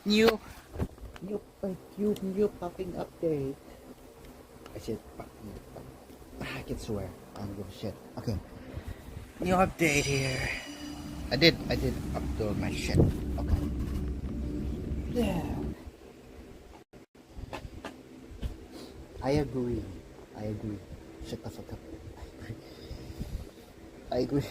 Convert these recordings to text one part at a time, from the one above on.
New, new popping update. I said, I can swear. I don't give a shit. Okay. New update here. I did upload my shit. Okay. Yeah. I agree. Shut the fuck up. I agree.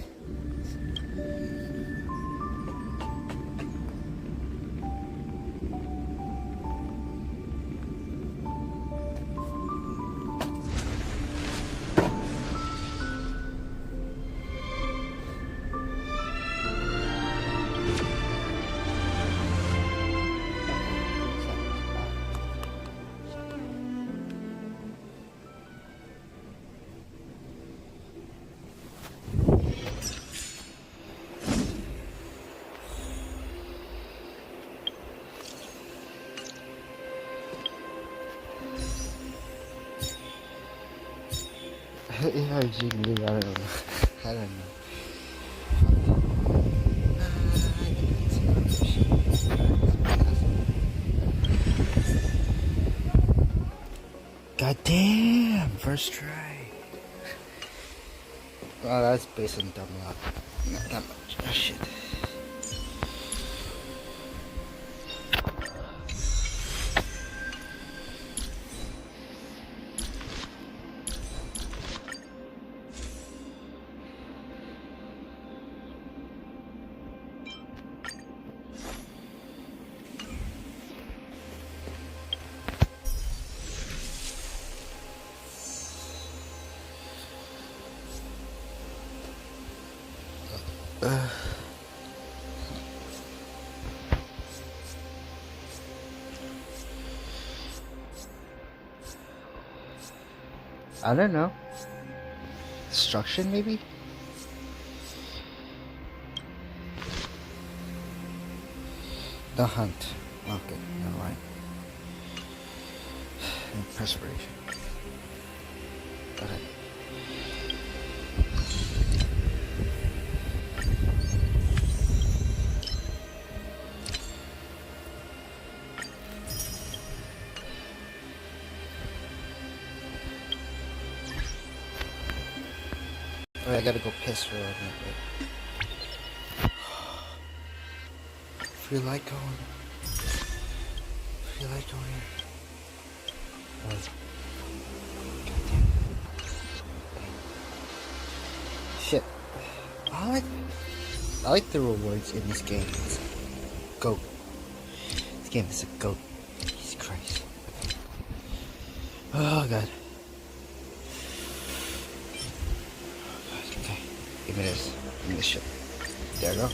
Yeah, jiggling. I don't know. I don't know. God damn! First try. Well, that's based on dumb luck. Not that much. Oh shit. I don't know. Destruction, maybe? The hunt. Okay, never mind. And perspiration. Okay. Alright, I gotta go piss for a minute. Feel like going. Feel like going here. Shit. I like the rewards in this game. It's a goat. This game is a goat. Jesus Christ. Oh god. Okay. Give me this. Give me this shit. There we go.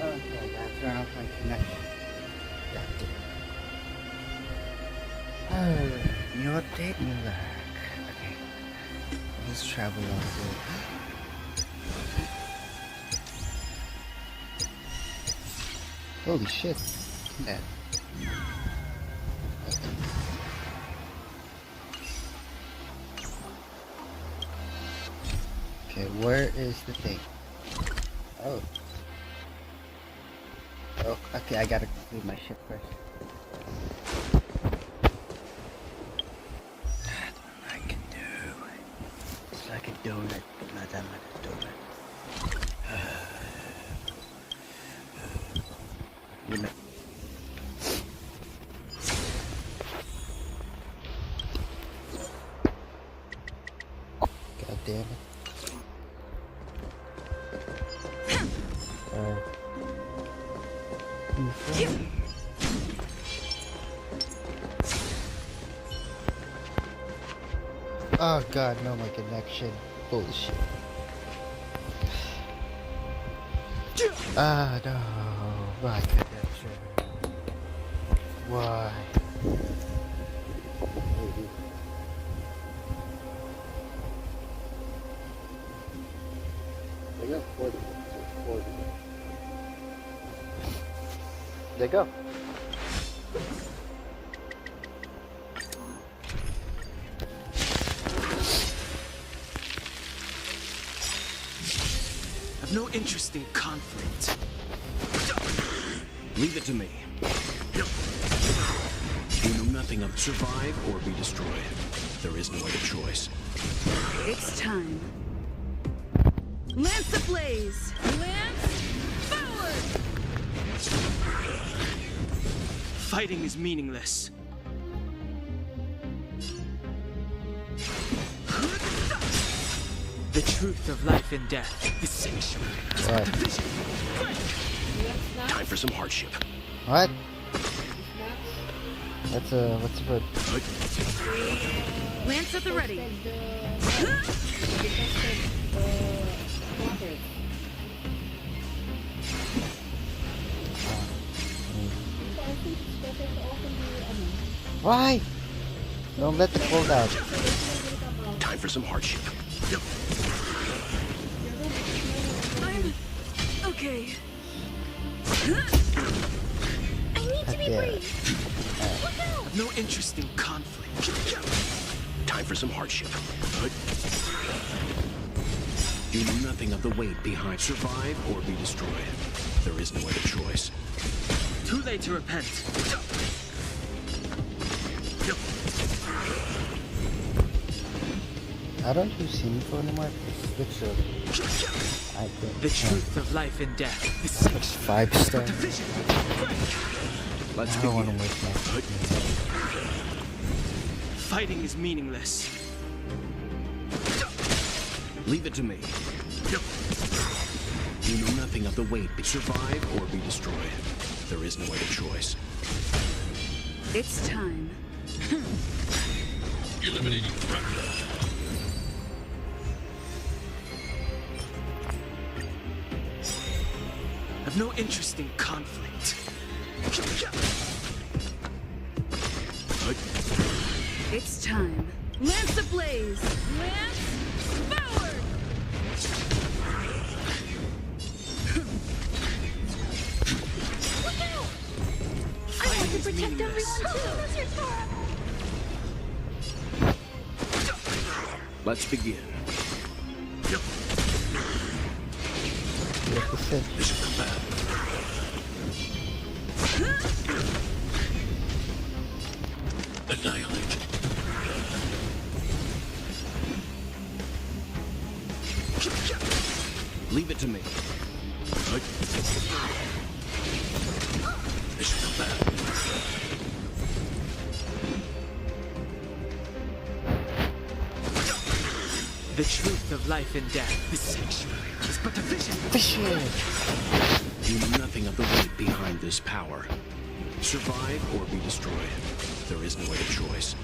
Okay, I gotta turn off my connection. New update, new lag. Okay. Let's travel on to. Holy shit. That. Okay. Okay, where is the thing? Oh. Oh, okay, I gotta complete my ship first. I don't like it, dude. It's like a donut, but not that much a donut. You know. God damn it. Oh god, no, my connection. Bullshit. Ah, no, my connection. Why? There you go, 40. 40. There you go. I've no interest in conflict. Leave it to me. You know nothing of survive or be destroyed. There is no other choice. It's time. Lance ablaze! Lance forward! Fighting is meaningless. The truth of life and death. The sanctuary. What? Division. Time for some hardship. What? That's what's the word? Lance at the ready. Why? Don't let the cold out. Time for some hardship. I'm okay. I need to be Yeah. brave. Look out! I've no interest in conflict. Time for some hardship. You know nothing of the weight behind survive or be destroyed. There is no other choice. Too late to repent. I don't use C4 anymore. Literally. I think. The truth of life and death. The That's 5-star. division. Let's I don't want to begin. waste my. Fighting is meaningless. Leave it to me. You know nothing of the weight. Survive or be destroyed. There is no other choice. It's time. Eliminating threat. I've no interest in conflict. It's time. Lance ablaze! Lance forward! Look out! I want to protect everyone too! Let's begin. Like I said, Mission combat. Annihilate. Leave it to me. Mission combat. The truth of life and death. The sanctuary is but a vision. You know nothing of the weight behind this power. Survive or be destroyed. There is no other choice.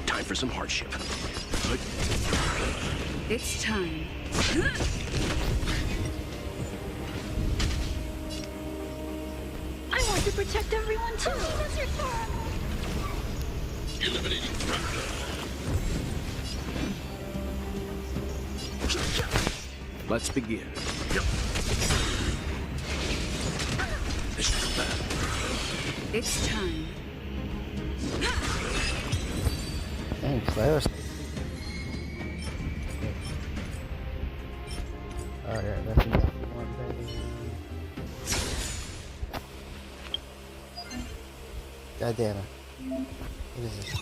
Time for some hardship. It's time. I want to protect everyone too! Eliminating threat. Let's begin. Mission combat. It's time. Thanks, Lewis. Oh yeah, that's the one thing. God damn it. What is this?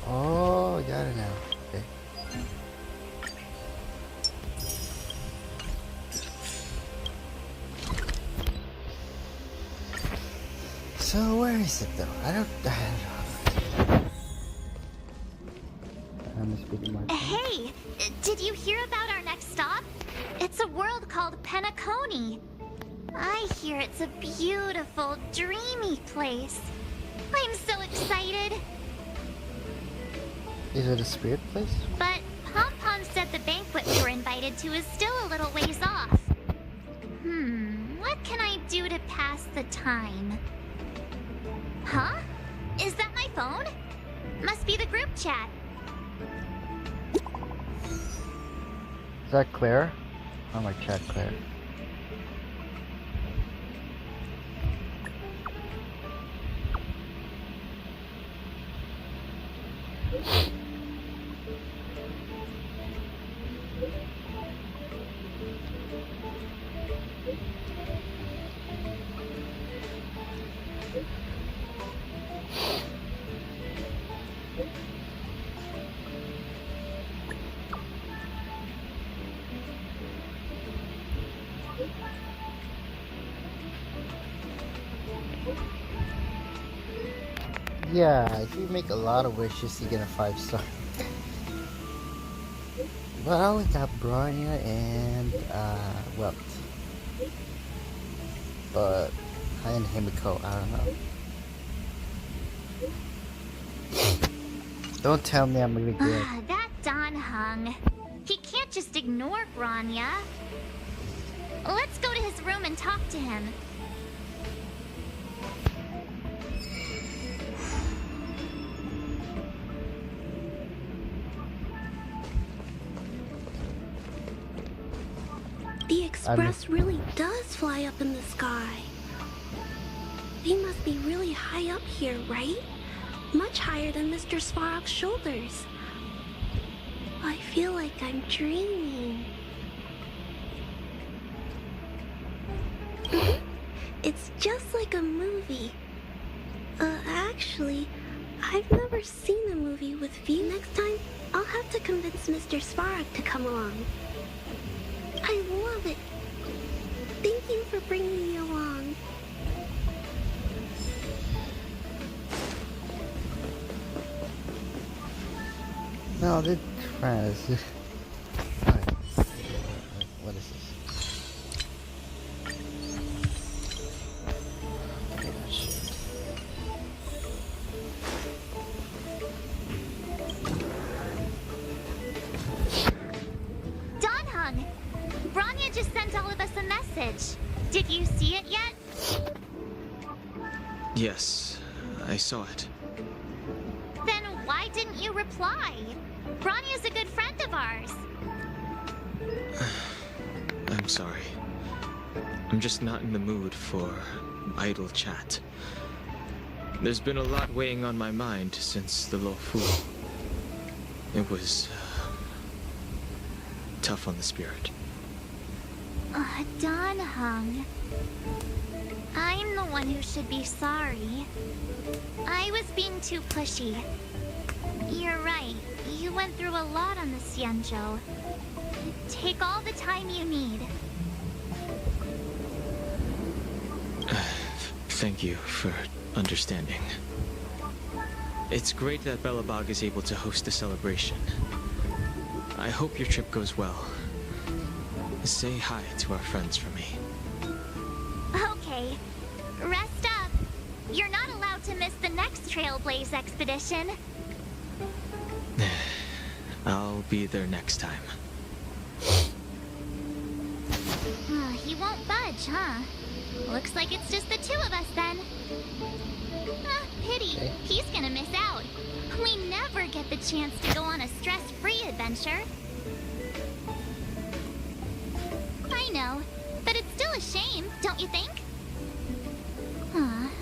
Oh, got it now. Okay. So where is it though? I don't know. I'm speaking my phone. Hey, did you hear about our next stop? It's a world called Penacony. I hear it's a beautiful, dreamy place. I'm so excited. Is it a spirit place? But Pom Pom said the banquet we were invited to is still a little ways off. What can I do to pass the time? Huh? Is that my phone? Must be the group chat. Is that Claire? Oh my chat, Claire. Yeah, if you make a lot of wishes, you get a 5-star. But I only got Bronya and Welt. But and Himiko, I don't know. Don't tell me I'm gonna get. That Don Hung. He can't just ignore Bronya. Let's go to his room and talk to him. The Express really does fly up in the sky. They must be really high up here, right? Much higher than Mr. Svarog's shoulders. I feel like I'm dreaming. It's just like a movie. Actually, I've never seen a movie with view. Next time, I'll have to convince Mr. Svarog to come along. I love it. Thank you for bringing me along. No, they're trying to. What is this? Don Hung, Bronya just sent all of us a message. Did you see it yet? Yes, I saw it. Then why didn't you reply? Bronya's a good friend of ours. I'm sorry. I'm just not in the mood for idle chat. There's been a lot weighing on my mind since the Lofu. It was tough on the spirit. Don Hung. I'm the one who should be sorry. I was being too pushy. You're right. You went through a lot on the Xianzhou. Take all the time you need. Thank you for understanding. It's great that Belobog is able to host a celebration. I hope your trip goes well. Say hi to our friends for me. Okay. Rest up. You're not allowed to miss the next Trailblaze expedition. I'll be there next time. He won't budge, huh? Looks like it's just the two of us then. Pity. Okay. He's gonna miss out. We never get the chance to go on a stress-free adventure. I know, but it's still a shame, don't you think?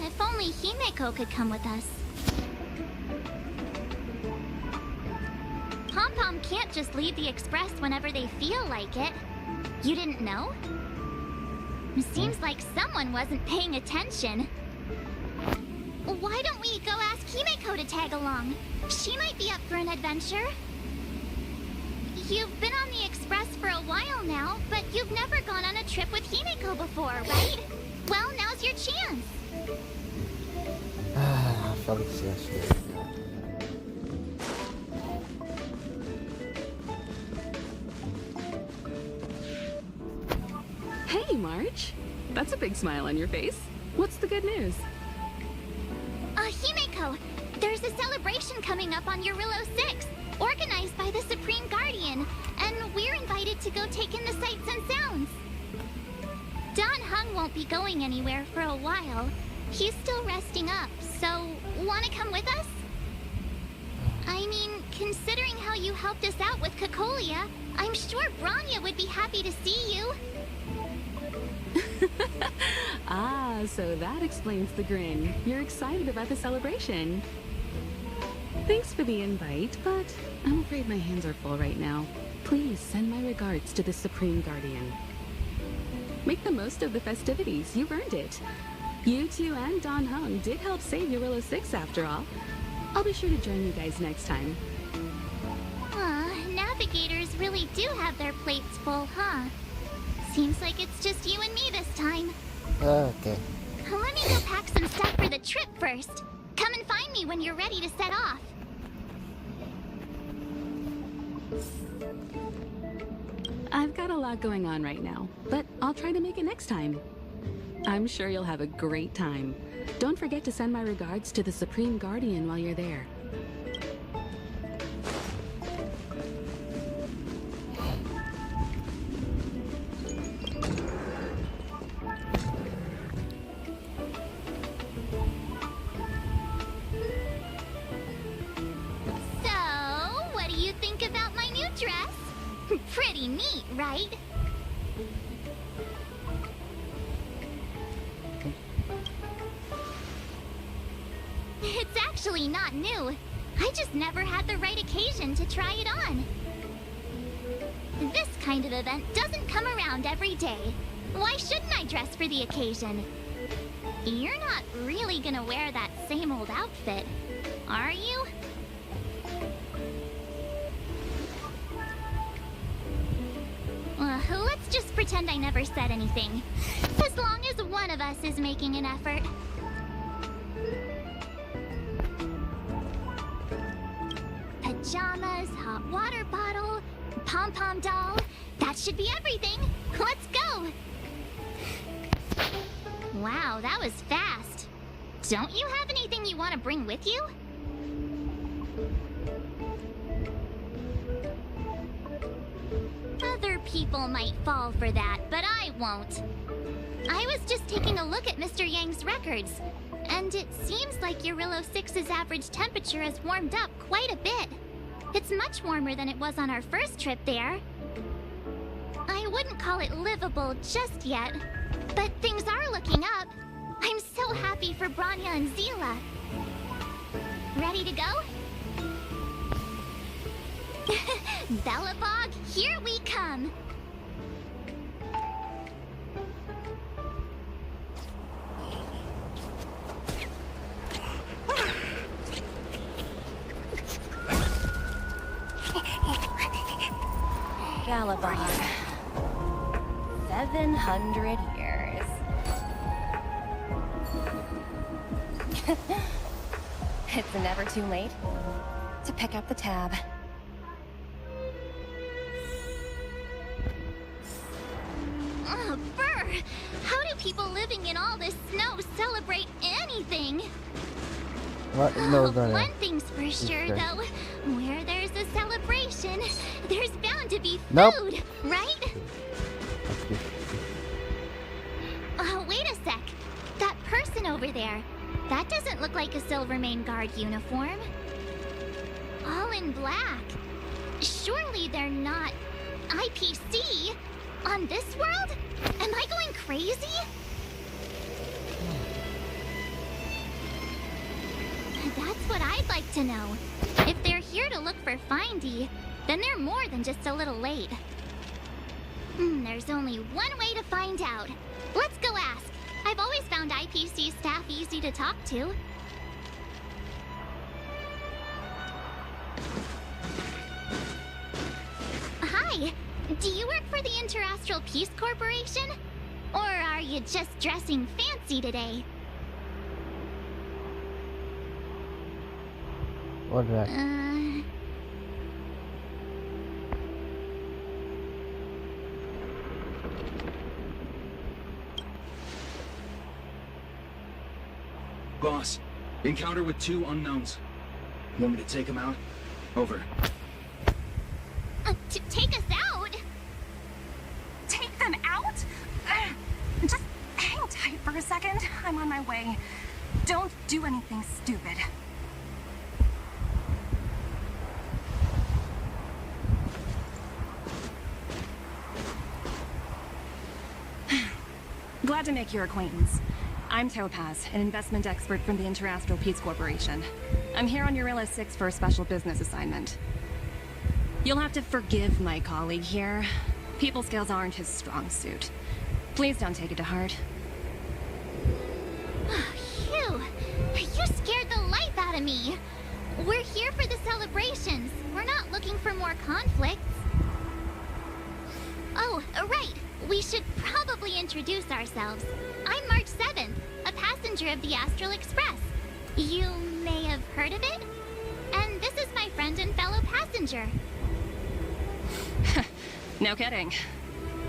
If only Himeko could come with us. Pom-Pom can't just leave the Express whenever they feel like it. You didn't know? It seems like someone wasn't paying attention. Why don't we go ask Himeko to tag along? She might be up for an adventure. You've been on the Express for a while now, but you've never gone on a trip with Himeko before, right? Well, now's your chance. Felix, yes. Hey, March. That's a big smile on your face. What's the good news? Himeko, there's a celebration coming up on Eurillo 6, organized by the Supreme Guardian, and we're invited to go take in the sights and sounds. Don Hung won't be going anywhere for a while. He's still resting up, so wanna come with us? I mean, considering how you helped us out with Cocolia, I'm sure Branya would be happy to see you. Ah, so that explains the grin. You're excited about the celebration. Thanks for the invite, but I'm afraid my hands are full right now. Please send my regards to the Supreme Guardian. Make the most of the festivities. You've earned it. You two and Don Hung did help save Eurillo 6 after all. I'll be sure to join you guys next time. Navigators really do have their plates full, huh? Seems like it's just you and me this time. Okay. Let me go pack some stuff for the trip first. Come and find me when you're ready to set off. I've got a lot going on right now, but I'll try to make it next time. I'm sure you'll have a great time. Don't forget to send my regards to the Supreme Guardian while you're there. So, what do you think about my new dress? Pretty neat, right? It's actually not new. I just never had the right occasion to try it on. This kind of event doesn't come around every day. Why shouldn't I dress for the occasion? You're not really gonna wear that same old outfit, are you? Let's just pretend I never said anything. As long as one of us is making an effort. Pajamas, hot water bottle, pom-pom doll. That should be everything. Let's go. Wow, that was fast. Don't you have anything you want to bring with you? Other people might fall for that, but I won't. I was just taking a look at Mr. Yang's records, and it seems like Eurillo 6's average temperature has warmed up quite a bit. It's much warmer than it was on our first trip there. I wouldn't call it livable just yet, but things are looking up. I'm so happy for Branya and Zila. Ready to go? Bellabog, here we come! Galabog. 700 years. It's never too late to pick up the tab. Brr! How do people living in all this snow celebrate anything? What? No, One thing's for sure, though. Where there's a celebration, there's bound to be food, right? Wait a sec. That person over there, that doesn't look like a Silvermane Guard uniform. in black. Surely they're not IPC on this world? Am I going crazy? That's what I'd like to know. If they're here to look for Findy, then they're more than just a little late. There's only one way to find out. Let's go ask. I've always found IPC staff easy to talk to. Hi, do you work for the Interastral Peace Corporation? Or are you just dressing fancy today? What's that? Boss, encounter with 2 unknowns. Want me to take them out? Over. To take us out? Take them out? Just hang tight for a second. I'm on my way. Don't do anything stupid. Glad to make your acquaintance. I'm Topaz, an investment expert from the Interastral Peace Corporation. I'm here on Eurilla 6 for a special business assignment. You'll have to forgive my colleague here. People skills aren't his strong suit. Please don't take it to heart. Phew! You scared the life out of me! We're here for the celebrations. We're not looking for more conflicts. Oh, right. We should probably introduce ourselves. I'm March 7th, a passenger of the Astral Express. You may have heard of it? And this is my friend and fellow passenger. No kidding.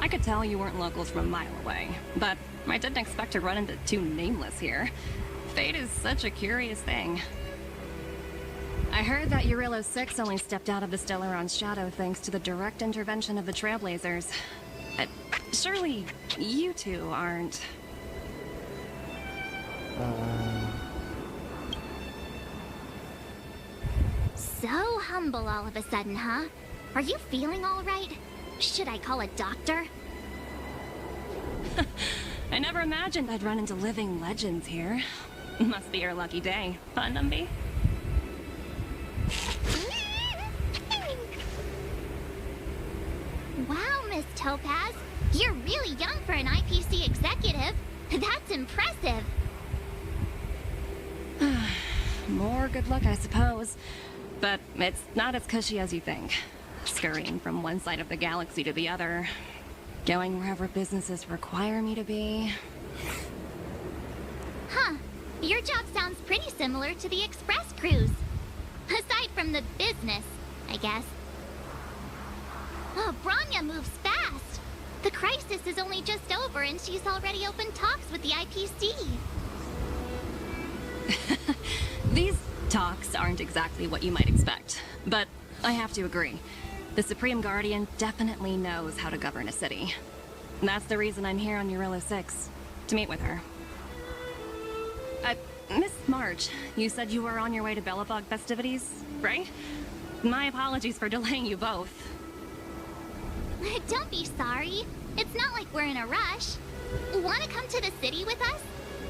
I could tell you weren't locals from a mile away, but I didn't expect to run into 2 nameless here. Fate is such a curious thing. I heard that Eurilla 6 only stepped out of the Stellaron's shadow thanks to the direct intervention of the Trailblazers. Surely you two aren't... So humble all of a sudden, huh? Are you feeling all right? Should I call a doctor? I never imagined I'd run into living legends here. Must be your lucky day, huh, Numby? Wow, Miss Topaz. You're really young for an IPC executive. That's impressive. More good luck, I suppose. But it's not as cushy as you think. Scurrying from one side of the galaxy to the other. Going wherever businesses require me to be. Huh. Your job sounds pretty similar to the express cruise. Aside from the business, I guess. Oh, Branya moves fast. The crisis is only just over and she's already opened talks with the IPC. These talks aren't exactly what you might expect, but I have to agree. The Supreme Guardian definitely knows how to govern a city. And that's the reason I'm here on Eurilla 6, to meet with her. Miss March, you said you were on your way to Belobog festivities, right? My apologies for delaying you both. Don't be sorry. It's not like we're in a rush. Want to come to the city with us?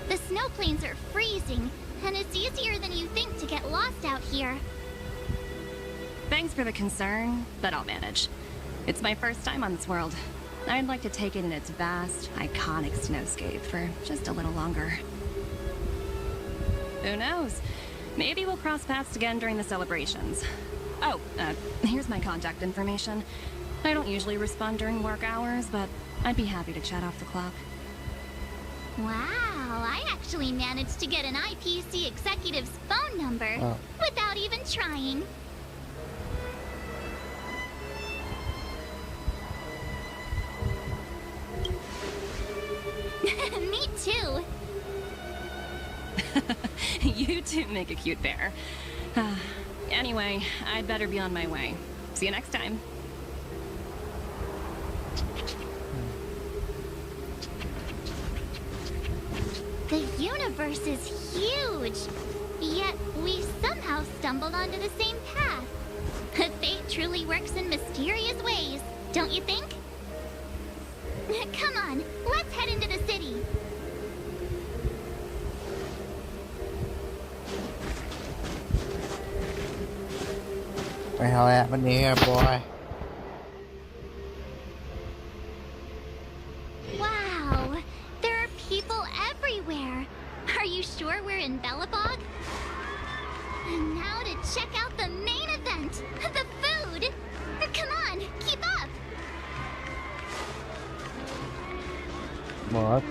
The snow plains are freezing, and it's easier than you think to get lost out here. Thanks for the concern, but I'll manage. It's my first time on this world. I'd like to take it in its vast, iconic snowscape for just a little longer. Who knows? Maybe we'll cross paths again during the celebrations. Oh, here's my contact information. I don't usually respond during work hours, but I'd be happy to chat off the clock. Wow, I actually managed to get an IPC executive's phone number without even trying. Me too. You two make a cute pair. Anyway, I'd better be on my way. See you next time. The universe is huge, yet we somehow stumbled onto the same path. don't you think? Come on, let's head into the city. What the hell happened here, boy? Wow, there are people everywhere. Are you sure we're in Belobog? And now to check out the main event, the food. Come on, keep up. What?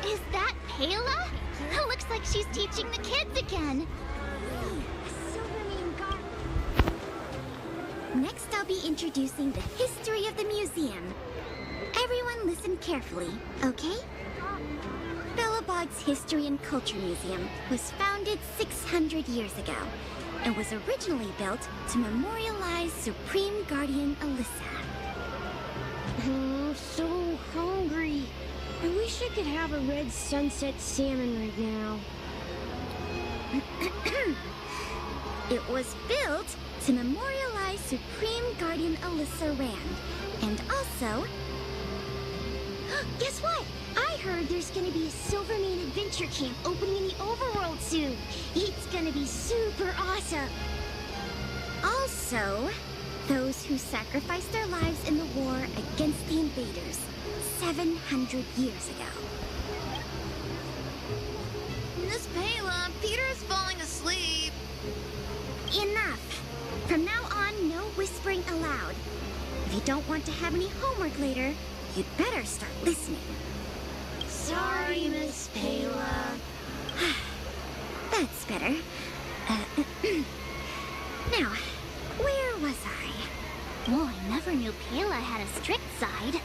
Is that Payla? Looks like she's teaching the kids again. Next, I'll be introducing the history of the museum. Everyone listen carefully, okay? Belobog's History and Culture Museum was founded 600 years ago and was originally built to memorialize Supreme Guardian Alyssa. I'm so hungry. I wish I could have a red sunset salmon right now. It was built to memorialize Supreme Guardian Alyssa Rand, and also... Guess what? I heard there's gonna be a Silvermane adventure camp opening in the overworld soon. It's gonna be super awesome. Also, those who sacrificed their lives in the war against the invaders 700 years ago. Miss Payla, Peter's falling asleep. Enough! From now on, no whispering aloud. If you don't want to have any homework later, you'd better start listening. Sorry, Miss Payla. That's better. Now, where was I? Oh, I never knew Payla had a strict side.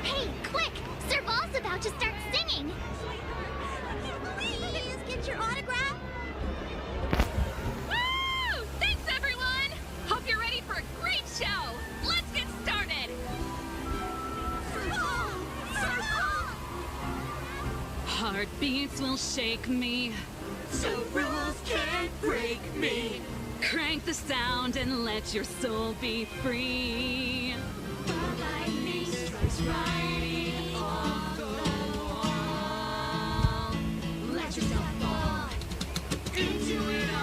Hey, quick! Sir Ball's about to start singing! Please get your autograph? Woo! Thanks, everyone! Hope you're ready for a great show! Let's get started! Sir Ball! Sir Ball! Heartbeats will shake me. So rules can't break me. Crank the sound and let your soul be free. Lightning strikes right off the wall. Let yourself fall into it all.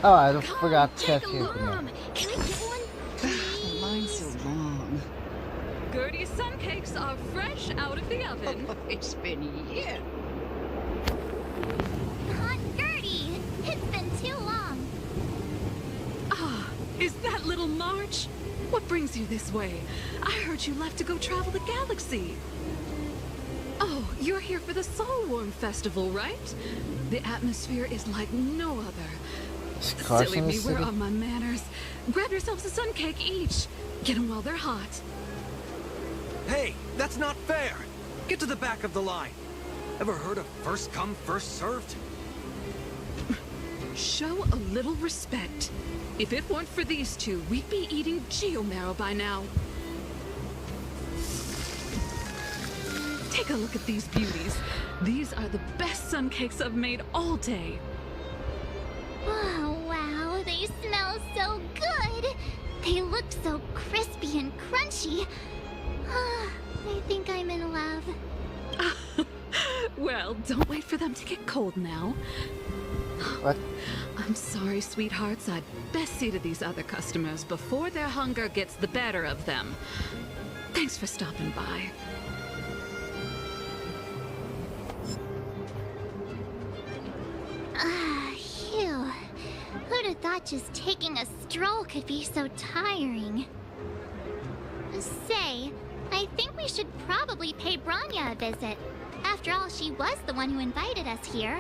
Oh, I forgot to Take test a you. look, Mom. Can I get one? Mine's so long. Gertie's sun cakes are fresh out of the oven. It's been years. Aunt Gertie! It's been too long. Ah, is that little March? What brings you this way? I heard you left to go travel the galaxy. Oh, you're here for the Soulworm Festival, right? The atmosphere is like no other. Silly me, where are my manners? Grab yourselves a sun cake each. Get them while they're hot. Hey, that's not fair! Get to the back of the line. Ever heard of first come, first served? Show a little respect. If it weren't for these two, we'd be eating geomarrow by now. Take a look at these beauties. These are the best sun cakes I've made all day. Oh, wow, they smell so good. They look so crispy and crunchy. I think I'm in love. Well, don't wait for them to get cold now. What? I'm sorry, sweethearts. I'd best see to these other customers before their hunger gets the better of them. Thanks for stopping by. Phew. Who'd have thought just taking a stroll could be so tiring? Say, I think we should probably pay Branya a visit. After all, she was the one who invited us here.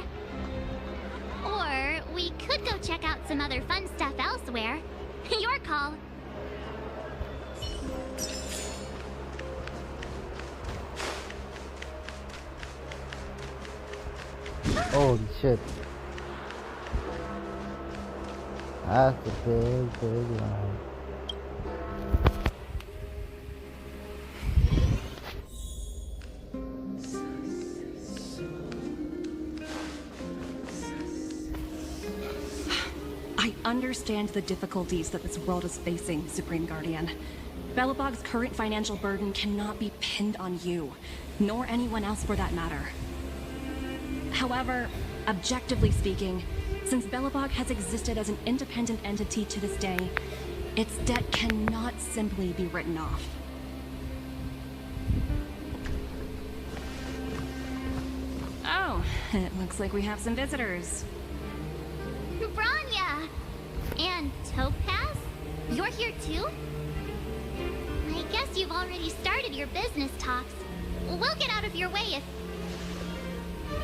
Or we could go check out some other fun stuff elsewhere. Your call. Holy shit. That's a big line. I understand the difficulties that this world is facing, Supreme Guardian. Belobog's current financial burden cannot be pinned on you, nor anyone else for that matter. However, objectively speaking, since Belobog has existed as an independent entity to this day, its debt cannot simply be written off. Oh, it looks like we have some visitors. Branya! And Topaz? You're here too? I guess you've already started your business talks. We'll get out of your way if...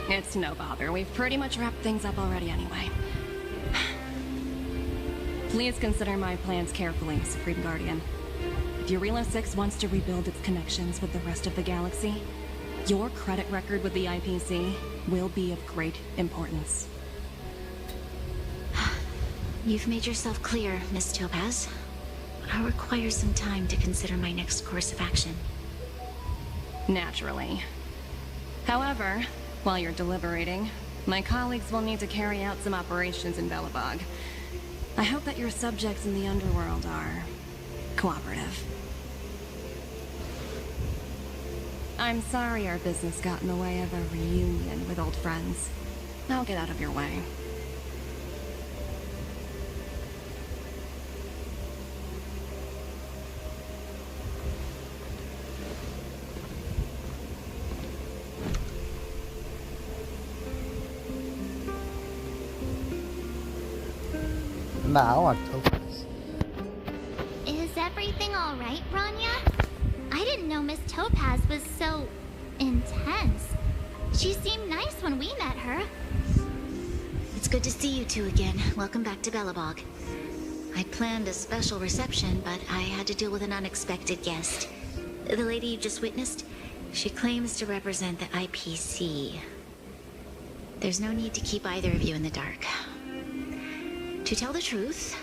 It's no bother. We've pretty much wrapped things up already anyway. Please consider my plans carefully, Supreme Guardian. If Eurilo 6 wants to rebuild its connections with the rest of the galaxy, your credit record with the IPC will be of great importance. You've made yourself clear, Miss Topaz. I'll require some time to consider my next course of action. Naturally. However, while you're deliberating, my colleagues will need to carry out some operations in Belobog. I hope that your subjects in the underworld are cooperative. I'm sorry our business got in the way of a reunion with old friends. I'll get out of your way. Nah, I want Topaz. Is everything alright, Branya? I didn't know Miss Topaz was so... intense. She seemed nice when we met her. It's good to see you two again. Welcome back to Belobog. I planned a special reception, but I had to deal with an unexpected guest. The lady you just witnessed, she claims to represent the IPC. There's no need to keep either of you in the dark. To tell the truth,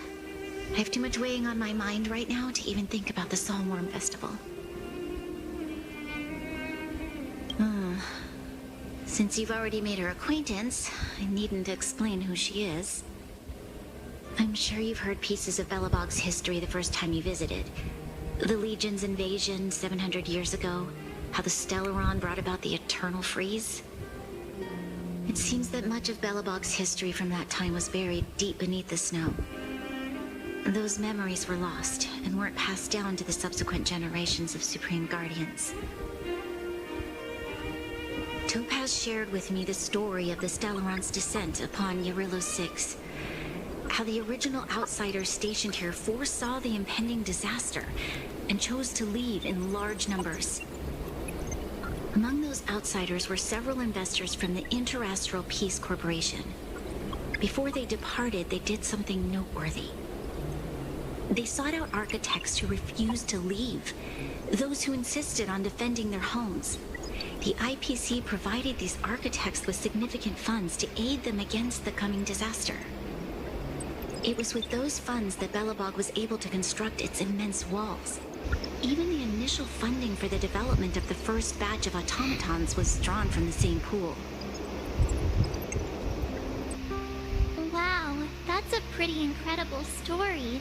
I have too much weighing on my mind right now to even think about the Saltworm Festival. Since you've already made her acquaintance, I needn't explain who she is. I'm sure you've heard pieces of Belobog's history the first time you visited. The Legion's invasion 700 years ago, how the Stellaron brought about the Eternal Freeze. It seems that much of Belobog's history from that time was buried deep beneath the snow. Those memories were lost and weren't passed down to the subsequent generations of Supreme Guardians. Topaz shared with me the story of the Stellaron's descent upon Eurilo 6. How the original outsiders stationed here foresaw the impending disaster and chose to leave in large numbers. Among those outsiders were several investors from the Interastral Peace Corporation. Before they departed, they did something noteworthy. They sought out architects who refused to leave, those who insisted on defending their homes. The IPC provided these architects with significant funds to aid them against the coming disaster. It was with those funds that Belobog was able to construct its immense walls. Even the initial funding for the development of the first batch of automatons was drawn from the same pool. Wow, that's a pretty incredible story.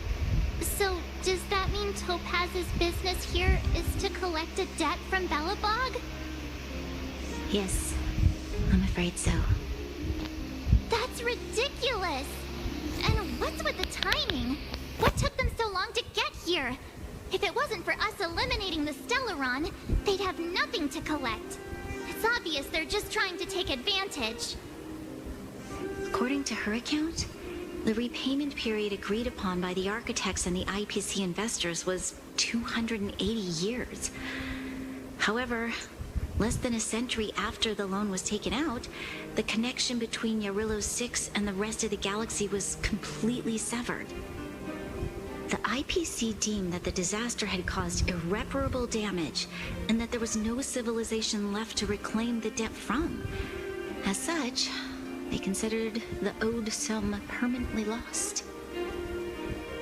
So, does that mean Topaz's business here is to collect a debt from Belobog? Yes, I'm afraid so. That's ridiculous! And what's with the timing? What took them so long to get here? If it wasn't for us eliminating the Stellaron, they'd have nothing to collect. It's obvious they're just trying to take advantage. According to her account, the repayment period agreed upon by the architects and the IPC investors was 280 years. However, less than a century after the loan was taken out, the connection between Yarillo 6 and the rest of the galaxy was completely severed. The IPC deemed that the disaster had caused irreparable damage and that there was no civilization left to reclaim the debt from. As such, they considered the owed sum permanently lost.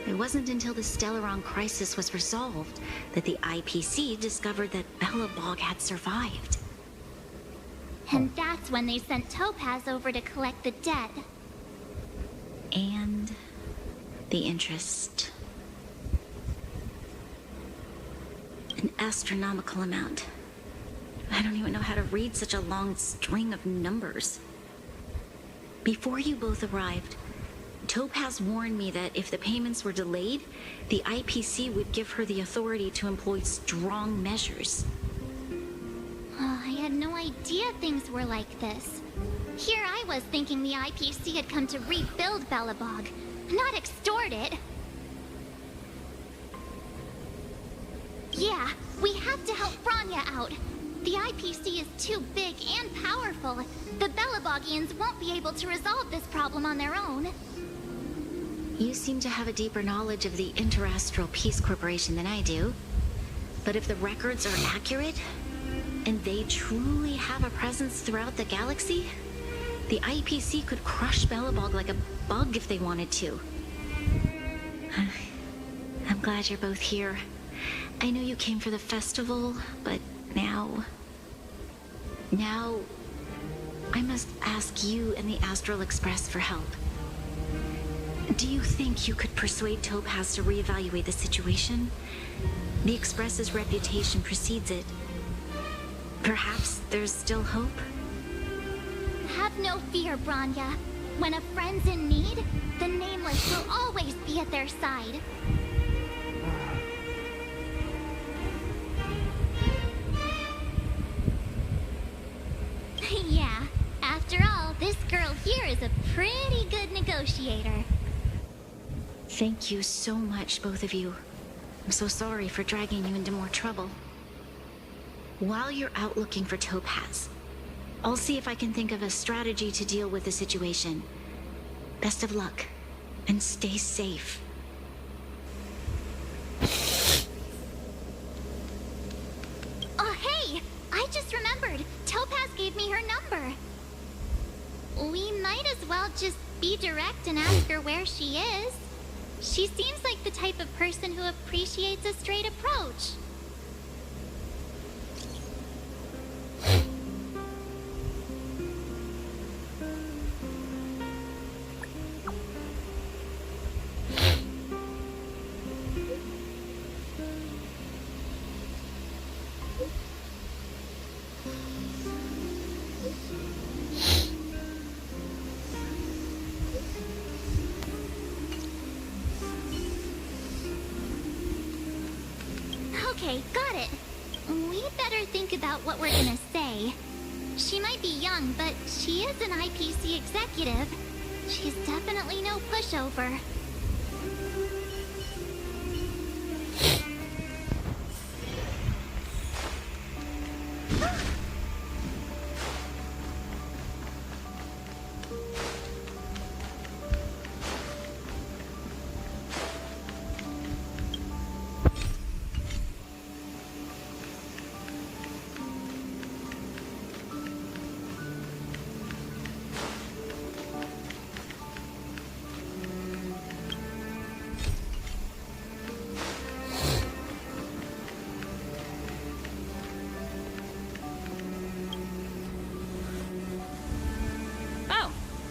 It wasn't until the Stellaron crisis was resolved that the IPC discovered that Belobog had survived. And that's when they sent Topaz over to collect the debt. And the interest. An astronomical amount. I don't even know how to read such a long string of numbers. Before you both arrived, Topaz warned me that if the payments were delayed, the IPC would give her the authority to employ strong measures. Oh, I had no idea things were like this. Here I was thinking the IPC had come to rebuild Belobog, not extort it. Yeah, we have to help Bronya out. The IPC is too big and powerful. The Belobogians won't be able to resolve this problem on their own. You seem to have a deeper knowledge of the Interastral Peace Corporation than I do. But if the records are accurate, and they truly have a presence throughout the galaxy, the IPC could crush Belobog like a bug if they wanted to. I'm glad you're both here. I know you came for the festival, but now I must ask you and the Astral Express for help. Do you think you could persuade Topaz to reevaluate the situation? The Express's reputation precedes it. Perhaps there's still hope? Have no fear, Bronya. When a friend's in need, the Nameless will always be at their side. Yeah, after all, this girl here is a pretty good negotiator. Thank you so much, both of you. I'm so sorry for dragging you into more trouble. While you're out looking for Topaz, I'll see if I can think of a strategy to deal with the situation. Best of luck, and stay safe. Oh, hey! I just remembered. Topaz gave me her number. We might as well just be direct and ask her where she is. She seems like the type of person who appreciates a straight approach. Okay, got it. We'd better think about what we're gonna say. She might be young, but she is an IPC executive. She's definitely no pushover.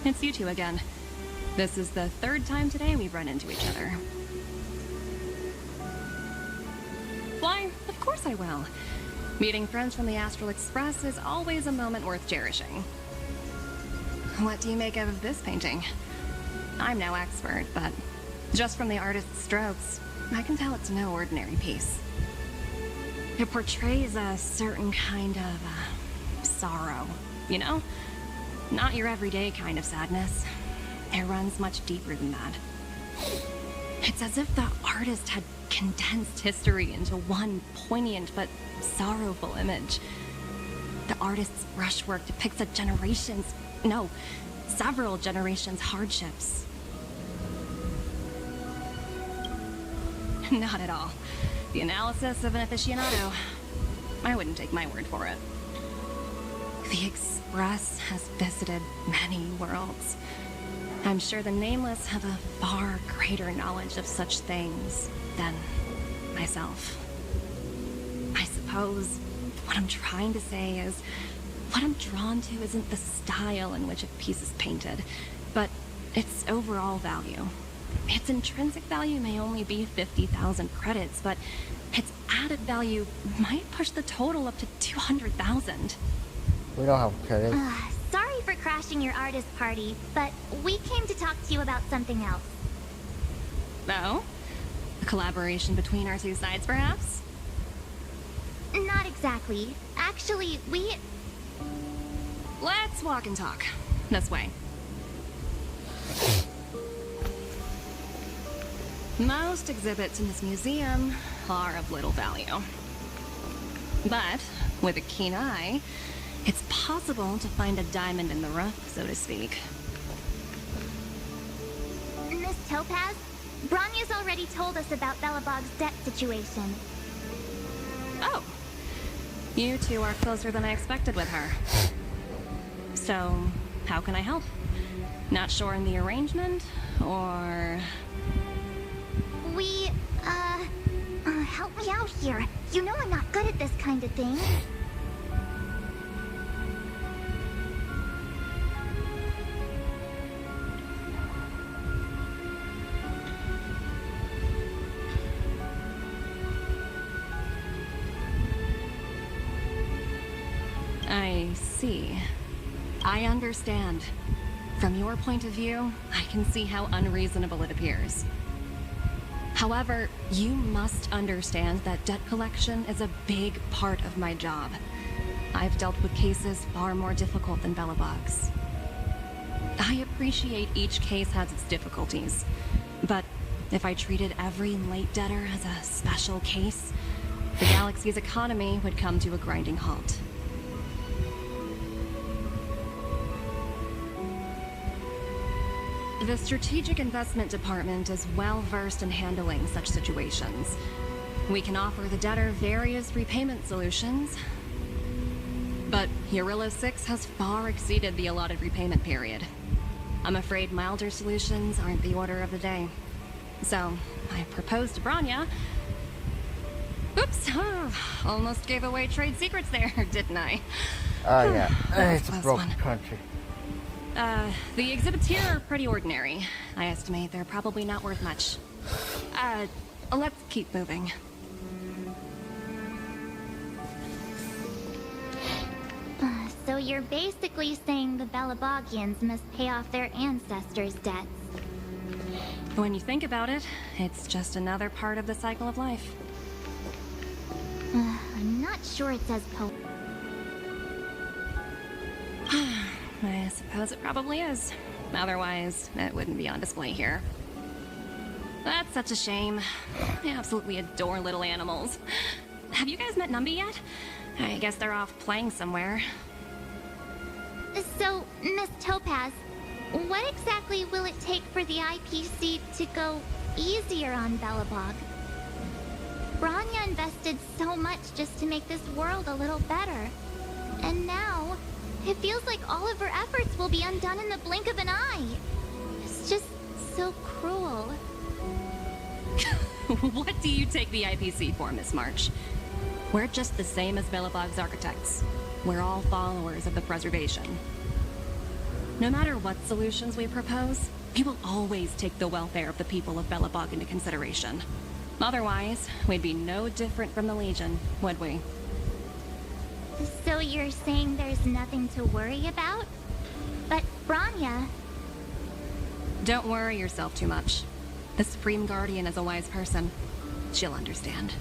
It's you two again. This is the third time today we've run into each other. Why, of course I will. Meeting friends from the Astral Express is always a moment worth cherishing. What do you make of this painting? I'm no expert, but just from the artist's strokes, I can tell it's no ordinary piece. It portrays a certain kind of sorrow, you know? Not your everyday kind of sadness. It runs much deeper than that. It's as if the artist had condensed history into one poignant but sorrowful image. The artist's brushwork depicts a several generations' hardships. Not at all. The analysis of an aficionado. I wouldn't take my word for it. The Express has visited many worlds. I'm sure the Nameless have a far greater knowledge of such things than myself. I suppose what I'm trying to say is, what I'm drawn to isn't the style in which a piece is painted, but its overall value. Its intrinsic value may only be 50,000 credits, but its added value might push the total up to 200,000. We don't have credits. Sorry for crashing your artist party, but we came to talk to you about something else. Oh? A collaboration between our two sides, perhaps? Not exactly. Actually, Let's walk and talk. This way. Most exhibits in this museum are of little value. But, with a keen eye, it's possible to find a diamond in the rough, so to speak. Miss Topaz, Bronya's already told us about Belobog's debt situation. Oh. You two are closer than I expected with her. So, how can I help? Not sure in the arrangement, or... Help me out here. You know I'm not good at this kind of thing. I see. I understand. From your point of view, I can see how unreasonable it appears. However, you must understand that debt collection is a big part of my job. I've dealt with cases far more difficult than Belobog's. I appreciate each case has its difficulties, but if I treated every late debtor as a special case, the galaxy's economy would come to a grinding halt. The Strategic Investment Department is well versed in handling such situations. We can offer the debtor various repayment solutions, but Eurillo 6 has far exceeded the allotted repayment period. I'm afraid milder solutions aren't the order of the day. So, I proposed to Bronya. Oops, almost gave away trade secrets there, didn't I? Oh yeah, it's a Close broken one. country. The exhibits here are pretty ordinary. I estimate they're probably not worth much. Let's keep moving. So you're basically saying the Belobogians must pay off their ancestors' debts. When you think about it, it's just another part of the cycle of life. I'm not sure it says I suppose it probably is. Otherwise, it wouldn't be on display here. That's such a shame. I absolutely adore little animals. Have you guys met Numby yet? I guess they're off playing somewhere. So, Miss Topaz, what exactly will it take for the IPC to go easier on Belobog? Bronya invested so much just to make this world a little better. And now, it feels like all of her efforts will be undone in the blink of an eye. It's just so cruel. What do you take the IPC for, Miss March? We're just the same as Belobog's architects. We're all followers of the preservation. No matter what solutions we propose, we will always take the welfare of the people of Belobog into consideration. Otherwise, we'd be no different from the Legion, would we? So you're saying there's nothing to worry about? But Bronya... Don't worry yourself too much. The Supreme Guardian is a wise person. She'll understand.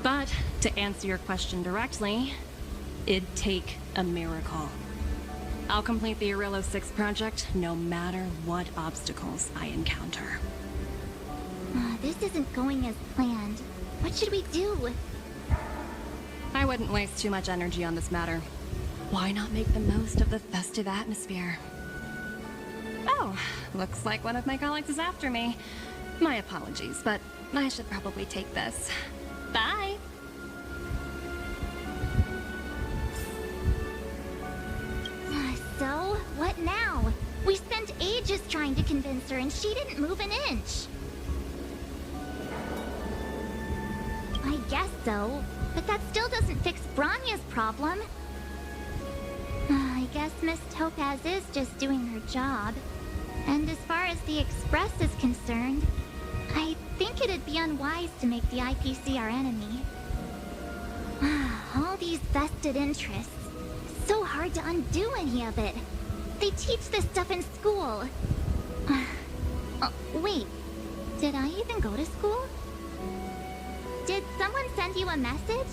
But, to answer your question directly, it'd take a miracle. I'll complete the Eurillo 6 project no matter what obstacles I encounter. This isn't going as planned. What should we do? I I wouldn't waste too much energy on this matter. Why not make the most of the festive atmosphere? Oh, looks like one of my colleagues is after me. My apologies, but I should probably take this. Bye! So, what now? We spent ages trying to convince her and she didn't move an inch. I guess so, but that still doesn't fix Branya's problem. I guess Miss Topaz is just doing her job. And as far as the Express is concerned, I think it'd be unwise to make the IPC our enemy. All these vested interests. So hard to undo any of it. They teach this stuff in school. Wait, did I even go to school? Did someone send you a message?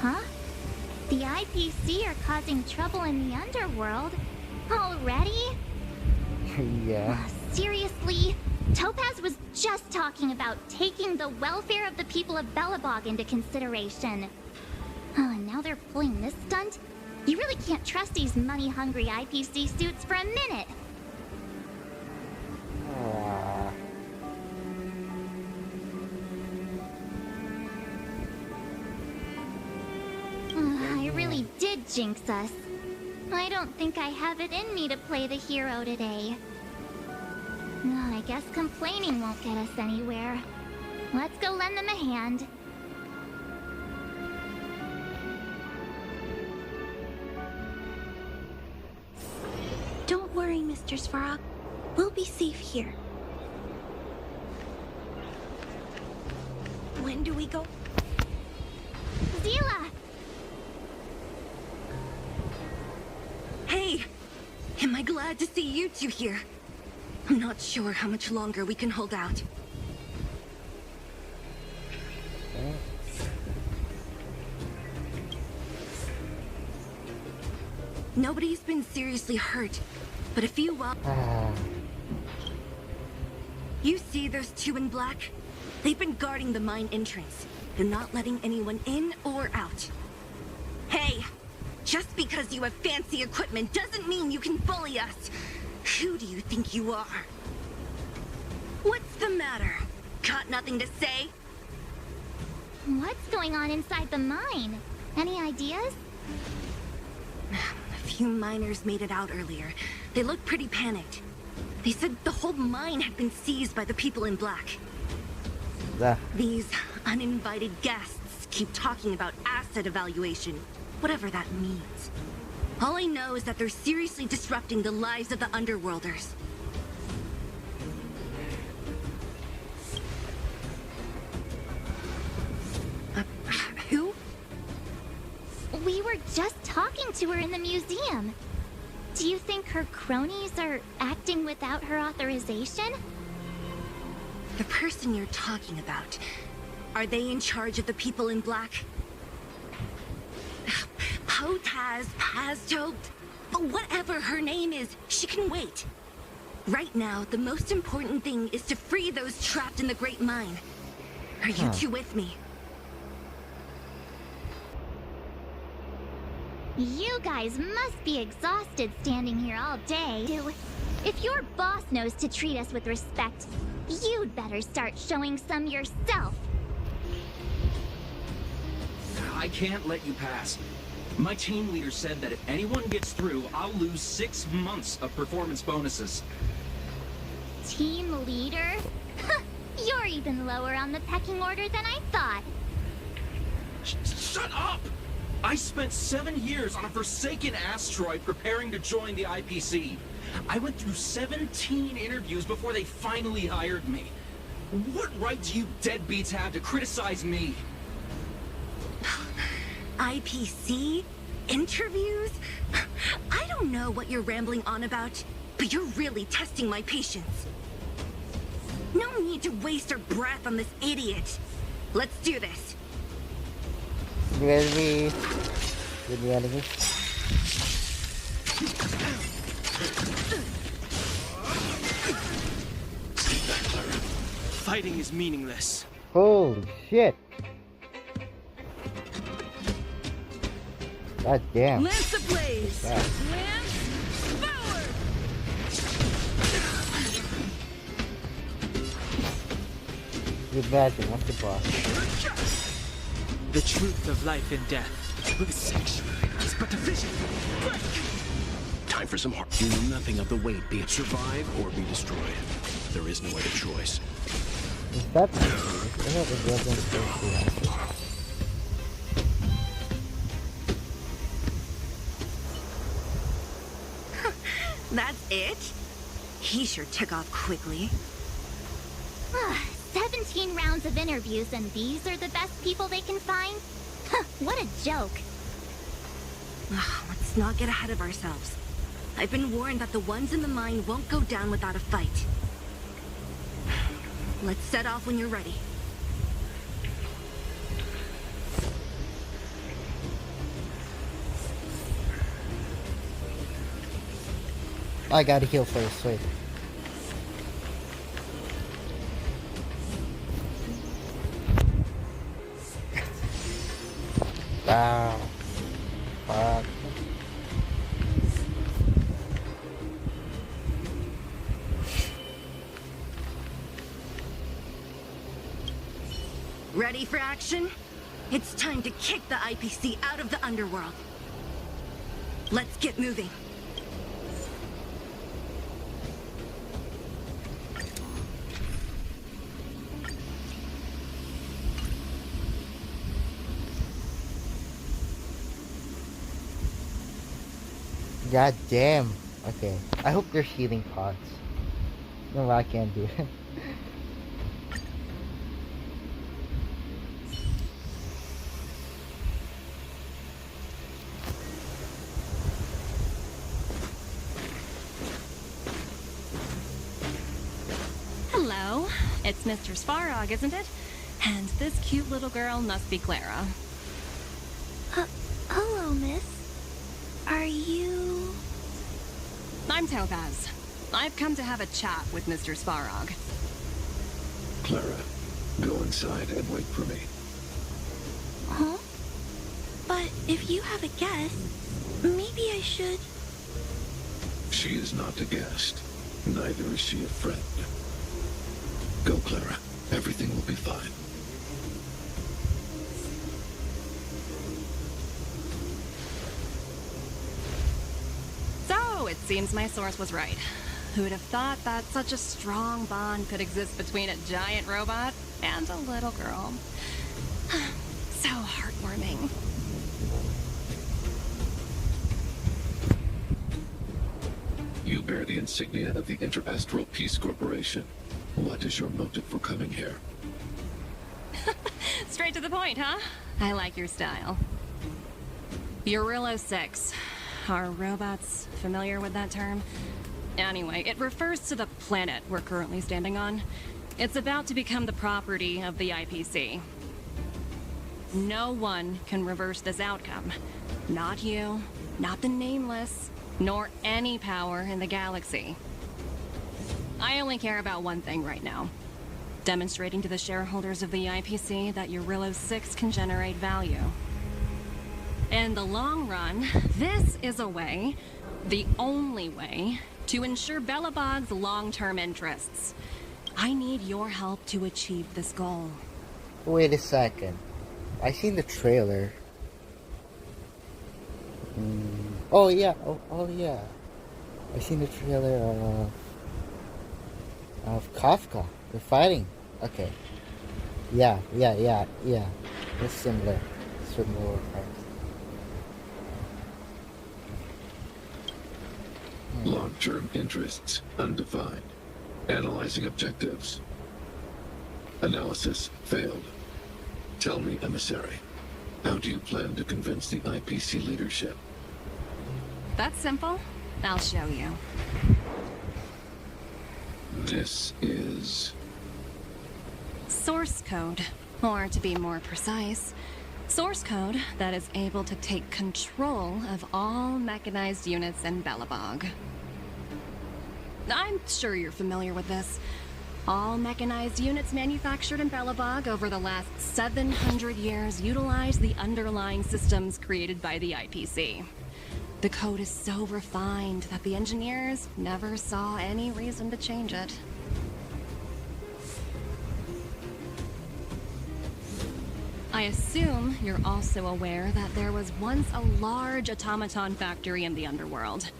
Huh? The IPC are causing trouble in the underworld? Already? Yeah. Seriously? Topaz was just talking about taking the welfare of the people of Belobog into consideration. And now they're pulling this stunt? You really can't trust these money-hungry IPC suits for a minute. I really did jinx us. I don't think I have it in me to play the hero today. I guess complaining won't get us anywhere. Let's go lend them a hand. Don't worry, Mr. Svarog. We'll be safe here. When do we go? Zila! Hey! Am I glad to see you two here? I'm not sure how much longer we can hold out. Nobody's been seriously hurt, but a few You see those two in black? They've been guarding the mine entrance. They're not letting anyone in or out. Hey! Just because you have fancy equipment doesn't mean you can bully us! Who do you think you are? What's the matter? Got nothing to say? What's going on inside the mine? Any ideas? A few miners made it out earlier. They looked pretty panicked. They said the whole mine had been seized by the people in black. These uninvited guests keep talking about asset evaluation, whatever that means. All I know is that they're seriously disrupting the lives of the Underworlders. Who? We were just talking to her in the museum. Do you think her cronies are acting without her authorization? The person you're talking about, are they in charge of the people in black? Potaz, Pazto, whatever her name is, she can wait. Right now, the most important thing is to free those trapped in the Great Mine. Are you two with me? You guys must be exhausted standing here all day. If your boss knows to treat us with respect, you'd better start showing some yourself. I can't let you pass. My team leader said that if anyone gets through, I'll lose 6 months of performance bonuses. Team leader? You're even lower on the pecking order than I thought. Shut up! I spent 7 years on a forsaken asteroid preparing to join the IPC. I went through 17 interviews before they finally hired me. What right do you deadbeats have to criticize me? IPC? Interviews? I don't know what you're rambling on about, but you're really testing my patience. No need to waste our breath on this idiot. Let's do this. You ready? Get me out of here. Fighting is meaningless. Holy shit. God damn. Lance ablaze. Yeah. Lance forward. Imagine, what's the boss? The truth of life and death. This sanctuary is but a vision. Time for some heart. Do nothing of the weight. Be it survive or be destroyed. There is no other choice. Is that I thought it wasn't supposed to happen. That's it? He sure took off quickly. 17 rounds of interviews and these are the best people they can find? Huh, what a joke. Let's not get ahead of ourselves. I've been warned that the ones in the mine won't go down without a fight. Let's set off when you're ready. I gotta heal first, wait. Wow. Fuck. Ready for action? It's time to kick the IPC out of the underworld. Let's get moving. God damn. Okay. I hope there's healing pods. No, I can't do it. Hello. It's Mr. Svarog, isn't it? And this cute little girl must be Clara. Hello, miss. Are you... I'm Topaz. I've come to have a chat with Mr. Svarog. Clara, go inside and wait for me. Huh? But if you have a guest, maybe I should... She is not a guest. Neither is she a friend. Go, Clara. Everything will be fine. So, it seems my source was right. Who'd have thought that such a strong bond could exist between a giant robot and a little girl? So heartwarming. You bear the insignia of the Interastral Peace Corporation. What is your motive for coming here? Straight to the point, huh? I like your style. Eurillo 6. Are robots familiar with that term? Anyway, it refers to the planet we're currently standing on. It's about to become the property of the IPC. No one can reverse this outcome. Not you, not the Nameless, nor any power in the galaxy. I only care about one thing right now. Demonstrating to the shareholders of the IPC that Eurillo 6 can generate value. In the long run, this is a way, the only way, to ensure Belobog's long-term interests. I need your help to achieve this goal. Wait a second. I seen the trailer. Oh yeah. Oh yeah. I seen the trailer of Kafka. They're fighting. Okay. Yeah. It's similar. Similar parts. Long-term interests undefined. Analyzing objectives. Analysis failed. Tell me, emissary, how do you plan to convince the IPC leadership? That's simple. I'll show you. This is... Source code. Or to be more precise, source code that is able to take control of all mechanized units in Belobog. I'm sure you're familiar with this. All mechanized units manufactured in Belobog over the last 700 years utilize the underlying systems created by the IPC. The code is so refined that the engineers never saw any reason to change it. I assume you're also aware that there was once a large automaton factory in the underworld.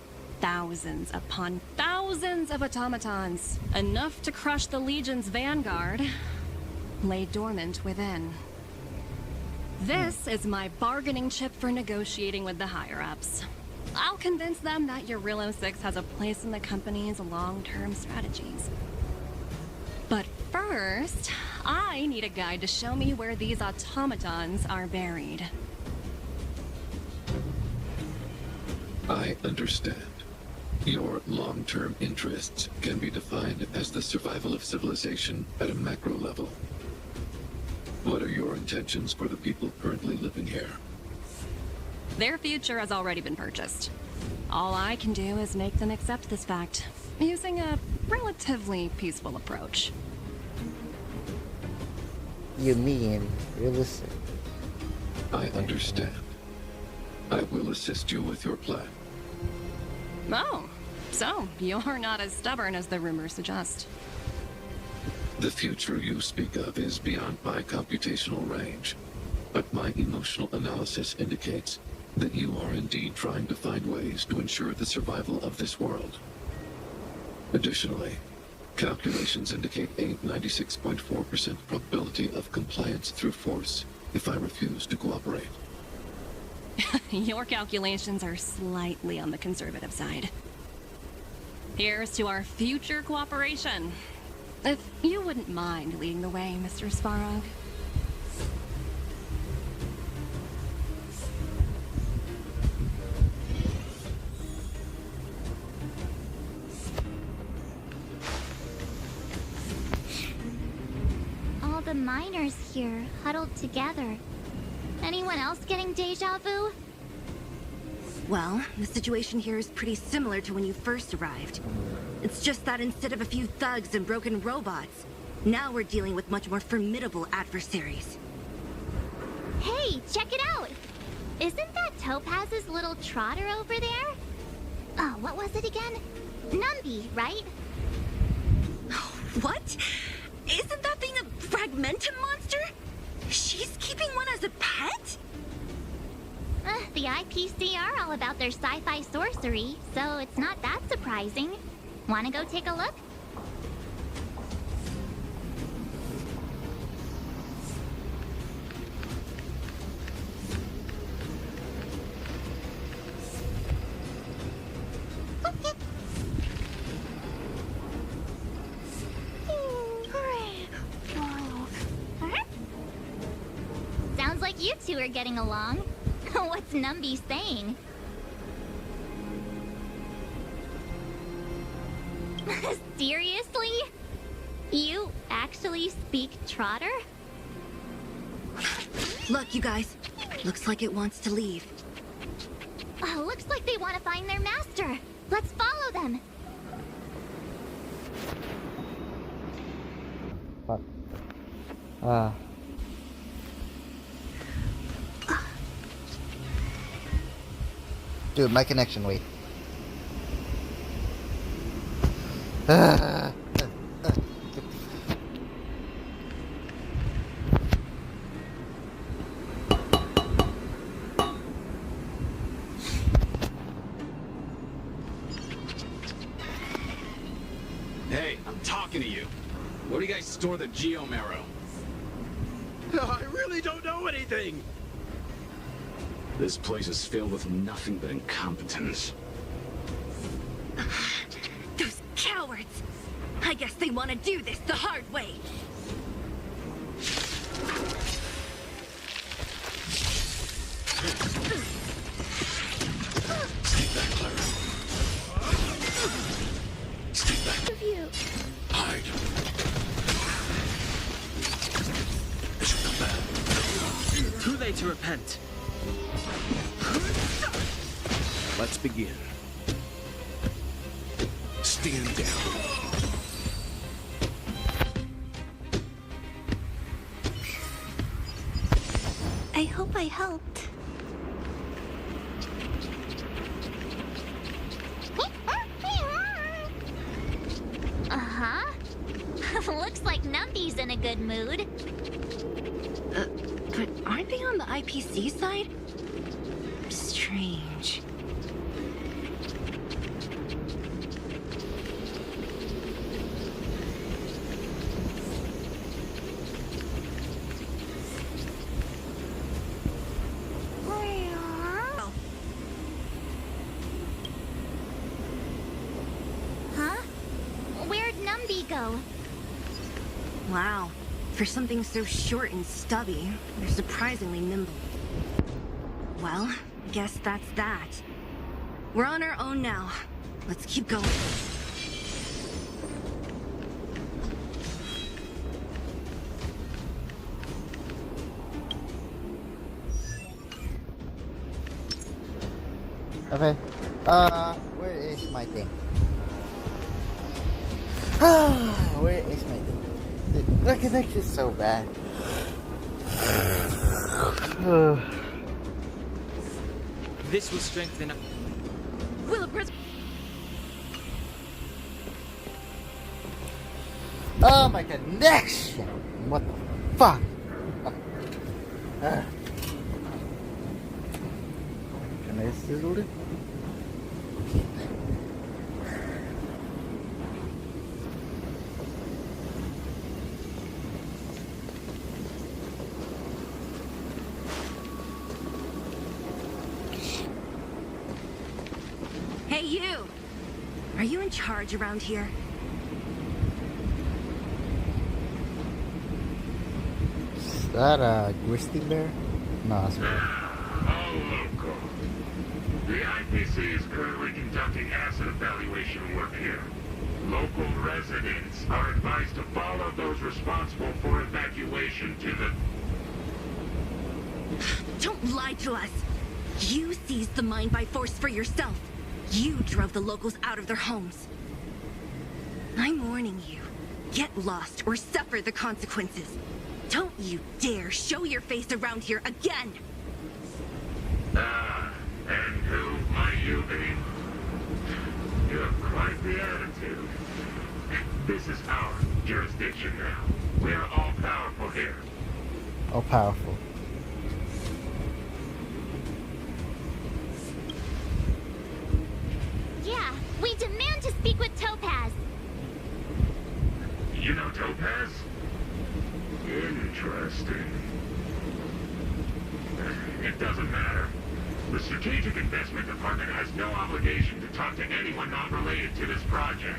Thousands upon thousands of automatons, enough to crush the Legion's vanguard, lay dormant within. This is my bargaining chip for negotiating with the higher-ups. I'll convince them that Yarillo 6 has a place in the company's long-term strategies. But first, I need a guide to show me where these automatons are buried. I understand. Your long-term interests can be defined as the survival of civilization at a macro level. What are your intentions for the people currently living here? Their future has already been purchased. All I can do is make them accept this fact, using a relatively peaceful approach. You mean realistic? I understand. I will assist you with your plan. Oh, so you're not as stubborn as the rumors suggest. The future you speak of is beyond my computational range, but my emotional analysis indicates that you are indeed trying to find ways to ensure the survival of this world. Additionally, calculations indicate a 96.4% probability of compliance through force if I refuse to cooperate. Your calculations are slightly on the conservative side. Here's to our future cooperation. If you wouldn't mind leading the way, Mr. Svarog. All the miners here, huddled together. Anyone else getting deja vu? Well, the situation here is pretty similar to when you first arrived. It's just that instead of a few thugs and broken robots, now we're dealing with much more formidable adversaries. Hey, check it out! Isn't that Topaz's little trotter over there? Oh, what was it again? Numby, right? What? Isn't that thing a Fragmentum monster? She's keeping one as a pet? The IPC are all about their sci-fi sorcery, so it's not that surprising. Wanna go take a look? Sounds like you two are getting along. What's Numby saying? Seriously? You actually speak Trotter? Look, you guys. Looks like it wants to leave. Oh, looks like they want to find their master. Let's follow them. Fuck. Dude, my connection, wait. Hey, I'm talking to you. Where do you guys store the geomarrow? I really don't know anything! This place is filled with nothing but incompetence. Those cowards! I guess they want to do this the hard way. Stay back, Clara. Stay back. Hide. I should come back. Too late to repent. Let's begin. Stand down. I hope I helped. Uh-huh. Looks like Numby's in a good mood. But aren't they on the IPC side? Strange. Huh? Where'd Numby go? Wow. For something so short and stubby, they're surprisingly nimble. Well, guess that's that. We're on our own now. Let's keep going. Okay. Where is my thing? Where is my thing? The connection is so bad. This will strengthen. Oh my connection! What the fuck? Can I sizzle it? Hey, you! Are you in charge around here? Is that a grizzly bear? No, it's not. All local. The IPC is currently conducting asset evaluation work here. Local residents are advised to follow those responsible for evacuation to the... Don't lie to us! You seized the mine by force for yourself. You drove the locals out of their homes. I'm warning you. Get lost or suffer the consequences. Don't you dare show your face around here again! Ah, and who might you be? You have quite the attitude. This is our jurisdiction now. We are all powerful here. All powerful. Yeah, we demand to speak with Topaz. You know Topaz? Interesting. It doesn't matter. The Strategic Investment Department has no obligation to talk to anyone not related to this project.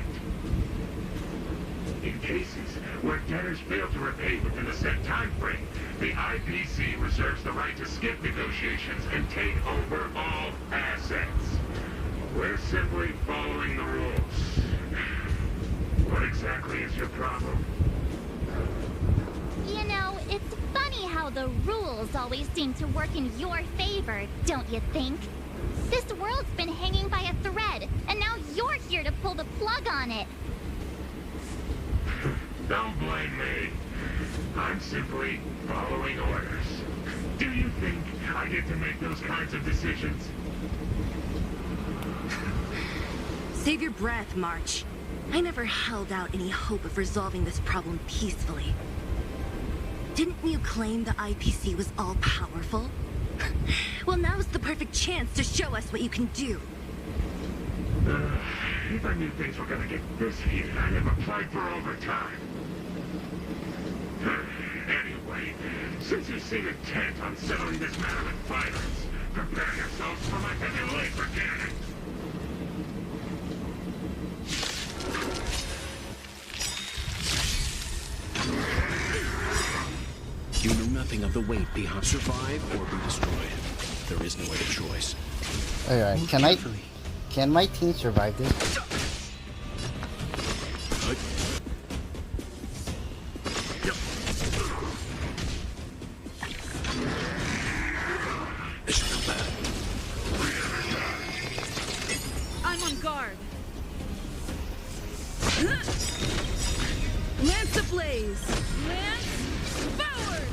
In cases where debtors fail to repay within a set time frame, the IPC reserves the right to skip negotiations and take over all assets. We're simply following the rules. What exactly is your problem? You know, it's funny how the rules always seem to work in your favor, don't you think? This world's been hanging by a thread, and now you're here to pull the plug on it. Don't blame me. I'm simply following orders. Do you think I get to make those kinds of decisions? Save your breath, March. I never held out any hope of resolving this problem peacefully. Didn't you claim the IPC was all-powerful? Well, now's the perfect chance to show us what you can do. If I knew things were gonna get this heated, I'd have applied for overtime. Anyway, since you seem intent on settling this matter with violence, prepare yourselves for my heavy laser cannon. You know nothing of the weight behind. Survive or be destroyed. There is no other choice. Alright, can my team survive this? I'm on guard. Lance ablaze. Lance forward.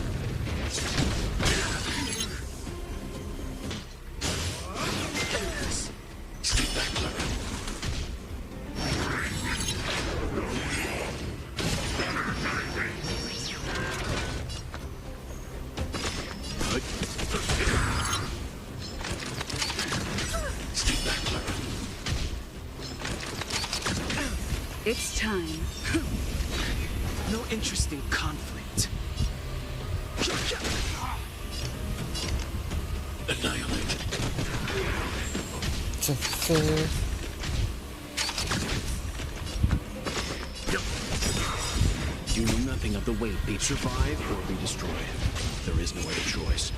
It's time. No interest in conflict. Annihilate. You know nothing of the weight. Be survive or be destroyed. There is no other choice.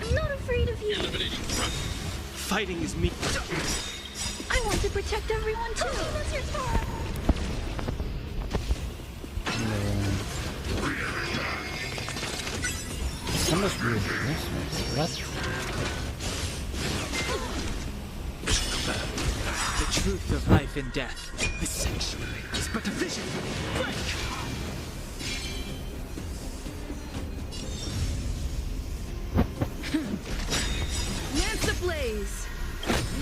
I'm not afraid of you. Fighting is me. I want to protect everyone too. So much weird investments. What? The truth of life and death. The sanctuary is but a vision. Break! Lance ablaze.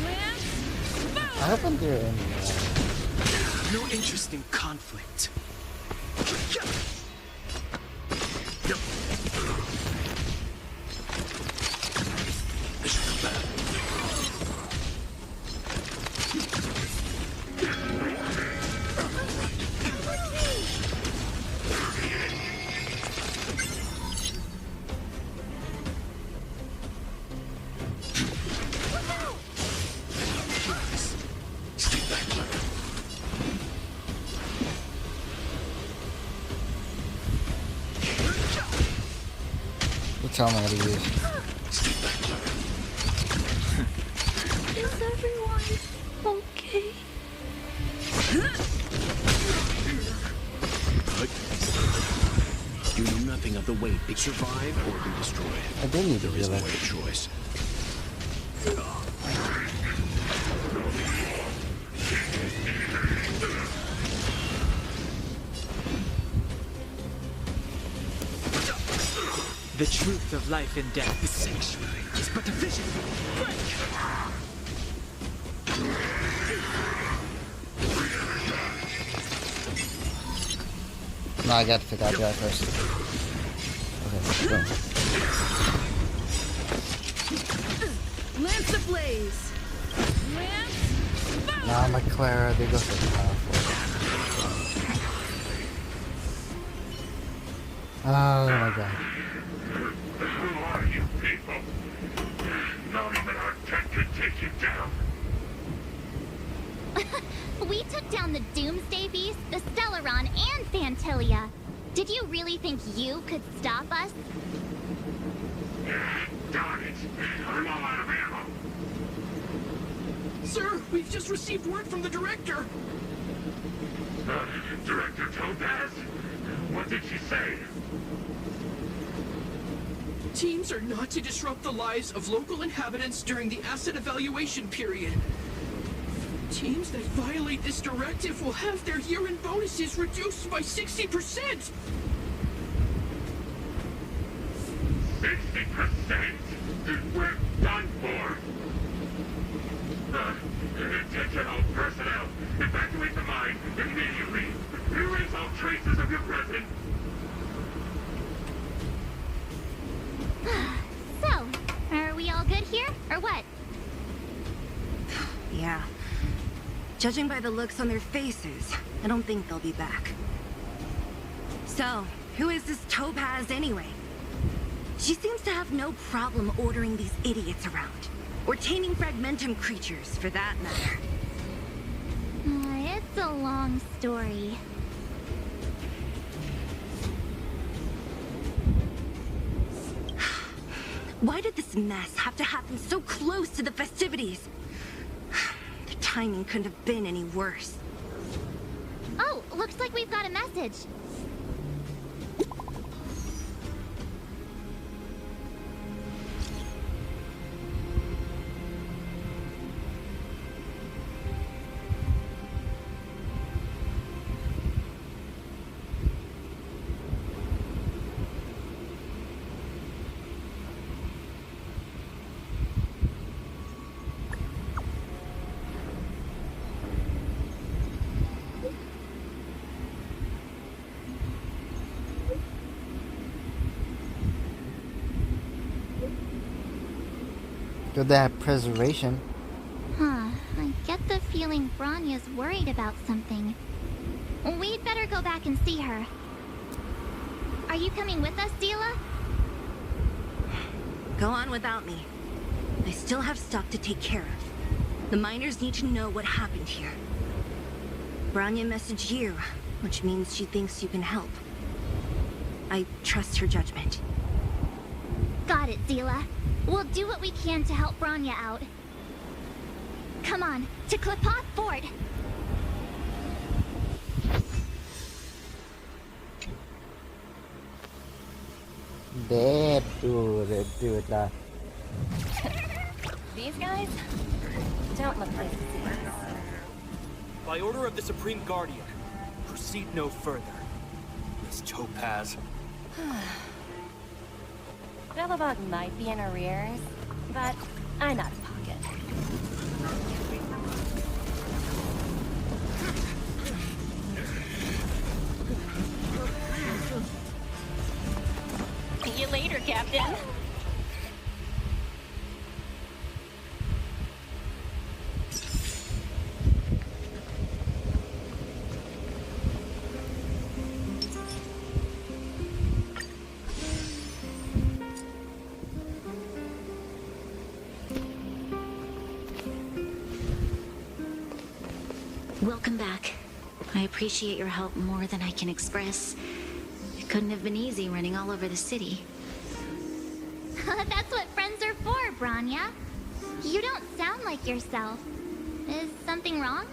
Lance forward. I haven't there any. No interest in conflict. Tell me how to use. Is everyone okay? You know nothing of the weight. Be survive or be destroyed. I do need to There is heal no it. other choice. The truth of life and death. The sanctuary is but a vision. Break! No, I got to pick out the guy first. Okay, boom. Lance ablaze. Lance forward. Now my Clara, they go for the powerful. Oh my god. Who are you people? Not even our tech could take you down. We took down the Doomsday Beast, the Stellaron, and Fantilia. Did you really think you could stop us? Darn it! I'm all out of ammo. Sir, we've just received word from the director. Director Topaz? What did she say? Teams are not to disrupt the lives of local inhabitants during the asset evaluation period. Teams that violate this directive will have their year-end bonuses reduced by 60%! 60%? We're done for! Attention all personnel! Evacuate the mine immediately! Erase all traces of your presence! So, are Judging by the looks on their faces, I don't think they'll be back. So, who is this Topaz anyway? She seems to have no problem ordering these idiots around. Or taming fragmentum creatures, for that matter. It's a long story. Why did this mess have to happen so close to the festivities? The timing couldn't have been any worse. Oh, looks like we've got a message. Do they have preservation? Huh, I get the feeling Bronya's worried about something. We'd better go back and see her. Are you coming with us, Zila? Go on without me. I still have stuff to take care of. The miners need to know what happened here. Bronya messaged you, which means she thinks you can help. I trust her judgment. Got it, Zila. We'll do what we can to help Bronya out. Come on, to Klipoth Ford! Dead, dude, These guys don't look like thieves. By order of the Supreme Guardian, proceed no further. Miss Topaz. Belobog might be in arrears, but I'm out of pocket. See you later, Captain. Welcome back. I appreciate your help more than I can express. It couldn't have been easy running all over the city. That's what friends are for, Bronya. You don't sound like yourself. Is something wrong?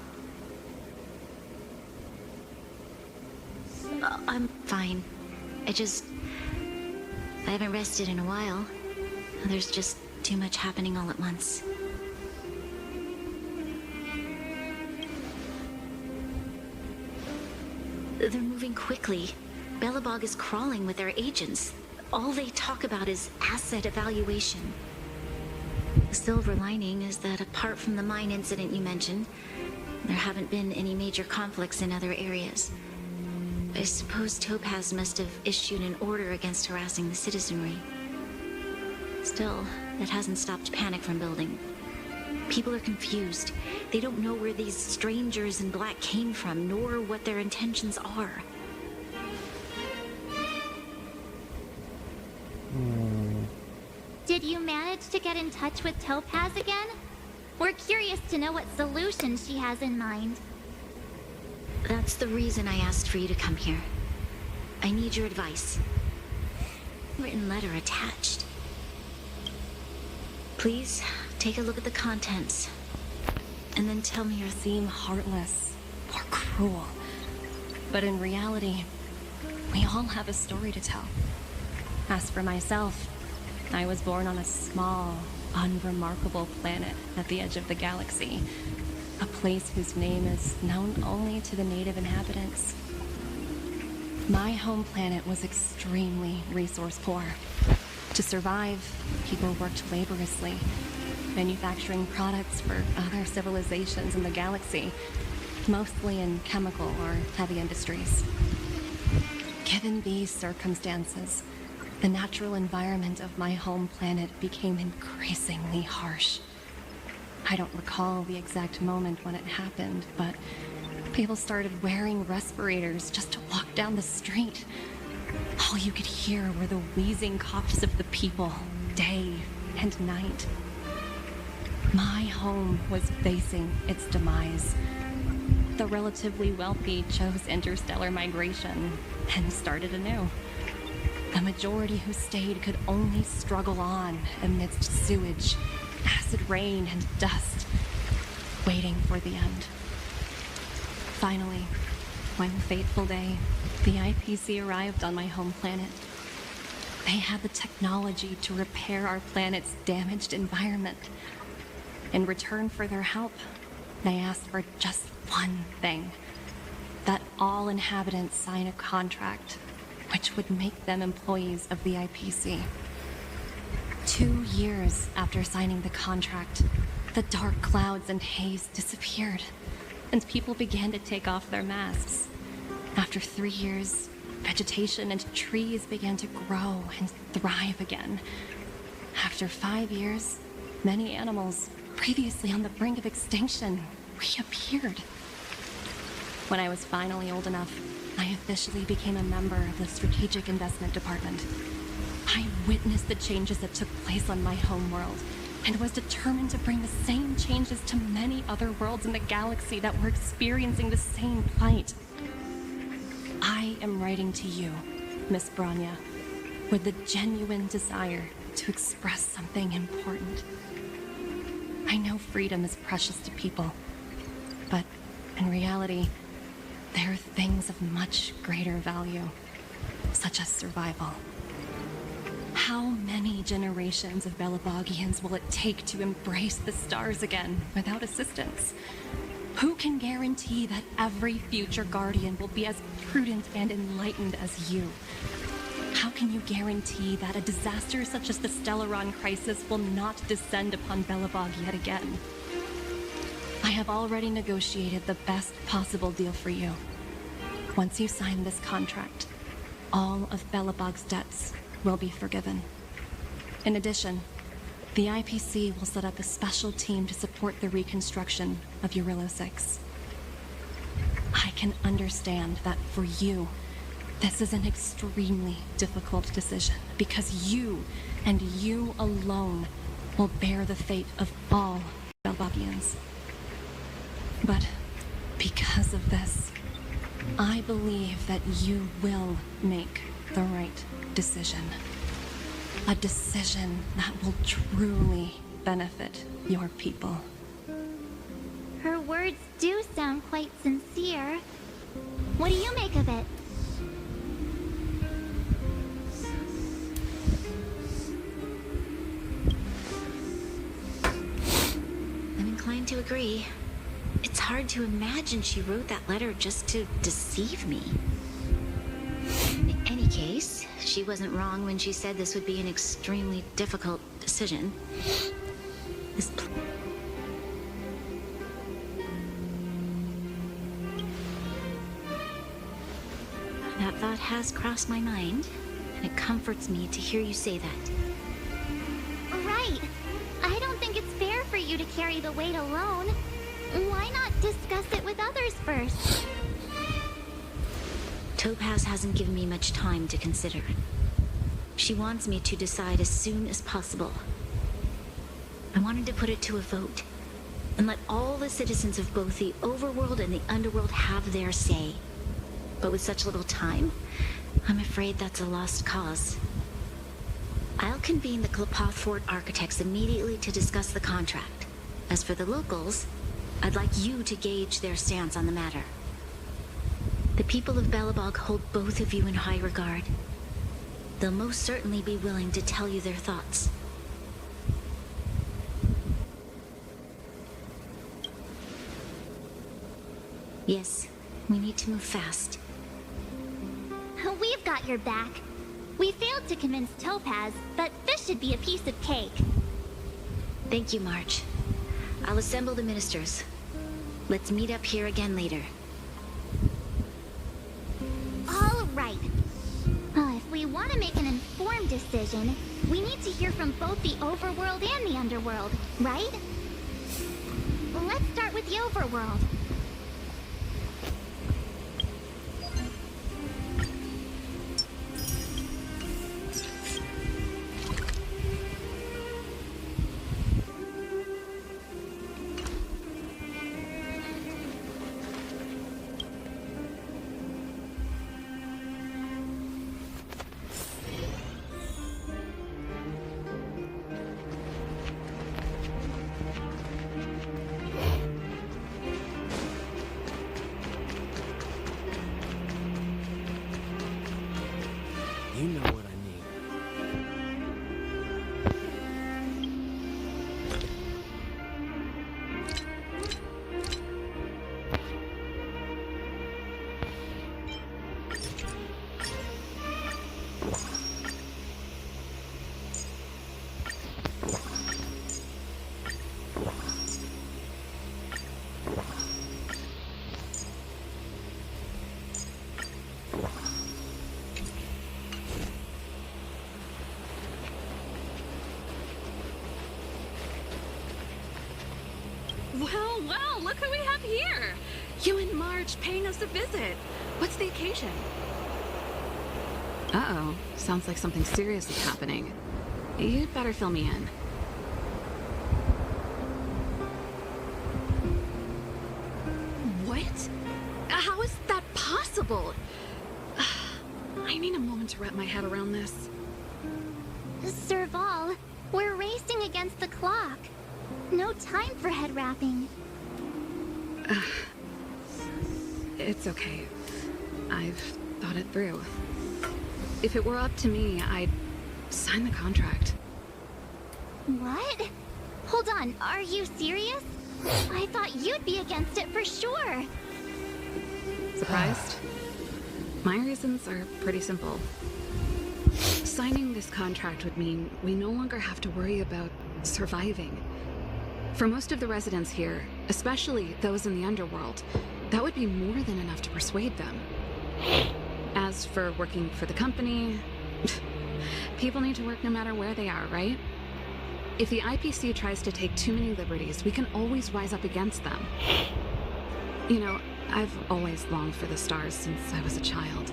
I'm fine. I haven't rested in a while. There's just too much happening all at once. They're moving quickly. Belobog is crawling with their agents. All they talk about is asset evaluation. The silver lining is that apart from the mine incident you mentioned, there haven't been any major conflicts in other areas. I suppose Topaz must have issued an order against harassing the citizenry. Still, that hasn't stopped panic from building. People are confused. They don't know where these strangers in black came from, nor what their intentions are. Did you manage to get in touch with Topaz again? We're curious to know what solution she has in mind. That's the reason I asked for you to come here. I need your advice. Written letter attached. Please, take a look at the contents. And then tell me your Seem heartless or cruel. But in reality, we all have a story to tell. As for myself, I was born on a small, unremarkable planet at the edge of the galaxy. A place whose name is known only to the native inhabitants. My home planet was extremely resource poor. To survive, people worked laboriously, manufacturing products for other civilizations in the galaxy, mostly in chemical or heavy industries. Given these circumstances, the natural environment of my home planet became increasingly harsh. I don't recall the exact moment when it happened, but people started wearing respirators just to walk down the street. All you could hear were the wheezing coughs of the people, day and night. My home was facing its demise. The relatively wealthy chose interstellar migration and started anew. The majority who stayed could only struggle on amidst sewage, acid rain, and dust, waiting for the end. Finally, one fateful day, the IPC arrived on my home planet. They had the technology to repair our planet's damaged environment. In return for their help, they asked for just one thing: that all inhabitants sign a contract which would make them employees of the IPC. 2 years after signing the contract, the dark clouds and haze disappeared, and people began to take off their masks. After 3 years, vegetation and trees began to grow and thrive again. After 5 years, many animals, previously on the brink of extinction, reappeared. When I was finally old enough, I officially became a member of the Strategic Investment Department. I witnessed the changes that took place on my homeworld, and was determined to bring the same changes to many other worlds in the galaxy that were experiencing the same plight. I am writing to you, Miss Branya, with the genuine desire to express something important. I know freedom is precious to people, but in reality, there are things of much greater value, such as survival. How many generations of Belabogians will it take to embrace the stars again without assistance? Who can guarantee that every future Guardian will be as prudent and enlightened as you? How can you guarantee that a disaster such as the Stellaron crisis will not descend upon Belobog yet again? I have already negotiated the best possible deal for you. Once you sign this contract, all of Belobog's debts will be forgiven. In addition, the IPC will set up a special team to support the reconstruction of Eurillo 6. I can understand that for you, this is an extremely difficult decision, because you, and you alone, will bear the fate of all Belbogians. But because of this, I believe that you will make the right decision. A decision that will truly benefit your people. Her words do sound quite sincere. What do you make of it? I'm inclined to agree. It's hard to imagine she wrote that letter just to deceive me. In any case, she wasn't wrong when she said this would be an extremely difficult decision. That thought has crossed my mind, and it comforts me to hear you say that. Right. I don't think it's fair for you to carry the weight alone. Why not discuss it with others first? Topaz hasn't given me much time to consider. She wants me to decide as soon as possible. I wanted to put it to a vote, and let all the citizens of both the overworld and the underworld have their say. But with such little time, I'm afraid that's a lost cause. I'll convene the Klapoth Fort architects immediately to discuss the contract. As for the locals, I'd like you to gauge their stance on the matter. The people of Belobog hold both of you in high regard. They'll most certainly be willing to tell you their thoughts. Yes, we need to move fast. We've got your back. We failed to convince Topaz, but this should be a piece of cake. Thank you, March. I'll assemble the ministers. Let's meet up here again later. All right. If we want to make an informed decision, we need to hear from both the overworld and the underworld, right? Let's start with the overworld. You know what I mean. Well, look who we have here! You and Marge paying us a visit. What's the occasion? Uh-oh. Sounds like something serious is happening. You'd better fill me in. What? How is that possible? I need a moment to wrap my head around this. Serval, we're racing against the clock. No time for head wrapping. It's okay. I've thought it through. If it were up to me, I'd sign the contract. What? Hold on, are you serious? I thought you'd be against it for sure. Surprised? My reasons are pretty simple. Signing this contract would mean we no longer have to worry about surviving. For most of the residents here, especially those in the underworld, that would be more than enough to persuade them. As for working for the company, people need to work no matter where they are, right? If the IPC tries to take too many liberties, we can always rise up against them. You know, I've always longed for the stars since I was a child,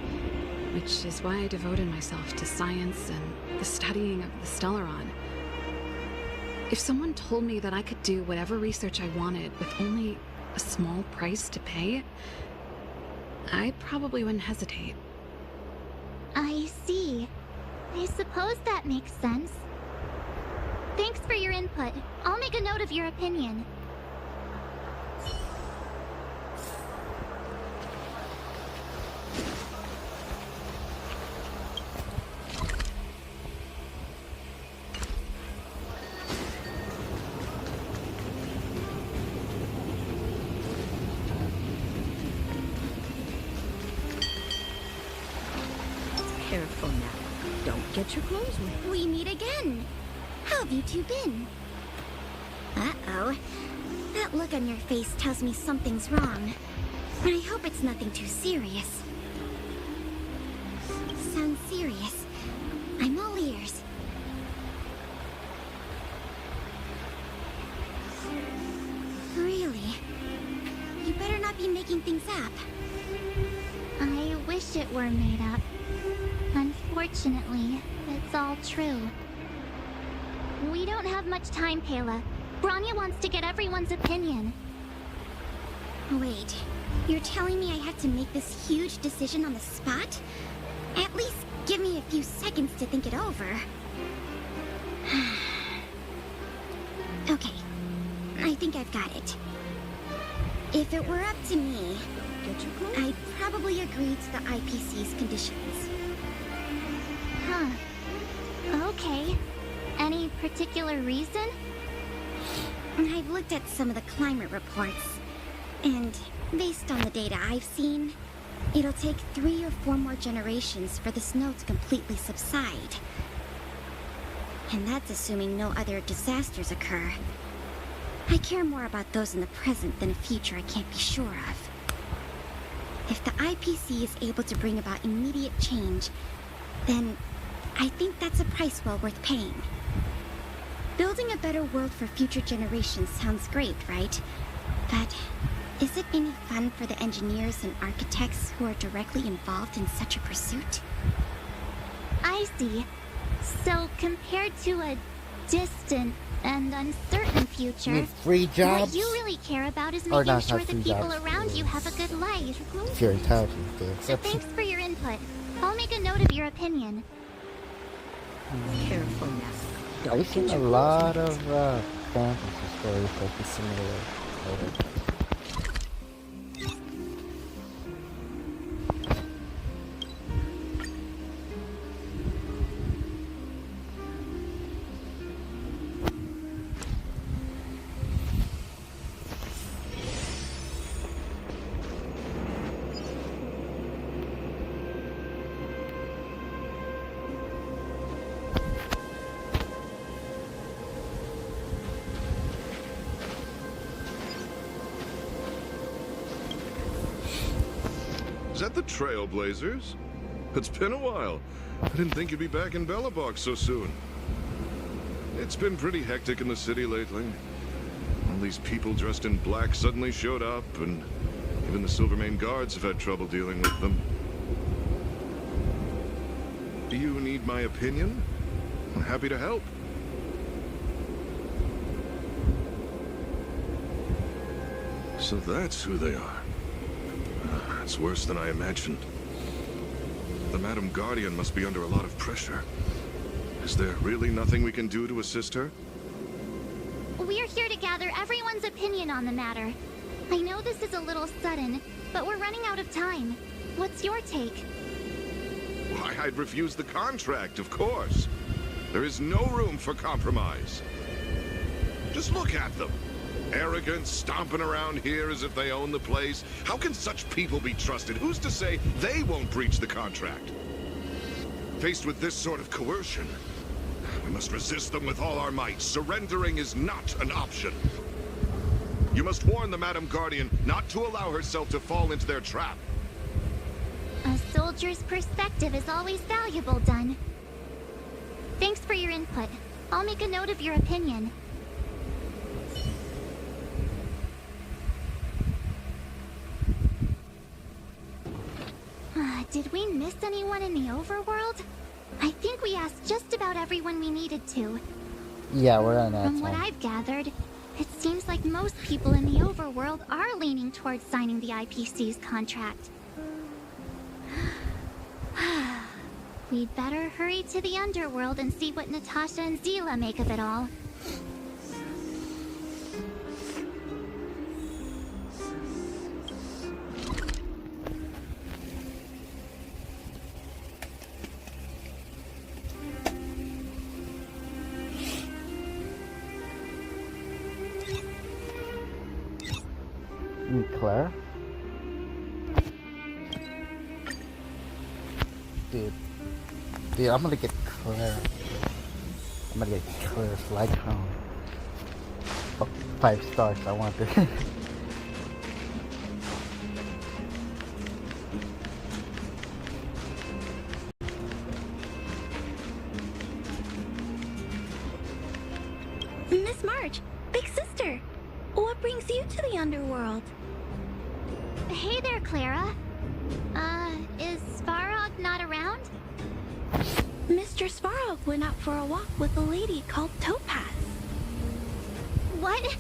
which is why I devoted myself to science and the studying of the Stellaron. If someone told me that I could do whatever research I wanted with only a small price to pay, I probably wouldn't hesitate. I see. I suppose that makes sense. Thanks for your input. I'll make a note of your opinion. Careful now. Don't get your clothes wet. We meet again. How have you two been? Uh-oh. That look on your face tells me something's wrong. I hope it's nothing too serious. Sounds serious. I'm all ears. Really? You better not be making things up. I wish it were made up. Unfortunately, it's all true. We don't have much time, Pela. Branya wants to get everyone's opinion. Wait, you're telling me I have to make this huge decision on the spot? At least give me a few seconds to think it over. Okay, I think I've got it. If it were up to me, I'd probably agree to the IPC's conditions. Huh. Okay. Any particular reason? I've looked at some of the climate reports, and based on the data I've seen, it'll take 3 or 4 more generations for the snow to completely subside. And that's assuming no other disasters occur. I care more about those in the present than a future I can't be sure of. If the IPC is able to bring about immediate change, then I think that's a price well worth paying. Building a better world for future generations sounds great, right? But is it any fun for the engineers and architects who are directly involved in such a pursuit? I see. So, compared to a distant and uncertain future, free jobs? what you really care about is Or making not sure have the free people jobs. around you have a good life. If you're intelligent, the So exception. thanks for your input. I'll make a note of your opinion. Careful now. I've seen a lot of fantasy stories like this similar. Is that the Trailblazers? It's been a while. I didn't think you'd be back in Belobog so soon. It's been pretty hectic in the city lately. All these people dressed in black suddenly showed up, and even the Silvermane guards have had trouble dealing with them. Do you need my opinion? I'm happy to help. So that's who they are. It's worse than I imagined. The Madam Guardian must be under a lot of pressure. Is there really nothing we can do to assist her? We're here to gather everyone's opinion on the matter. I know this is a little sudden, but we're running out of time. What's your take? Why, I'd refuse the contract, of course. There is no room for compromise. Just look at them. Arrogant, stomping around here as if they own the place. How can such people be trusted? Who's to say they won't breach the contract? Faced with this sort of coercion, we must resist them with all our might. Surrendering is not an option. You must warn the Madam Guardian not to allow herself to fall into their trap. A soldier's perspective is always valuable, Dunn. Thanks for your input. I'll make a note of your opinion. Did we miss anyone in the overworld? I think we asked just about everyone we needed to. Yeah, we're on that. From what I've gathered, it seems like most people in the overworld are leaning towards signing the IPC's contract. We'd better hurry to the underworld and see what Natasha and Zila make of it all. Claire? Dude, I'm gonna get Claire. I'm gonna get Claire's light cone. Oh, 5 stars, I want this. Miss March, big sister, what brings you to the underworld? Hey there, Clara. Is Svarog not around? Mr. Svarog went out for a walk with a lady called Topaz. What?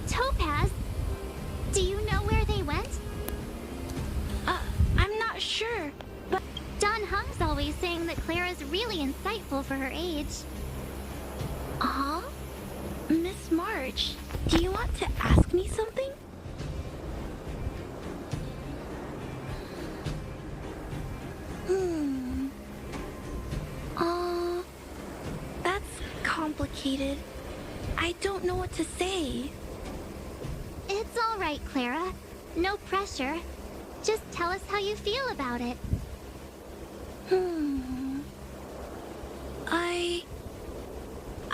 Topaz? Do you know where they went? I'm not sure, but Don Hung's always saying that Clara's really insightful for her age. Huh? Miss March, do you want to ask me something? That's complicated. I don't know what to say. It's all right, Clara. No pressure. Just tell us how you feel about it.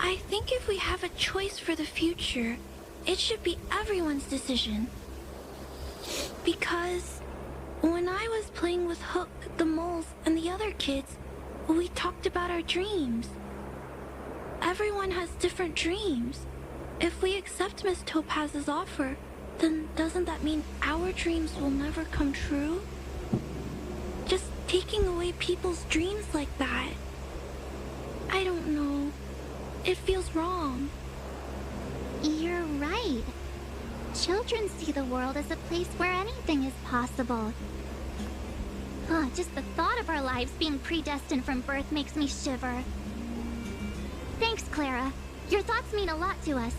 I think if we have a choice for the future, it should be everyone's decision. Because when I was playing with Hook, the moles, and the other kids, we talked about our dreams. Everyone has different dreams. If we accept Miss Topaz's offer, Then doesn't that mean our dreams will never come true? Just taking away people's dreams like that. I don't know. It feels wrong. You're right. Children see the world as a place where anything is possible. Just the thought of our lives being predestined from birth makes me shiver. Thanks, Clara. Your thoughts mean a lot to us.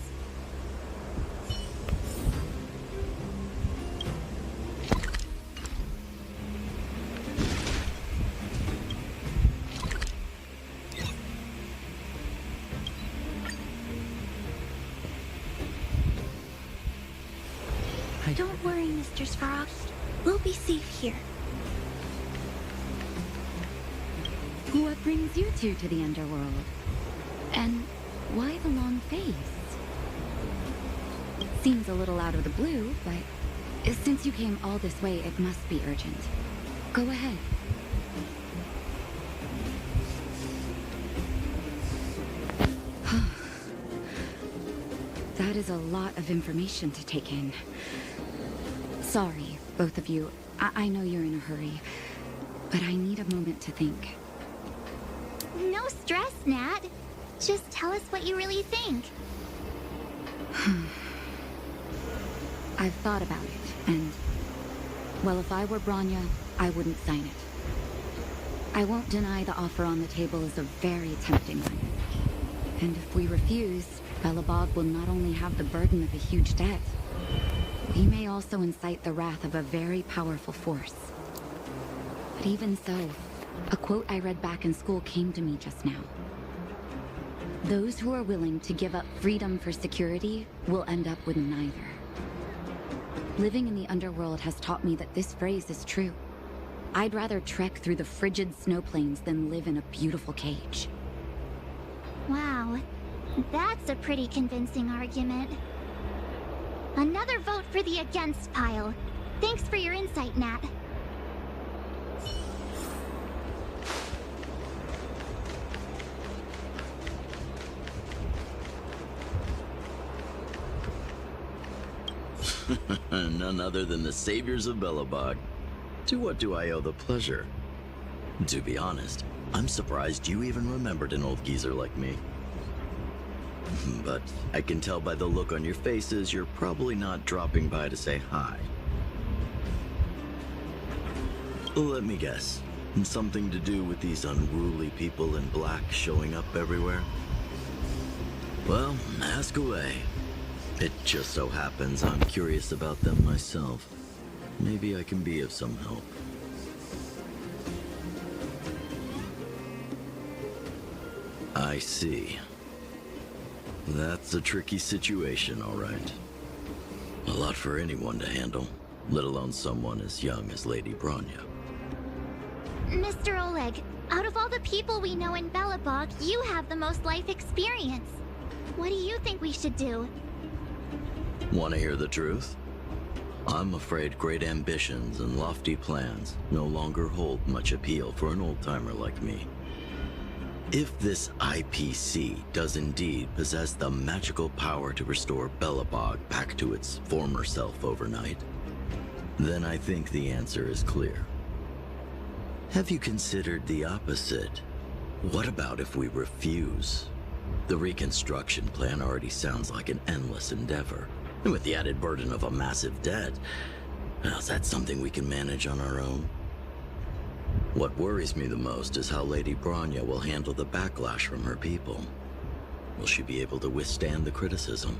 Don't worry, Mr. Sparrow. We'll be safe here. What brings you two to the underworld? And why the long face? Seems a little out of the blue, but since you came all this way, it must be urgent. Go ahead. That is a lot of information to take in. Sorry, both of you. I know you're in a hurry, but I need a moment to think. No stress, Nat. Just tell us what you really think. I've thought about it, and... well, if I were Bronya, I wouldn't sign it. I won't deny the offer on the table is a very tempting one. And if we refuse, Belobog will not only have the burden of a huge debt, he may also incite the wrath of a very powerful force. But even so, a quote I read back in school came to me just now. Those who are willing to give up freedom for security will end up with neither. Living in the underworld has taught me that this phrase is true. I'd rather trek through the frigid snow plains than live in a beautiful cage. Wow, that's a pretty convincing argument. Another vote for the against pile. Thanks for your insight, Nat. None other than the saviors of Belobog. To what do I owe the pleasure? To be honest, I'm surprised you even remembered an old geezer like me. But I can tell by the look on your faces you're probably not dropping by to say hi. Let me guess. Something to do with these unruly people in black showing up everywhere? Well, ask away. It just so happens I'm curious about them myself. Maybe I can be of some help. I see. That's a tricky situation, all right. A lot for anyone to handle, let alone someone as young as Lady Bronya. Mr. Oleg, out of all the people we know in Belobog, you have the most life experience. What do you think we should do? Want to hear the truth? I'm afraid great ambitions and lofty plans no longer hold much appeal for an old-timer like me. If this IPC does indeed possess the magical power to restore Belobog back to its former self overnight, then I think the answer is clear. Have you considered the opposite? What about if we refuse? The reconstruction plan already sounds like an endless endeavor, and with the added burden of a massive debt, well, is that something we can manage on our own? What worries me the most is how Lady Bronya will handle the backlash from her people. Will she be able to withstand the criticism?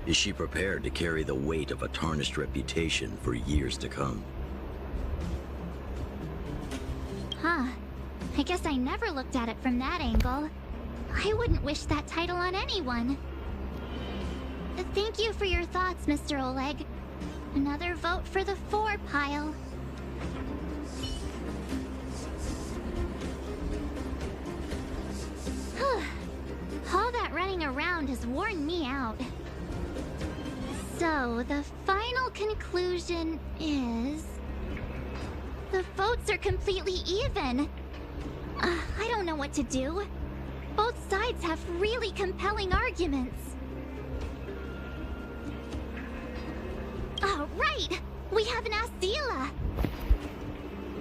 Is she prepared to carry the weight of a tarnished reputation for years to come? Huh. I guess I never looked at it from that angle. I wouldn't wish that title on anyone. Thank you for your thoughts, Mr. Oleg. Another vote for the 4 pile. All that running around has worn me out. So, the final conclusion is... the votes are completely even. I don't know what to do. Both sides have really compelling arguments. right! We haven't asked Zila.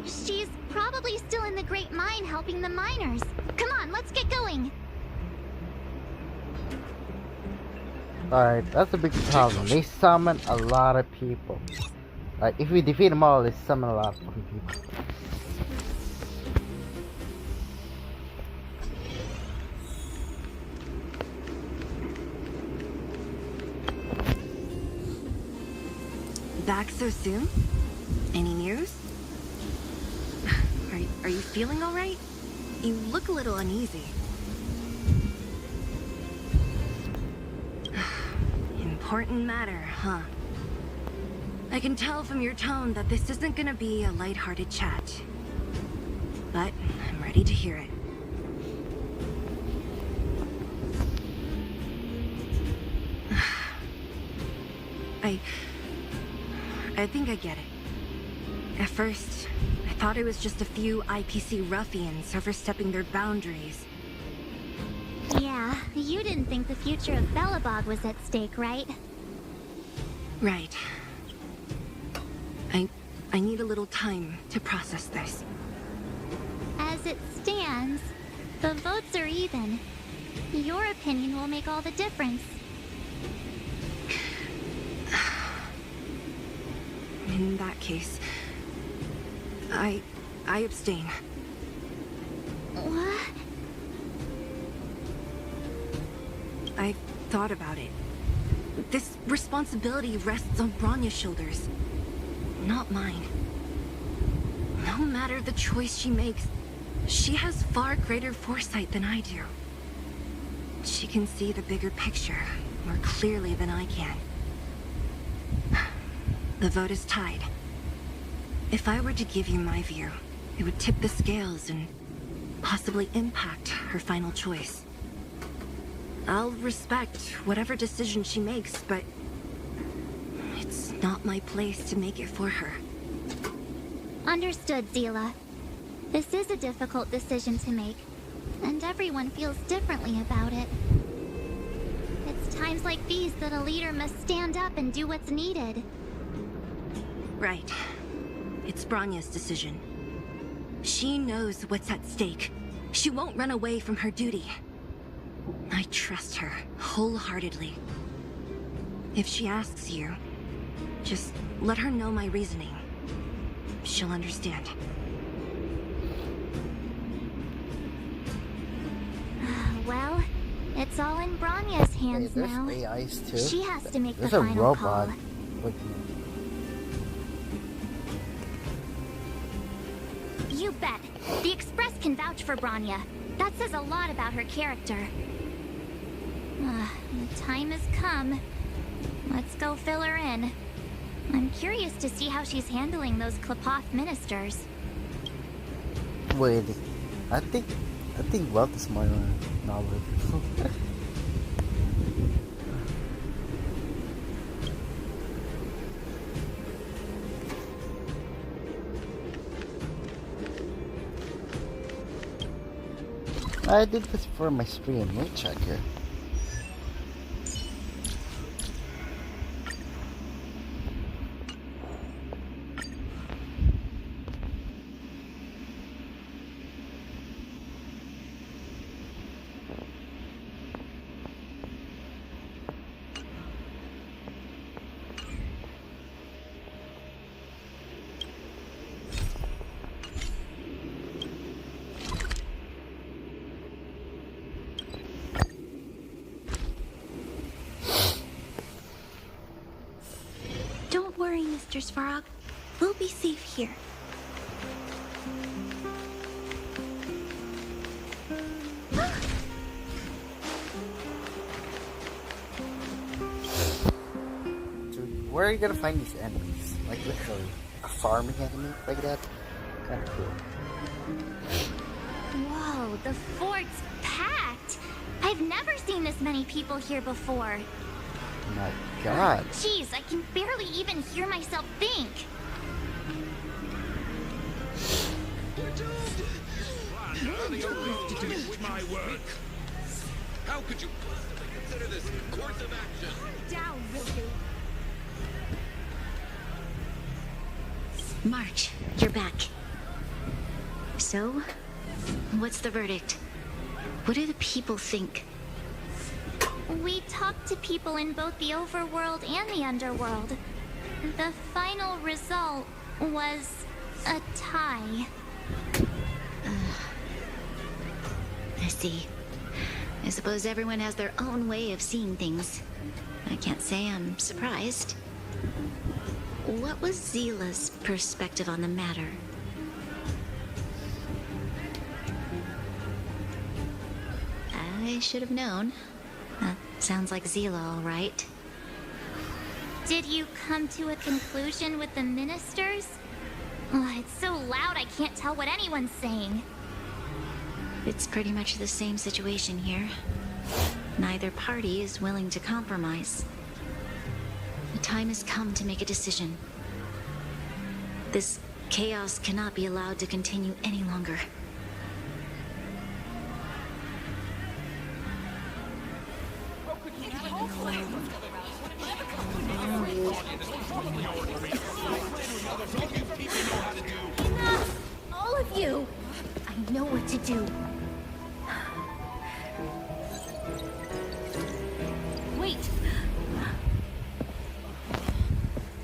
She's probably still in the Great Mine helping the miners. Come on, let's get going. Alright, that's a big problem. They summon a lot of people. Like, if we defeat them all, they summon a lot of fucking people. Back so soon? Any news? Are you feeling all right? You look a little uneasy. Important matter, huh? I can tell from your tone that this isn't gonna be a lighthearted chat. But I'm ready to hear it. I think I get it. At first, I thought it was just a few IPC ruffians overstepping their boundaries. Yeah, you didn't think the future of Belobog was at stake, right? Right. I need a little time to process this. As it stands, the votes are even. Your opinion will make all the difference. In that case, I abstain. What? I thought about it. This responsibility rests on Bronya's shoulders, not mine. No matter the choice she makes, she has far greater foresight than I do. She can see the bigger picture more clearly than I can. The vote is tied. If I were to give you my view, it would tip the scales and possibly impact her final choice. I'll respect whatever decision she makes, but it's not my place to make it for her. Understood, Zila. This is a difficult decision to make, and everyone feels differently about it. It's times like these that a leader must stand up and do what's needed. Right. It's Bronya's decision. She knows what's at stake. She won't run away from her duty. I trust her wholeheartedly. If she asks you, just let her know my reasoning. She'll understand. Well, it's all in Bronya's hands Hey, there's now. AIs too. She has to make There's the a final robot. call. Like, You bet. The Express can vouch for Bronya. That says a lot about her character. The time has come. Let's go fill her in. I'm curious to see how she's handling those Klepoth ministers. wait, I think Wealth is my knowledge. I did this for my stream. Let me check here. Don't worry, Mr. Svarog. We'll be safe here. Dude, where are you gonna find these enemies? Like literally, a farming enemy like that? Kinda cool. Whoa, the fort's packed. I've never seen this many people here before. My God. Jeez, I can barely even hear myself think. Nothing alone to do my work. How could you possibly consider this a course of action? Down, Willow. March, you're back. So, what's the verdict? What do the people think? We talked to people in both the overworld and the underworld. The final result was a tie. I see. I suppose everyone has their own way of seeing things. I can't say I'm surprised. What was Zila's perspective on the matter? I should have known. That sounds like Zila, all right. Did you come to a conclusion with the ministers? Oh, it's so loud I can't tell what anyone's saying. It's pretty much the same situation here. Neither party is willing to compromise. The time has come to make a decision. This chaos cannot be allowed to continue any longer. Enough! All of you! I know what to do. Wait!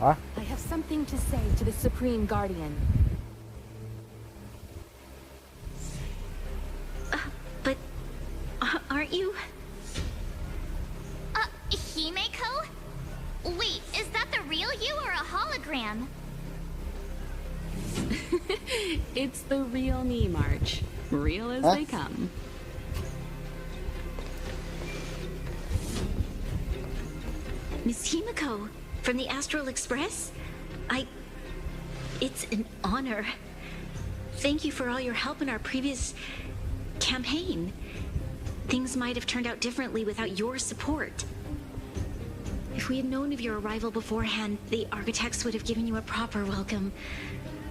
Huh? I have something to say to the Supreme Guardian. But aren't you? Himeko? Wait, is that the real you or a hologram? It's the real me, March. Real as they come. Miss Himeko, from the Astral Express? It's an honor. Thank you for all your help in our previous campaign. Things might have turned out differently without your support. If we had known of your arrival beforehand, the architects would have given you a proper welcome.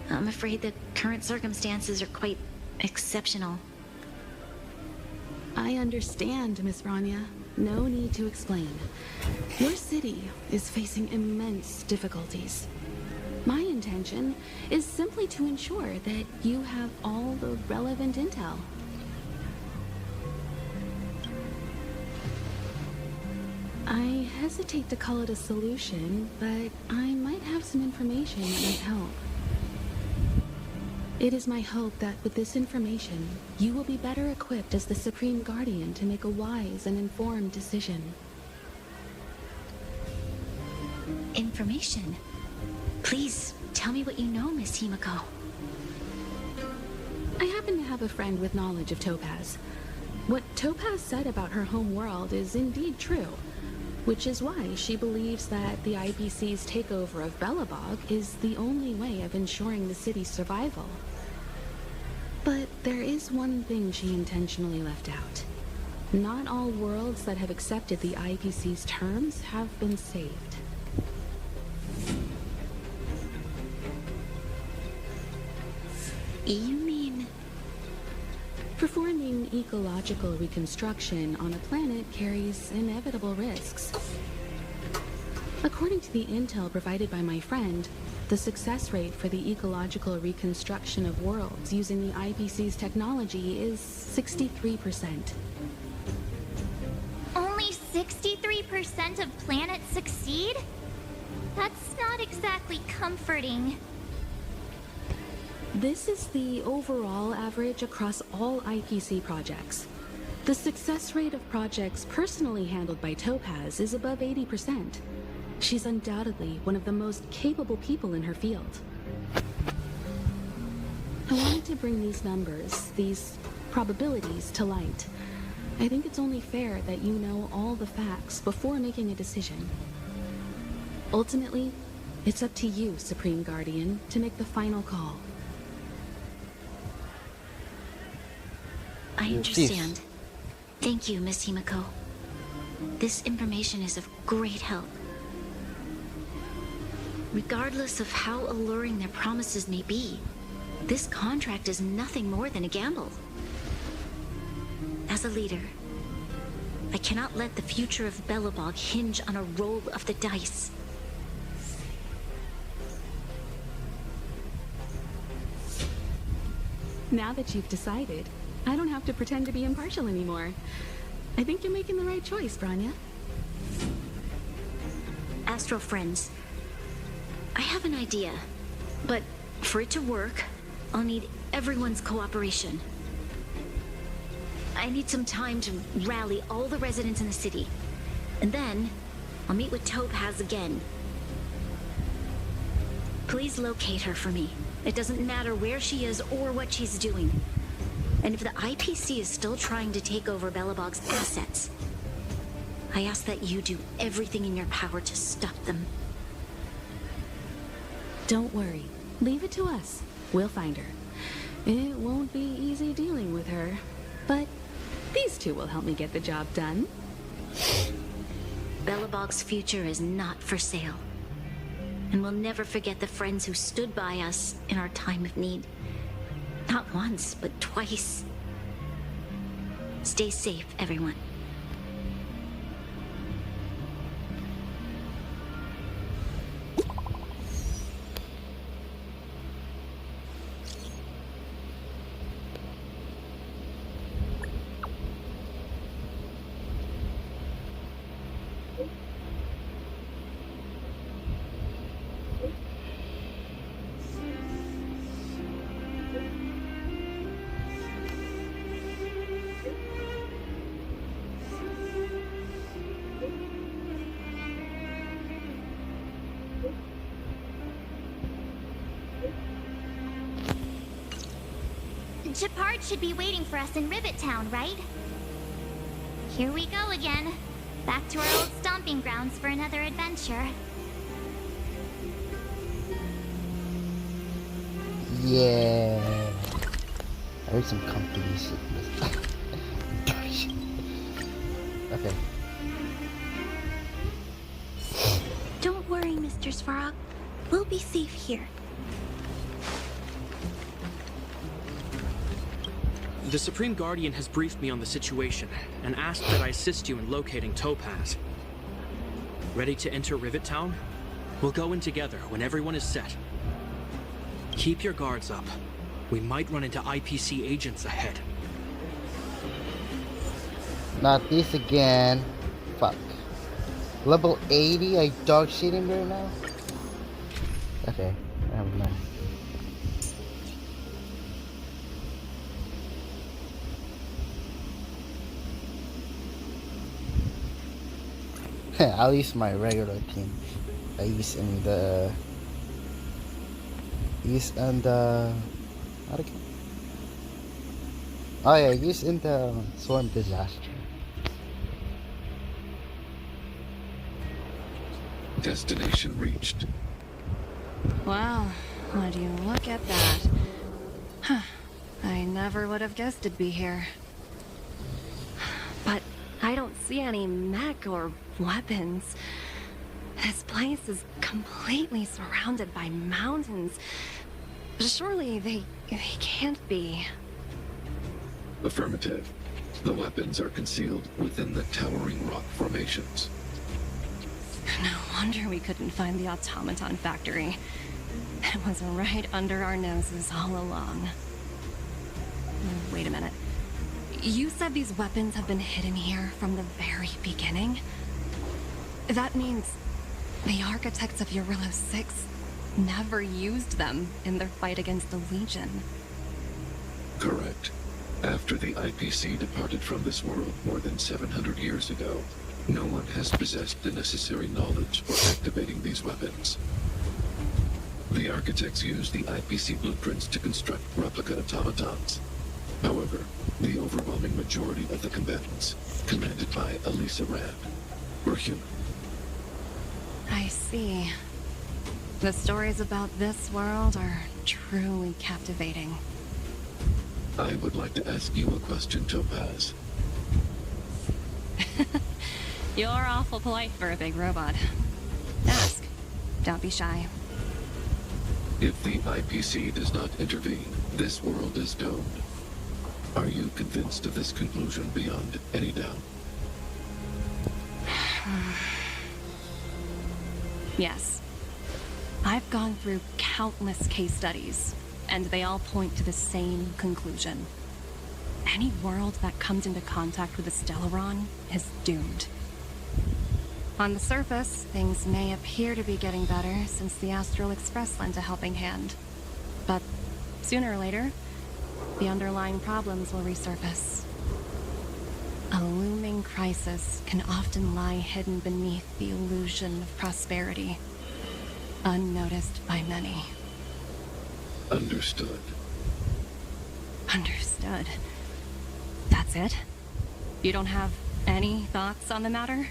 I'm afraid the current circumstances are quite exceptional. I understand, Miss Rania. No need to explain. Your city is facing immense difficulties. My intention is simply to ensure that you have all the relevant intel. I hesitate to call it a solution, but I might have some information that might help. It is my hope that with this information, you will be better equipped as the Supreme Guardian to make a wise and informed decision. Information? Please, tell me what you know, Miss Himeko. I happen to have a friend with knowledge of Topaz. What Topaz said about her home world is indeed true, which is why she believes that the IPC's takeover of Belobog is the only way of ensuring the city's survival. But there is one thing she intentionally left out. Not all worlds that have accepted the IPC's terms have been saved. You mean... Performing ecological reconstruction on a planet carries inevitable risks. According to the intel provided by my friend, the success rate for the ecological reconstruction of worlds using the IPC's technology is 63%. Only 63% of planets succeed? That's not exactly comforting. This is the overall average across all IPC projects. The success rate of projects personally handled by Topaz is above 80%. She's undoubtedly one of the most capable people in her field. I wanted to bring these numbers, these probabilities, to light. I think it's only fair that you know all the facts before making a decision. Ultimately, it's up to you, Supreme Guardian, to make the final call. I understand. Thank you, Miss Himeko. This information is of great help. Regardless of how alluring their promises may be, this contract is nothing more than a gamble. As a leader, I cannot let the future of Belobog hinge on a roll of the dice. Now that you've decided, I don't have to pretend to be impartial anymore. I think you're making the right choice, Branya. Astro friends, I have an idea, but for it to work, I'll need everyone's cooperation. I need some time to rally all the residents in the city, and then I'll meet with Topaz again. Please locate her for me. It doesn't matter where she is or what she's doing. And if the IPC is still trying to take over Belobog's assets, I ask that you do everything in your power to stop them. Don't worry. Leave it to us. We'll find her. It won't be easy dealing with her, but these two will help me get the job done. Belobog's future is not for sale. And we'll never forget the friends who stood by us in our time of need. Not once, but twice. Stay safe, everyone. Shepard should be waiting for us in Rivet Town, right? Here we go again. Back to our old stomping grounds for another adventure. Yeah. I heard some companies. Okay. Don't worry, Mr. Svarog. We'll be safe here. The Supreme Guardian has briefed me on the situation and asked that I assist you in locating Topaz. Ready to enter Rivet Town? We'll go in together when everyone is set. Keep your guards up. We might run into IPC agents ahead. Not this again. Fuck. Level 80? I dog shitting there now? Okay, never mind. I'll use my regular team. I use in the oh yeah, use in the storm disaster. Destination reached. Wow, would you look at that? Huh. I never would have guessed it'd be here. But I don't see any mech or weapons. This place is completely surrounded by mountains. Surely they can't be. Affirmative. The weapons are concealed within the towering rock formations. No wonder we couldn't find the automaton factory. It was right under our noses all along. Wait a minute. You said these weapons have been hidden here from the very beginning? That means the architects of Eurillo 6 never used them in their fight against the Legion. Correct. After the IPC departed from this world more than 700 years ago, no one has possessed the necessary knowledge for activating these weapons. The architects used the IPC blueprints to construct replica automatons. However, the overwhelming majority of the combatants, commanded by Elisa Rand, were human. I see. The stories about this world are truly captivating. I would like to ask you a question, Topaz. You're awful polite for a big robot. Ask. Don't be shy. If the IPC does not intervene, this world is doomed. Are you convinced of this conclusion beyond any doubt? Yes. I've gone through countless case studies, and they all point to the same conclusion. Any world that comes into contact with a Stellaron is doomed. On the surface, things may appear to be getting better since the Astral Express lent a helping hand. But sooner or later, the underlying problems will resurface. A looming crisis can often lie hidden beneath the illusion of prosperity, unnoticed by many. Understood. Understood. That's it? You don't have any thoughts on the matter?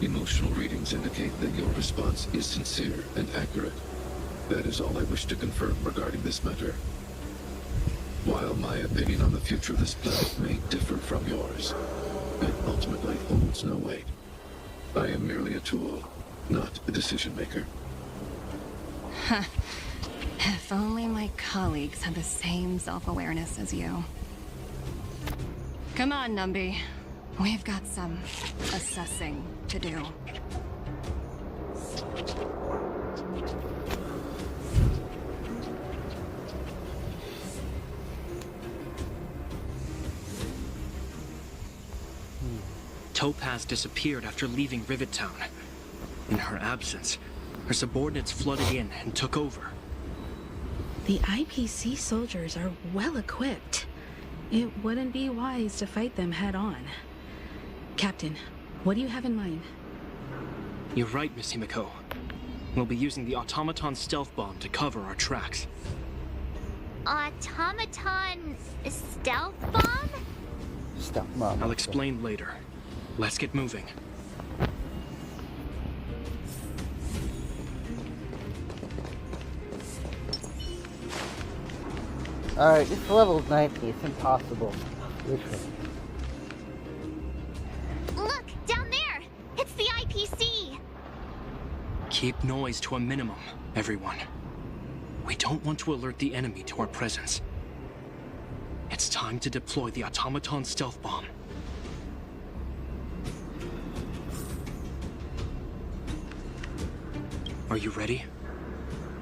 Emotional readings indicate that your response is sincere and accurate. That is all I wish to confirm regarding this matter. While my opinion on the future of this planet may differ from yours, it ultimately holds no weight. I am merely a tool, not a decision maker. If only my colleagues had the same self-awareness as you. Come on, Numby. We've got some assessing to do. Topaz disappeared after leaving Rivet Town. In her absence, her subordinates flooded in and took over. The IPC soldiers are well equipped. It wouldn't be wise to fight them head on. Captain, what do you have in mind? You're right, Miss Himiko. We'll be using the automaton stealth bomb to cover our tracks. Automaton stealth bomb? Stealth bomb. I'll explain later. Let's get moving. Alright, this level's 90. It's impossible. Literally. Look, down there! It's the IPC! Keep noise to a minimum, everyone. We don't want to alert the enemy to our presence. It's time to deploy the automaton stealth bomb. Are you ready?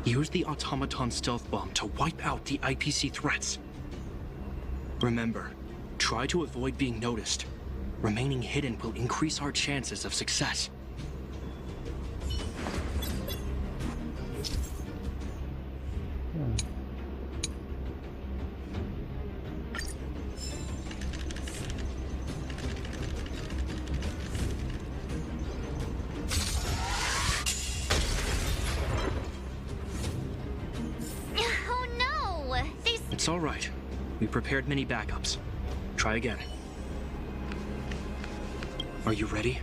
Use the automaton stealth bomb to wipe out the IPC threats. Remember, try to avoid being noticed. Remaining hidden will increase our chances of success. It's all right. We prepared many backups. Try again. Are you ready?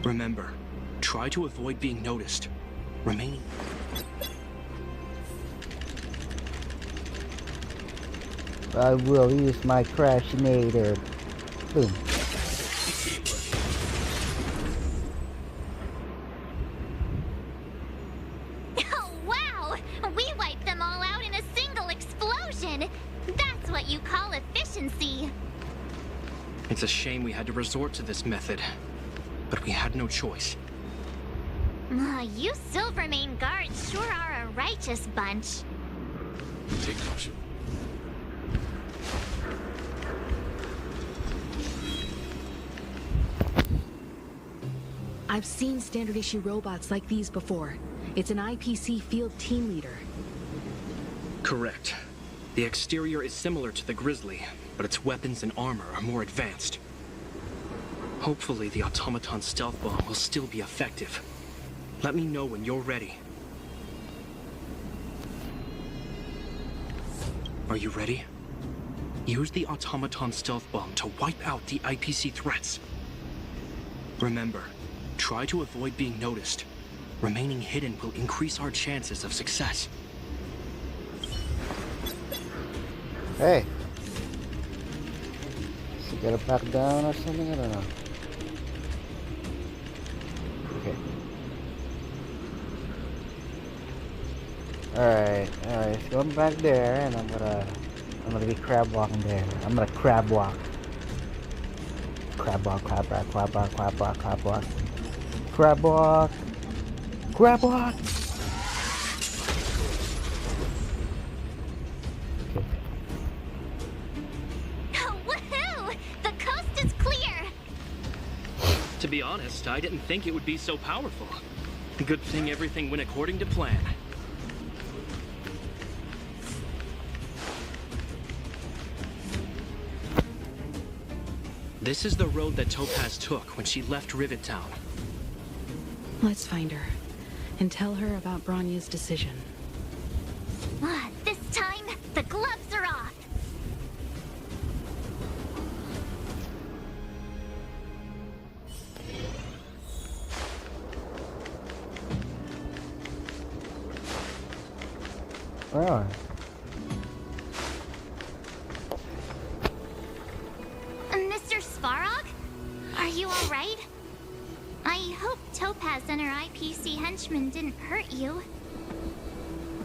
Remember, try to avoid being noticed. Remaining... I will use my crashinator. Boom. Oh, wow! We wiped them all out in a single explosion! That's what you call efficiency! It's a shame we had to resort to this method, but we had no choice. You Silvermane guards sure are a righteous bunch. Take caution. I've seen standard issue robots like these before. It's an IPC field team leader. Correct. The exterior is similar to the Grizzly, but its weapons and armor are more advanced. Hopefully the automaton stealth bomb will still be effective. Let me know when you're ready. Are you ready? Use the automaton stealth bomb to wipe out the IPC threats. Remember, try to avoid being noticed. Remaining hidden will increase our chances of success. Hey. Should get it back down or something? I don't know. Okay. Alright, going back there, and I'm gonna be crab walking there. I'm gonna crab walk. Crab walk, crab walk, crab walk, crab walk, crab walk. Crab walk. Crab walk. To be honest, I didn't think it would be so powerful. Good thing everything went according to plan. This is the road that Topaz took when she left Rivet Town. Let's find her and tell her about Bronya's decision. This time, the gloves are off. Oh. Mr. Svarog? Are you alright? I hope Topaz and her IPC henchmen didn't hurt you.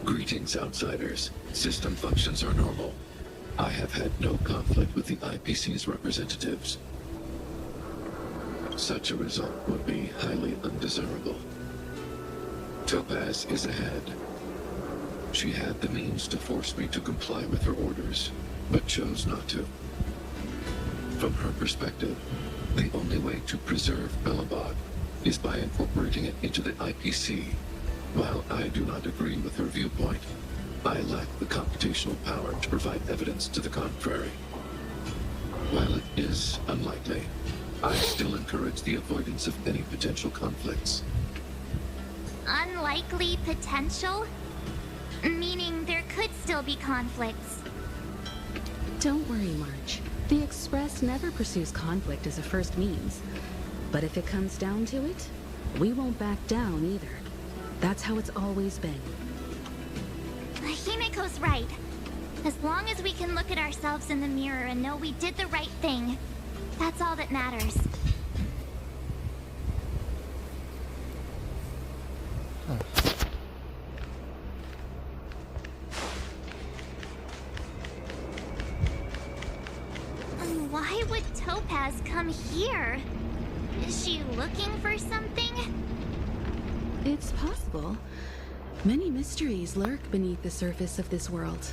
Greetings, outsiders. System functions are normal. I have had no conflict with the IPC's representatives. Such a result would be highly undesirable. Topaz is ahead. She had the means to force me to comply with her orders, but chose not to. From her perspective, the only way to preserve Belobog is by incorporating it into the IPC. While I do not agree with her viewpoint, I lack the computational power to provide evidence to the contrary. While it is unlikely, I still encourage the avoidance of any potential conflicts. Unlikely potential? Meaning there could still be conflicts. Don't worry, March. The Express never pursues conflict as a first means. But if it comes down to it, we won't back down either. That's how it's always been. Himiko's right. As long as we can look at ourselves in the mirror and know we did the right thing, that's all that matters. Why would Topaz come here? Is she looking for something? It's possible. Many mysteries lurk beneath the surface of this world.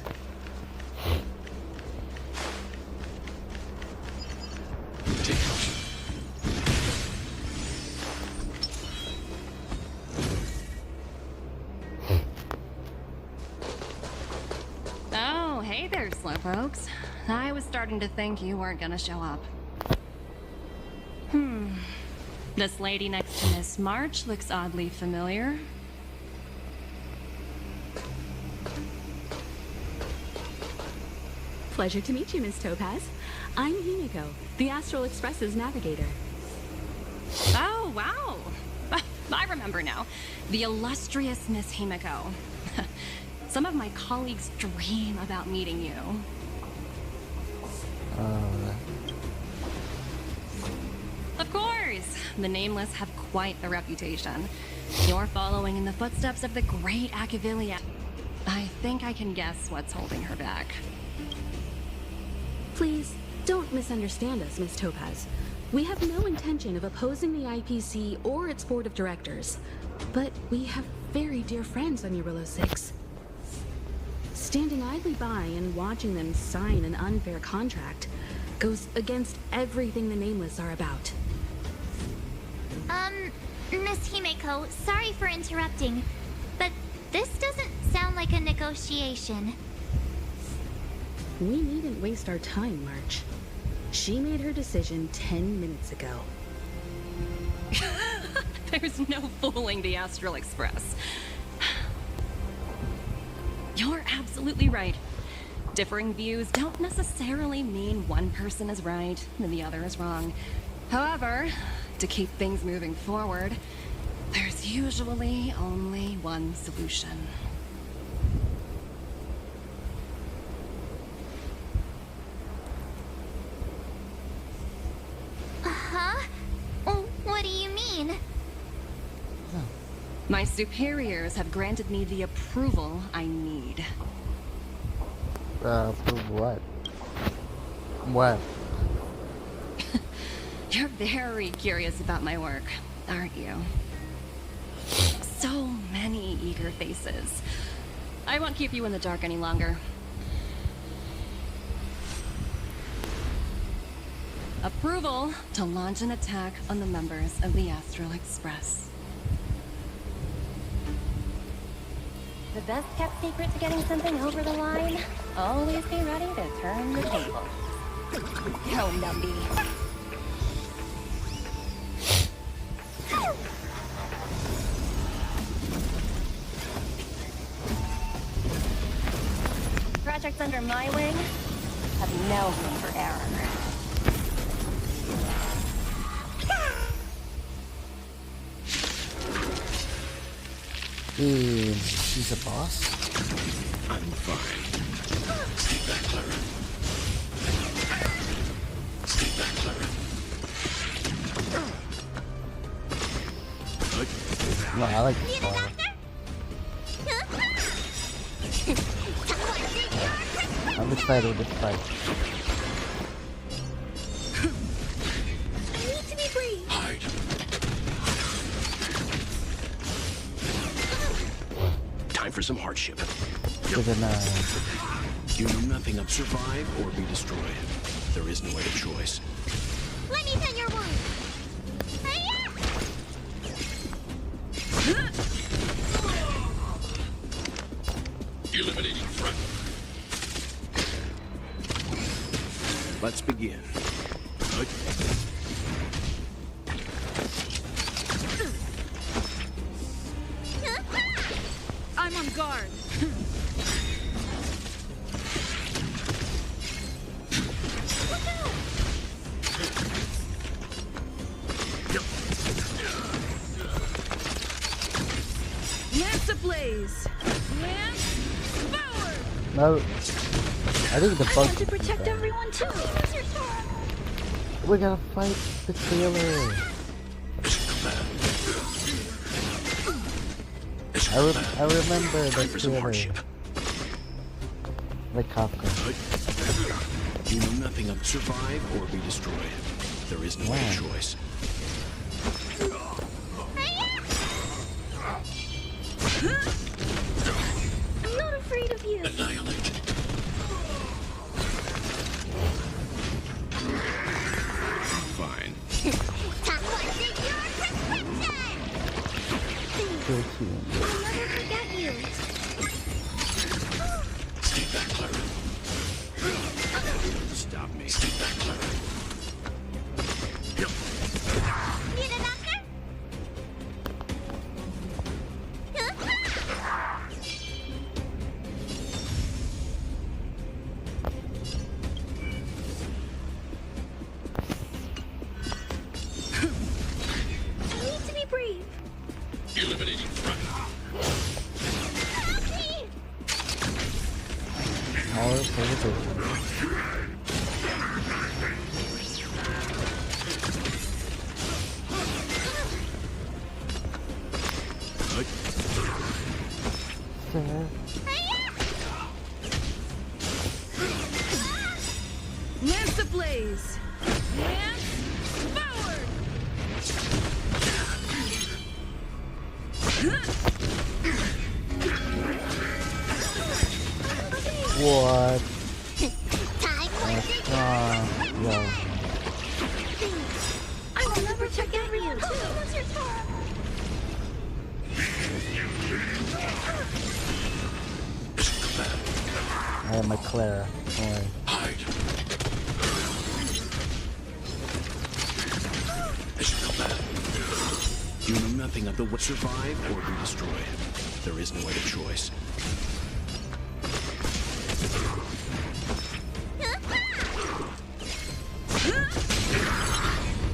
Oh, hey there, slowpokes. I was starting to think you weren't gonna show up. This lady next to Miss March looks oddly familiar. Pleasure to meet you, Miss Topaz. I'm Himiko, the Astral Express's navigator. Oh, wow. I remember now. The illustrious Miss Himiko. Some of my colleagues dream about meeting you. Of course! The Nameless have quite the reputation. You're following in the footsteps of the great Akivilia. I think I can guess what's holding her back. Please, don't misunderstand us, Miss Topaz. We have no intention of opposing the IPC or its board of directors. But we have very dear friends on Eurillo 6. Standing idly by and watching them sign an unfair contract goes against everything the Nameless are about. Miss Himiko, sorry for interrupting, but this doesn't sound like a negotiation. We needn't waste our time, March. She made her decision 10 minutes ago. There's no fooling the Astral Express. You're absolutely right. Differing views don't necessarily mean one person is right and the other is wrong. However, to keep things moving forward, there's usually only one solution. Huh? What do you mean? My superiors have granted me the approval I need. Approve what? What? You're very curious about my work, aren't you? So many eager faces. I won't keep you in the dark any longer. Approval to launch an attack on the members of the Astral Express. The best kept secret to getting something over the line? Always be ready to turn the table. Go, Numby. Projects under my wing have no room for error. She's a boss? I'm fine. Stay back, Clara. Stay back, Clara. No, I like this one. I'm excited with this fight. I need to be free. Hide. Time for some hardship. With You know nothing of survive or be destroyed. There is no other choice. Let me pin your wound. Eliminating threat. Let's begin. I'm on guard. Lance ablaze. Lance forward. No. I think the I bug. want to protect everyone too. We gotta fight the trailer. I remember the trailer. Like Kafka. You know nothing of survive or be destroyed. There is no other choice. I'm not afraid of you. Annihilate. Fine. I'll never forget you. Stay back, Clara. Stop me. Stay back, Clara. Need a doctor? I need to be brave. Eliminating threat. Power preservation. Lance ablaze. Lance forward. What? Yo. I will never forget you. I have my Clara. Don't worry. Hide. You know nothing of the what survive or be destroyed. There is no other choice.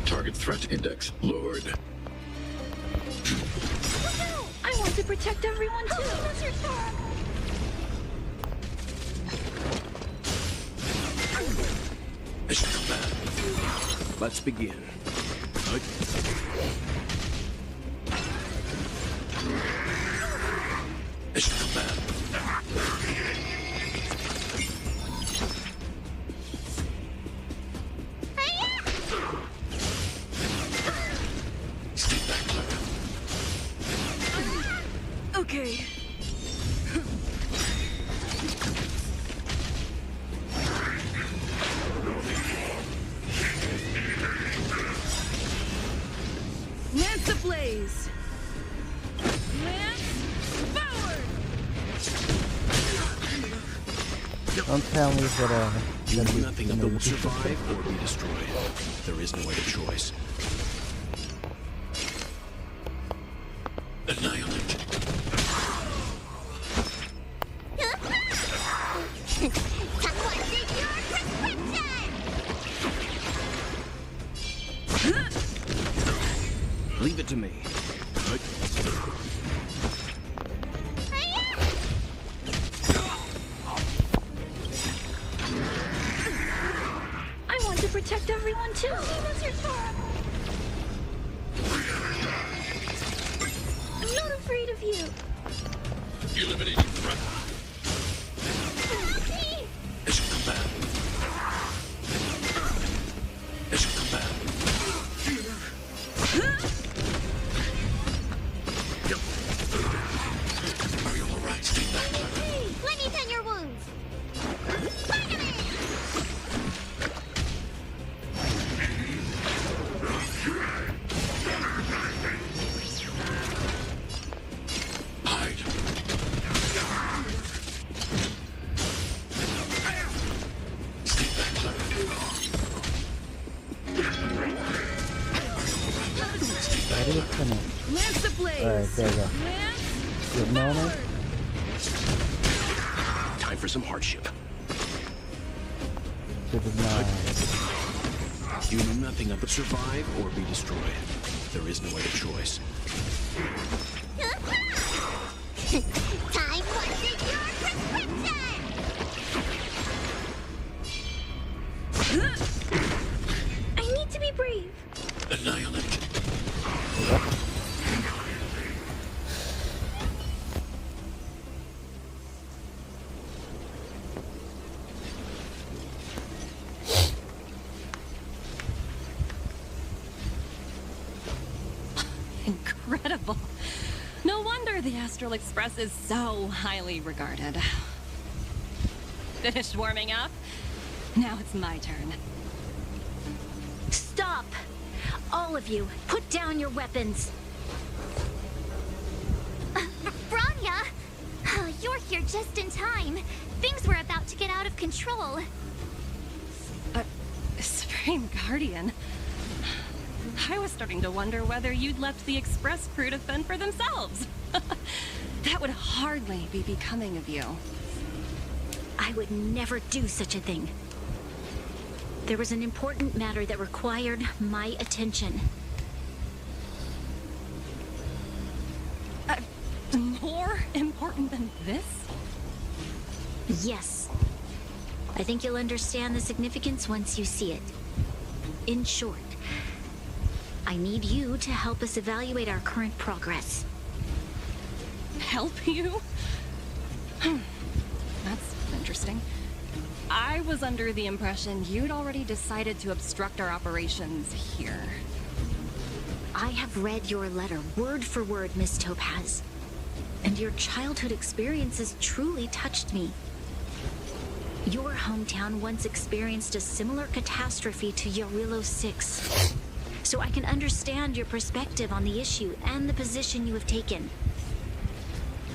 Target threat index lowered. I want to protect everyone too. Let's begin. Okay. blaze! Lance forward! Don't tell me that you know nothing of the will survive or be destroyed. There is no other choice. Annihilate. Leave it to me. I want to protect everyone too. I'm not afraid of you. Eliminating threat. As you come back. As you come back. Are you alright? Stay back. Hey, let me tend your wounds. Hide. Stay back. Ready? Finish. Lance the blaze! Alright, there you go. Good moment. Time for some hardship. To deny. You know nothing of the survive or be destroyed. There is no other choice. Time for your prescription! I need to be brave. Annihilate. Incredible. No wonder the Astral Express is so highly regarded. Finished warming up? Now it's my turn. Stop! All of you, put down your weapons. Branya! You're here just in time. Things were about to get out of control. Supreme Guardian. I was starting to wonder whether you'd left the Express crew to fend for themselves. That would hardly be becoming of you. I would never do such a thing. There was an important matter that required my attention. More important than this? Yes. I think you'll understand the significance once you see it. In short, I need you to help us evaluate our current progress. Help you? That's interesting. I was under the impression you'd already decided to obstruct our operations here. I have read your letter word for word, Miss Topaz. And your childhood experiences truly touched me. Your hometown once experienced a similar catastrophe to Yarillo 6. So I can understand your perspective on the issue and the position you have taken.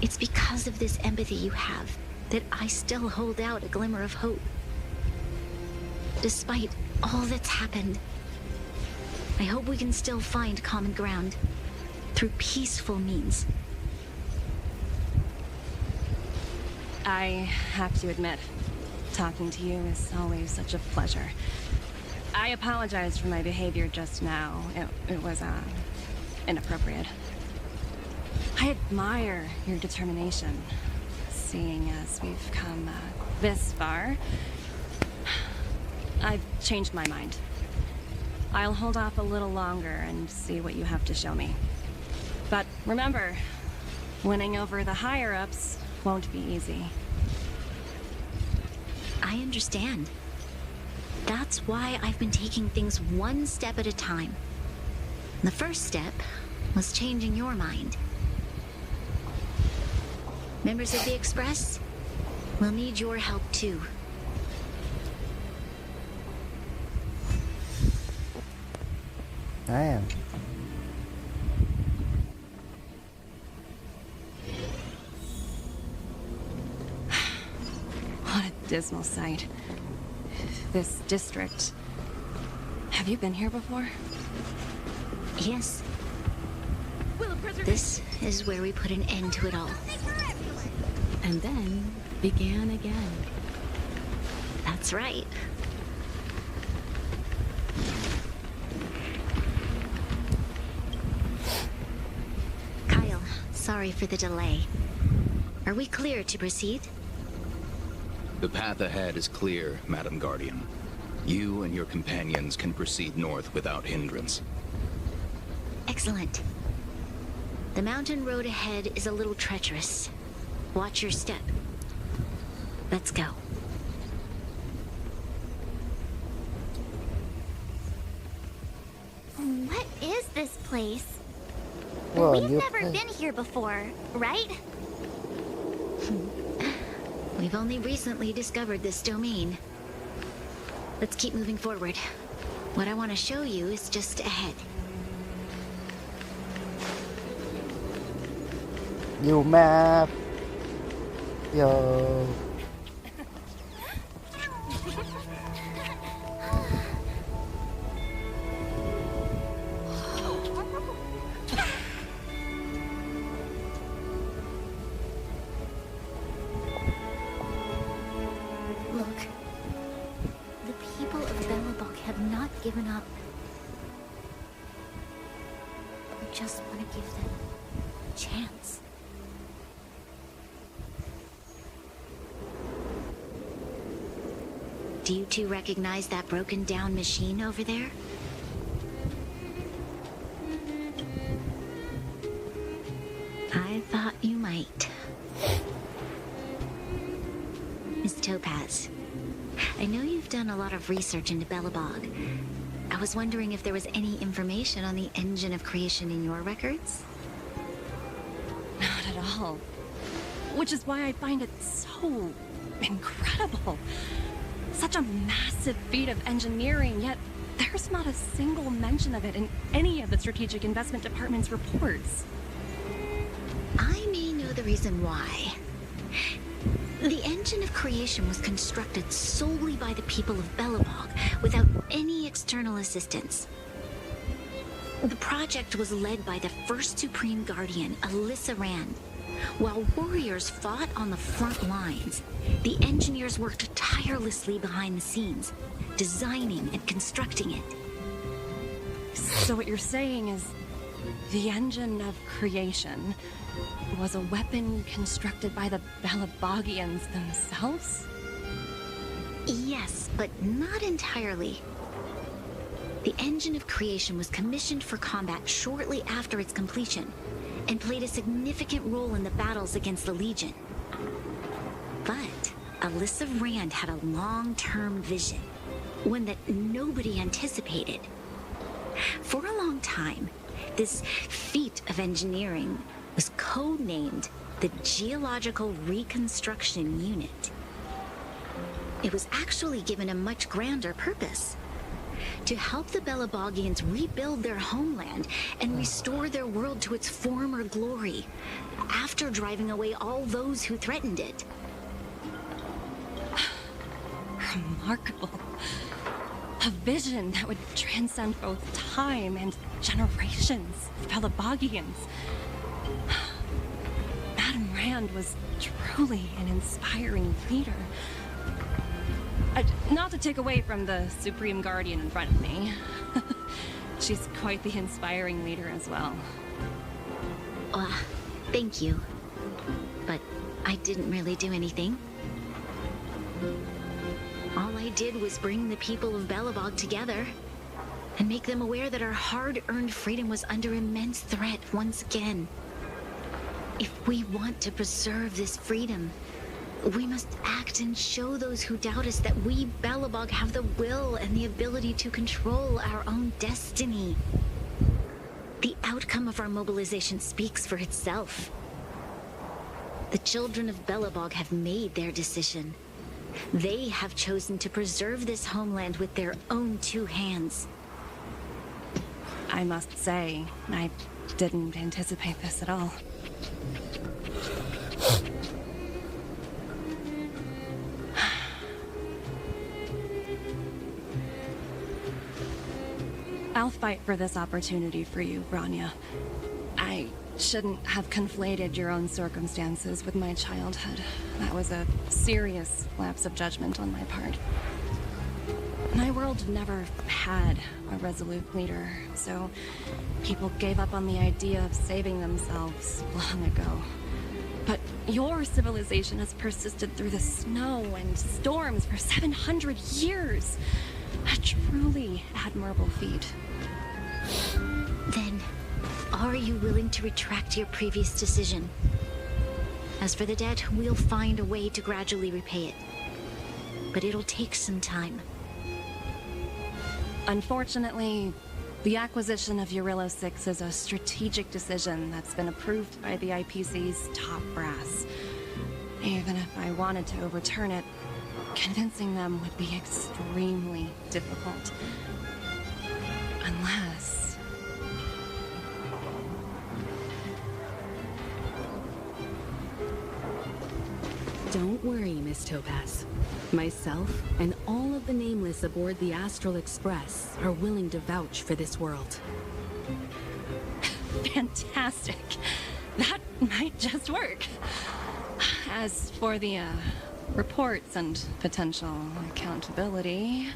It's because of this empathy you have that I still hold out a glimmer of hope. Despite all that's happened, I hope we can still find common ground through peaceful means. I have to admit, talking to you is always such a pleasure. I apologize for my behavior just now. It was, inappropriate. I admire your determination, seeing as we've come, this far. I've changed my mind. I'll hold off a little longer and see what you have to show me. But remember, winning over the higher-ups won't be easy. I understand. That's why I've been taking things one step at a time. The first step was changing your mind. Members of the Express will need your help too. I am. dismal sight. This district. Have you been here before? Yes. This is where we put an end to it all. And then began again. That's right. Kyle, sorry for the delay. Are we clear to proceed? The path ahead is clear, Madam Guardian. You and your companions can proceed north without hindrance. Excellent. The mountain road ahead is a little treacherous. Watch your step. Let's go. What is this place? Well, We've never been here before, right? We've only recently discovered this domain. Let's keep moving forward. What I want to show you is just ahead. New map. Yo. Look. The people of Belobog have not given up. We just want to give them a chance. Do you two recognize that broken down machine over there? I thought you might. Miss Topaz, I know you've done a lot of research into Belobog. I was wondering if there was any information on the engine of creation in your records? Not at all. Which is why I find it so incredible. Such a massive feat of engineering, yet there's not a single mention of it in any of the Strategic Investment Department's reports. I may know the reason why. The engine of creation was constructed solely by the people of Belobog, without any external assistance. The project was led by the first Supreme Guardian, Alyssa Rand. While warriors fought on the front lines, the engineers worked tirelessly behind the scenes, designing and constructing it. So what you're saying is, the engine of creation was a weapon constructed by the Belabogians themselves? Yes, but not entirely. The engine of creation was commissioned for combat shortly after its completion, and played a significant role in the battles against the Legion. But Alyssa Rand had a long-term vision, one that nobody anticipated. For a long time, this feat of engineering was codenamed the Geological Reconstruction Unit. It was actually given a much grander purpose: to help the Belabogians rebuild their homeland and restore their world to its former glory, after driving away all those who threatened it. Remarkable. A vision that would transcend both time and generations of Belabogians. Madame Rand was truly an inspiring leader. Not to take away from the Supreme Guardian in front of me. She's quite the inspiring leader as well. Thank you. But I didn't really do anything. All I did was bring the people of Belobog together and make them aware that our hard-earned freedom was under immense threat once again. If we want to preserve this freedom, we must act and show those who doubt us that we, Belobog, have the will and the ability to control our own destiny. The outcome of our mobilization speaks for itself. The children of Belobog have made their decision. They have chosen to preserve this homeland with their own two hands. I must say, I didn't anticipate this at all. I'll fight for this opportunity for you, Branya. I shouldn't have conflated your own circumstances with my childhood. That was a serious lapse of judgment on my part. My world never had a resolute leader, so people gave up on the idea of saving themselves long ago. But your civilization has persisted through the snow and storms for 700 years. A truly admirable feat. Then, are you willing to retract your previous decision? As for the debt, we'll find a way to gradually repay it. But it'll take some time. Unfortunately, the acquisition of Eurillo 6 is a strategic decision that's been approved by the IPC's top brass. Even if I wanted to overturn it, convincing them would be extremely difficult. Unless... Don't worry, Miss Topaz. Myself and all of the Nameless aboard the Astral Express are willing to vouch for this world. Fantastic. That might just work. As for the, reports and potential accountability...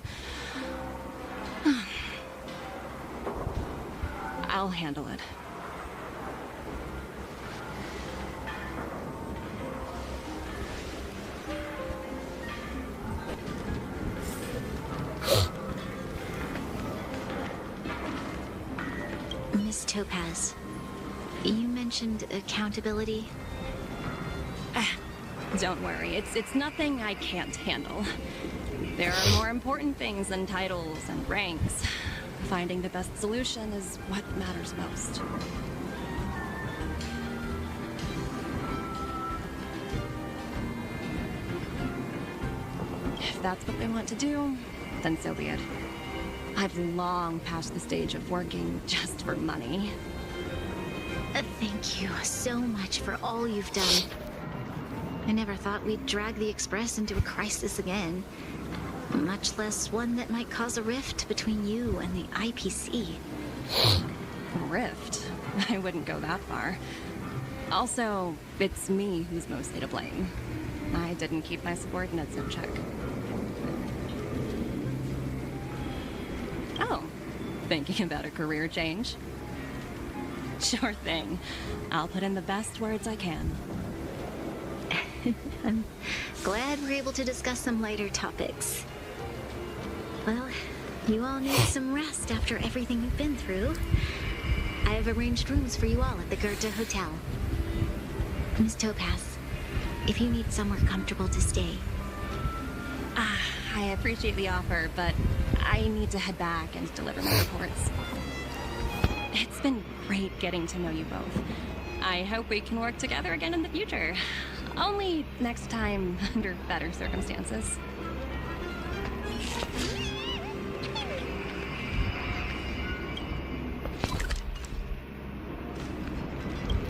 I'll handle it. Miss Topaz, you mentioned accountability. Don't worry, it's nothing I can't handle. There are more important things than titles and ranks. Finding the best solution is what matters most. If that's what they want to do, then so be it. I've long passed the stage of working just for money. Thank you so much for all you've done. I never thought we'd drag the Express into a crisis again. Much less one that might cause a rift between you and the IPC. Rift? I wouldn't go that far. Also, it's me who's mostly to blame. I didn't keep my subordinates in check. Oh, thinking about a career change? Sure thing. I'll put in the best words I can. I'm glad we're able to discuss some lighter topics. Well, you all need some rest after everything you've been through. I have arranged rooms for you all at the Goethe Hotel. Miss Topaz, if you need somewhere comfortable to stay. I appreciate the offer, but I need to head back and deliver my reports. It's been great getting to know you both. I hope we can work together again in the future. Only next time under better circumstances.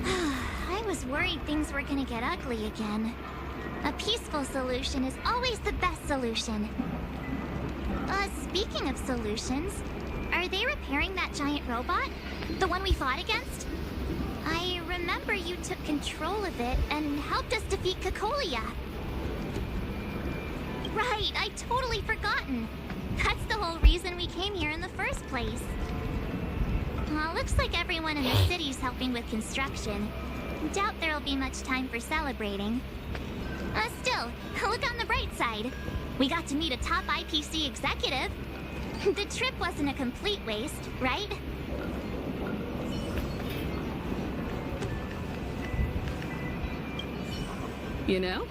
I was worried things were gonna get ugly again. A peaceful solution is always the best solution. Speaking of solutions, are they repairing that giant robot? The one we fought against? I remember you took control of it and helped us defeat Cacolia. Right, I'd totally forgotten. That's the whole reason we came here in the first place. Looks like everyone in the city's helping with construction. Doubt there'll be much time for celebrating. Still, look on the bright side. We got to meet a top IPC executive. The trip wasn't a complete waste, right? You know,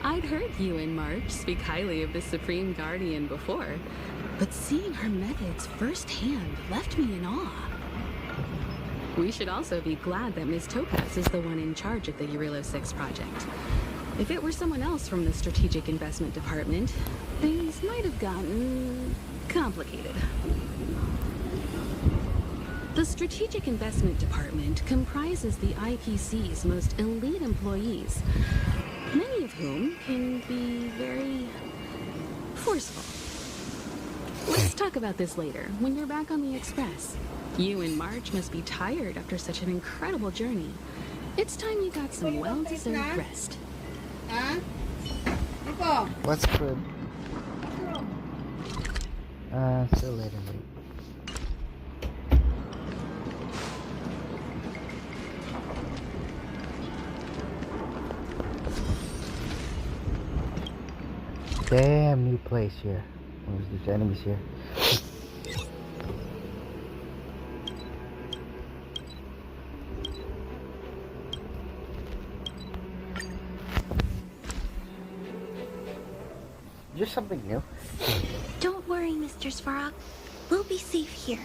I'd heard you and March speak highly of the Supreme Guardian before, but seeing her methods firsthand left me in awe. We should also be glad that Ms. Topaz is the one in charge of the Eurillo 6 project. If it were someone else from the Strategic Investment Department, things might have gotten complicated. The Strategic Investment Department comprises the IPC's most elite employees, many of whom can be very forceful. Let's talk about this later, when you're back on the Express. You and March must be tired after such an incredible journey. It's time you got some well-deserved rest. What's good? Still later, mate. Damn, new place here. There's these enemies here. Just something new. Don't worry, Mr. Svarog. We'll be safe here.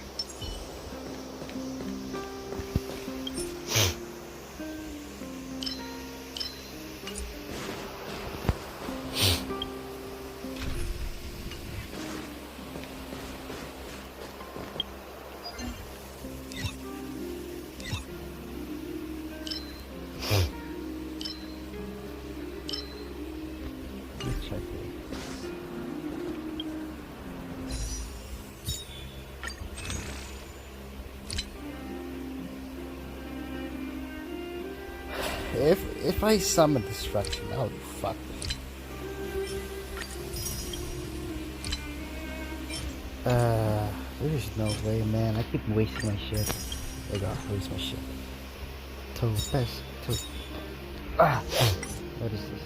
If I summon destruction, I'll be fucked. There's no way, man. I keep wasting my shit. I gotta waste my shit. Topaz. What is this?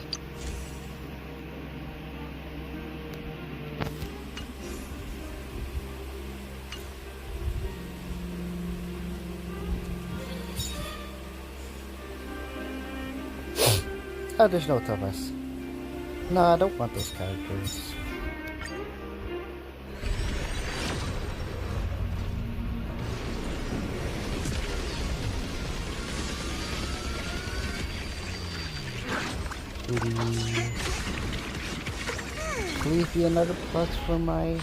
Oh, there's no Topaz. No, I don't want those characters. Please be another plus for my...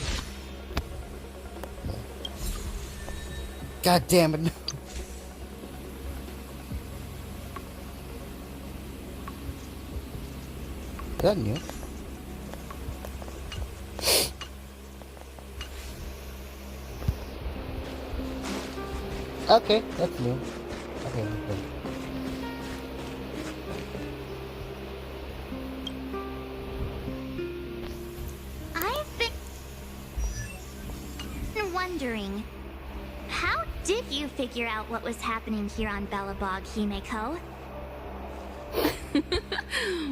God damn it. Is that new? Okay, that's new. Okay, okay. I've been wondering, how did you figure out what was happening here on Belobog, Himeko?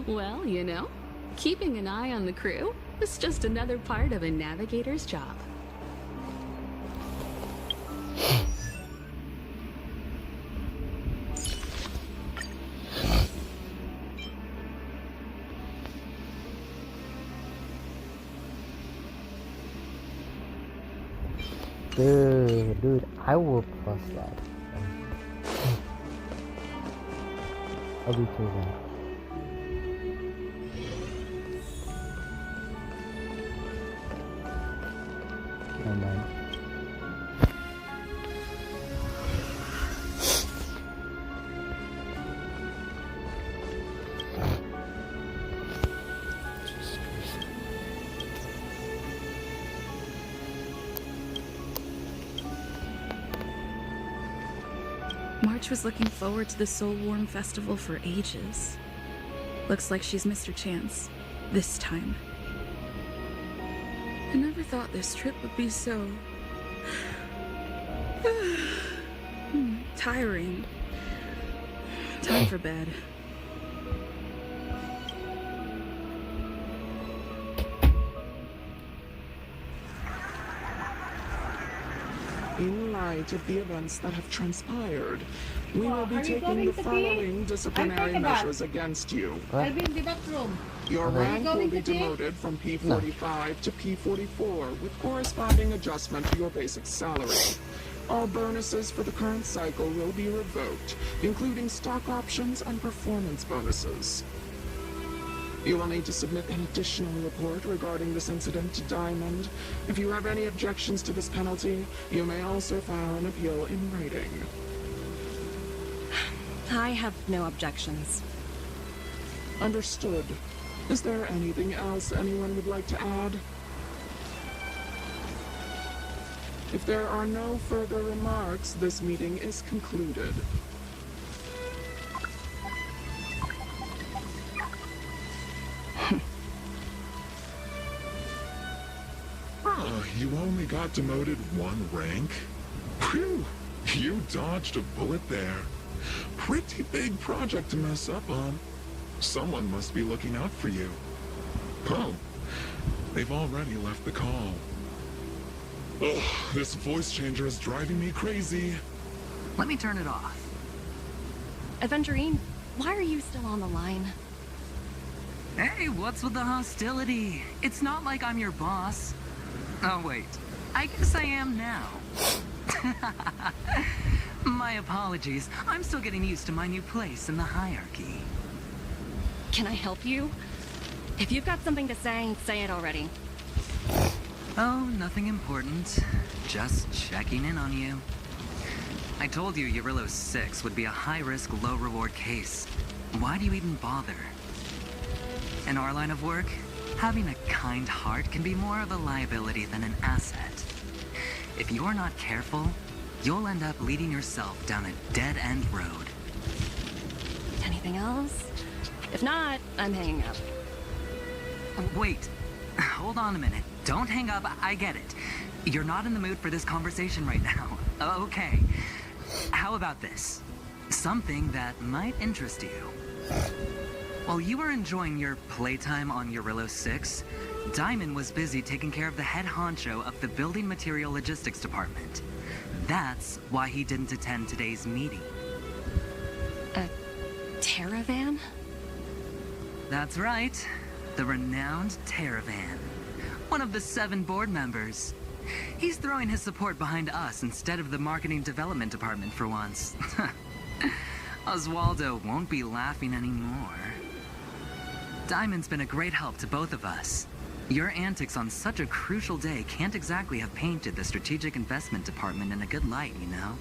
Well, you know, keeping an eye on the crew is just another part of a navigator's job. Dude, I will plus that. I'll be too bad. Never mind. March was looking forward to the Soul Warm Festival for ages. Looks like she's missed her chance. This time. I never thought this trip would be so... tiring. Time for bed. In light of the events that have transpired, we will be taking the following disciplinary measures against you. I'll be in the bathroom. Your rank will be demoted from P45 to P44 with corresponding adjustment to your basic salary. All bonuses for the current cycle will be revoked, including stock options and performance bonuses. You will need to submit an additional report regarding this incident to Diamond. If you have any objections to this penalty, you may also file an appeal in writing. I have no objections. Understood. Is there anything else anyone would like to add? If there are no further remarks, this meeting is concluded. You only got demoted 1 rank? Phew, you dodged a bullet there. Pretty big project to mess up on. Someone must be looking out for you. Oh, they've already left the call. Ugh, this voice changer is driving me crazy. Let me turn it off. Aventurine, why are you still on the line? Hey, what's with the hostility? It's not like I'm your boss. Oh, wait. I guess I am now. My apologies. I'm still getting used to my new place in the hierarchy. Can I help you? If you've got something to say it already. Oh, nothing important. Just checking in on you. I told you Eurillo 6 would be a high-risk, low-reward case. Why do you even bother? In our line of work, having a kind heart can be more of a liability than an asset. If you're not careful, you'll end up leading yourself down a dead-end road. Anything else? If not, I'm hanging up. Wait. Hold on a minute. Don't hang up. I get it. You're not in the mood for this conversation right now. Okay. How about this? Something that might interest you. While you were enjoying your playtime on Eurillo 6, Diamond was busy taking care of the head honcho of the Building Material Logistics Department. That's why he didn't attend today's meeting. A Terravan? That's right. The renowned Terravan. One of the 7 board members. He's throwing his support behind us instead of the Marketing Development Department for once. Oswaldo won't be laughing anymore. Diamond's been a great help to both of us. Your antics on such a crucial day can't exactly have painted the Strategic Investment Department in a good light, you know?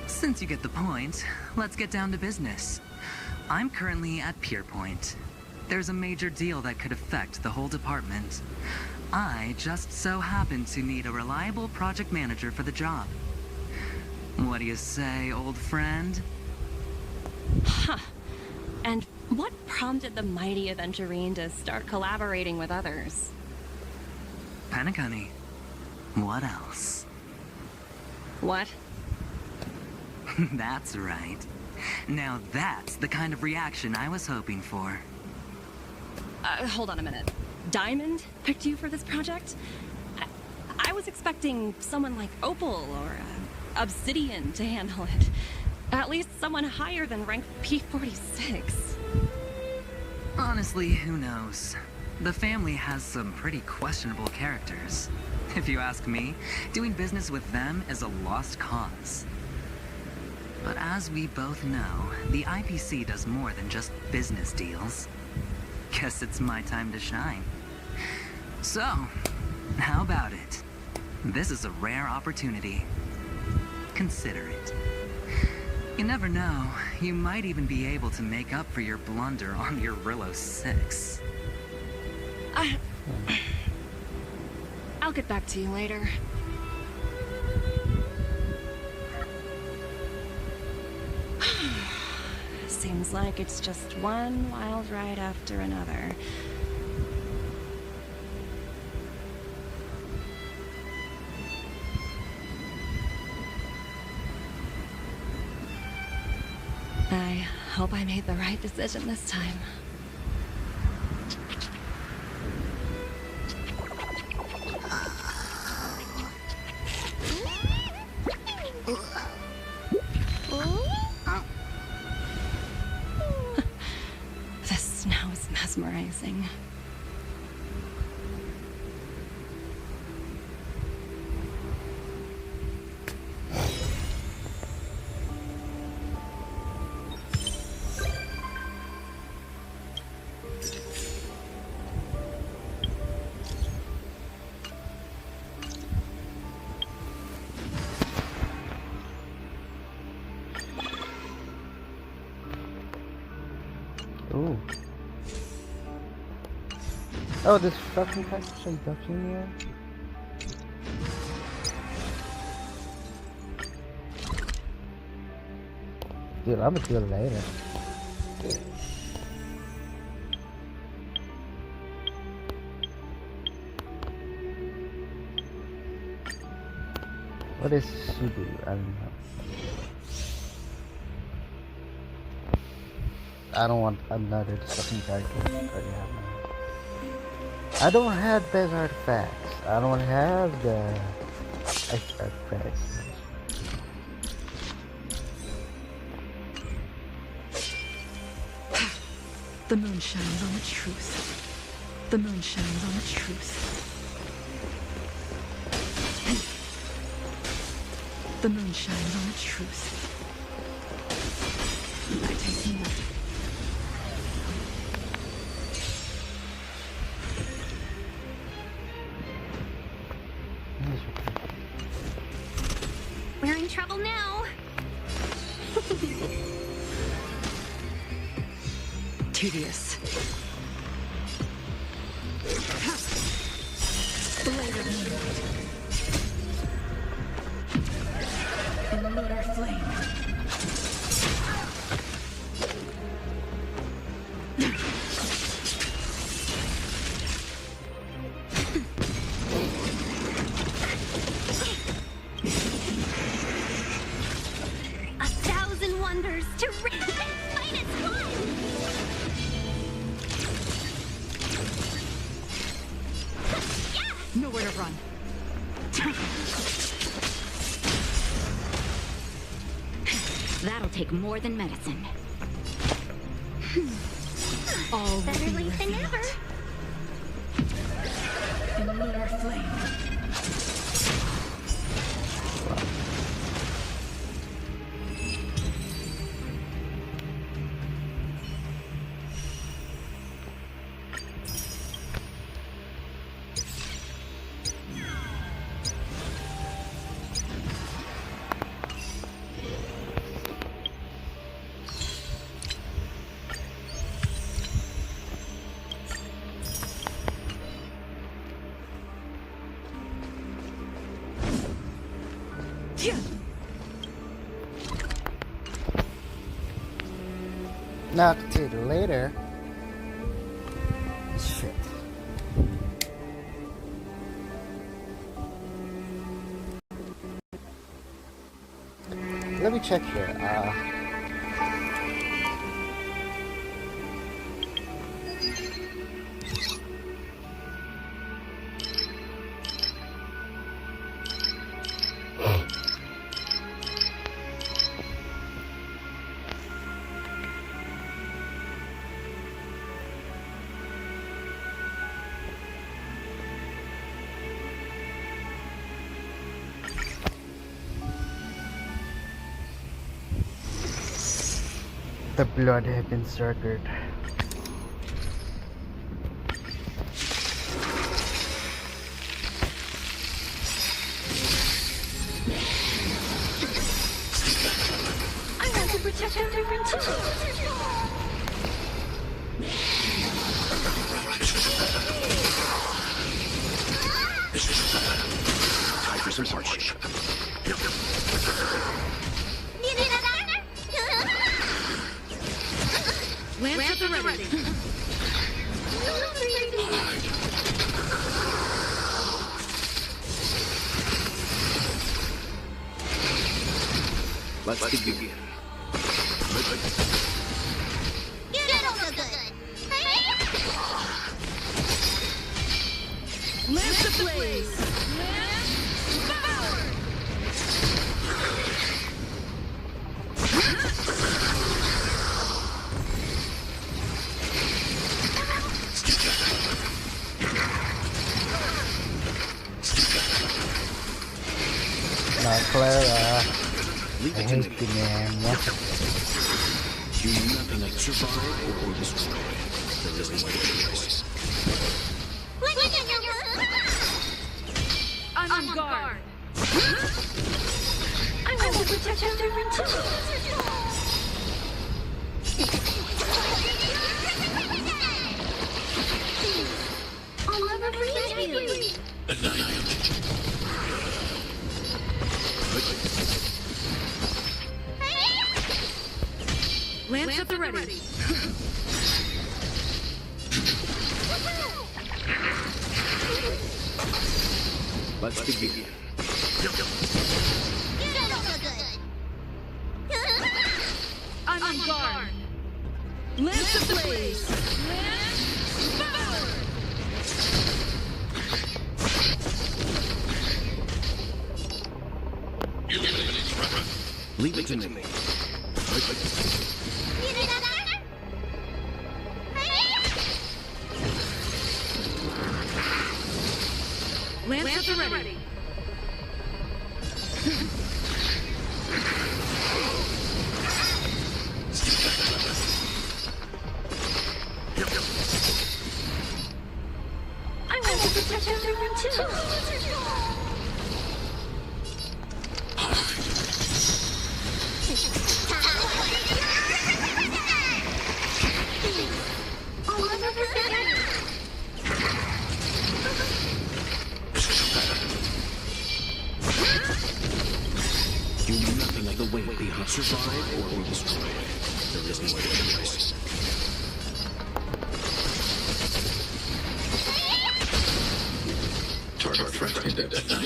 Since you get the point, let's get down to business. I'm currently at Pierpoint. There's a major deal that could affect the whole department. I just so happen to need a reliable project manager for the job. What do you say, old friend? Huh. And what prompted the mighty Aventurine to start collaborating with others? Panic Honey. What else? What? That's right. Now that's the kind of reaction I was hoping for. Hold on a minute. Diamond picked you for this project? I was expecting someone like Opal or Obsidian to handle it. At least someone higher than rank P46. Honestly, who knows? The family has some pretty questionable characters. If you ask me, doing business with them is a lost cause. But as we both know, the IPC does more than just business deals. Guess it's my time to shine. So, how about it? This is a rare opportunity. Consider it. You never know, you might even be able to make up for your blunder on Eurillo 6. I'll get back to you later. Seems like it's just one wild ride after another. I hope I made the right decision this time. This now is mesmerizing. Oh. Oh, this fucking character's in ducking here. Dude, I'm gonna do it later. What is Shibu? I don't know. I don't want another disgusting character. I already have one. I don't have best artifacts. I don't have the artifacts. The moon shines on the truth. The moon shines on the truth. The moon shines on the truth. I taste nothing. We're in trouble now. Tedious. Blade of moonlight. In the lunar flame. A thousand wonders to rid the finest one. Nowhere to run. That'll take more than medicine. All Better late than never. in the lunar flame. Now to take it later. Shit. Let me check here. The blood had been circled. I want to protect everyone too. Time for some torch. Lance at the ready. Let's begin. Get also good. Lance ablaze. Lance power. Clara, Leave I it to hate you, man. Do nothing like survive or destroy. There is no other choice. I'm on guard. I want to protect everyone too. Quickly! Lance at the ready. Let's begin. I'm on guard. Lance ablaze. Lance forward. Leave it to me. Lance at the ready. I want to protect everyone too. I'll never forget it. You know nothing of the weight behind survive or be destroyed. There is no other choice. Target threat identified.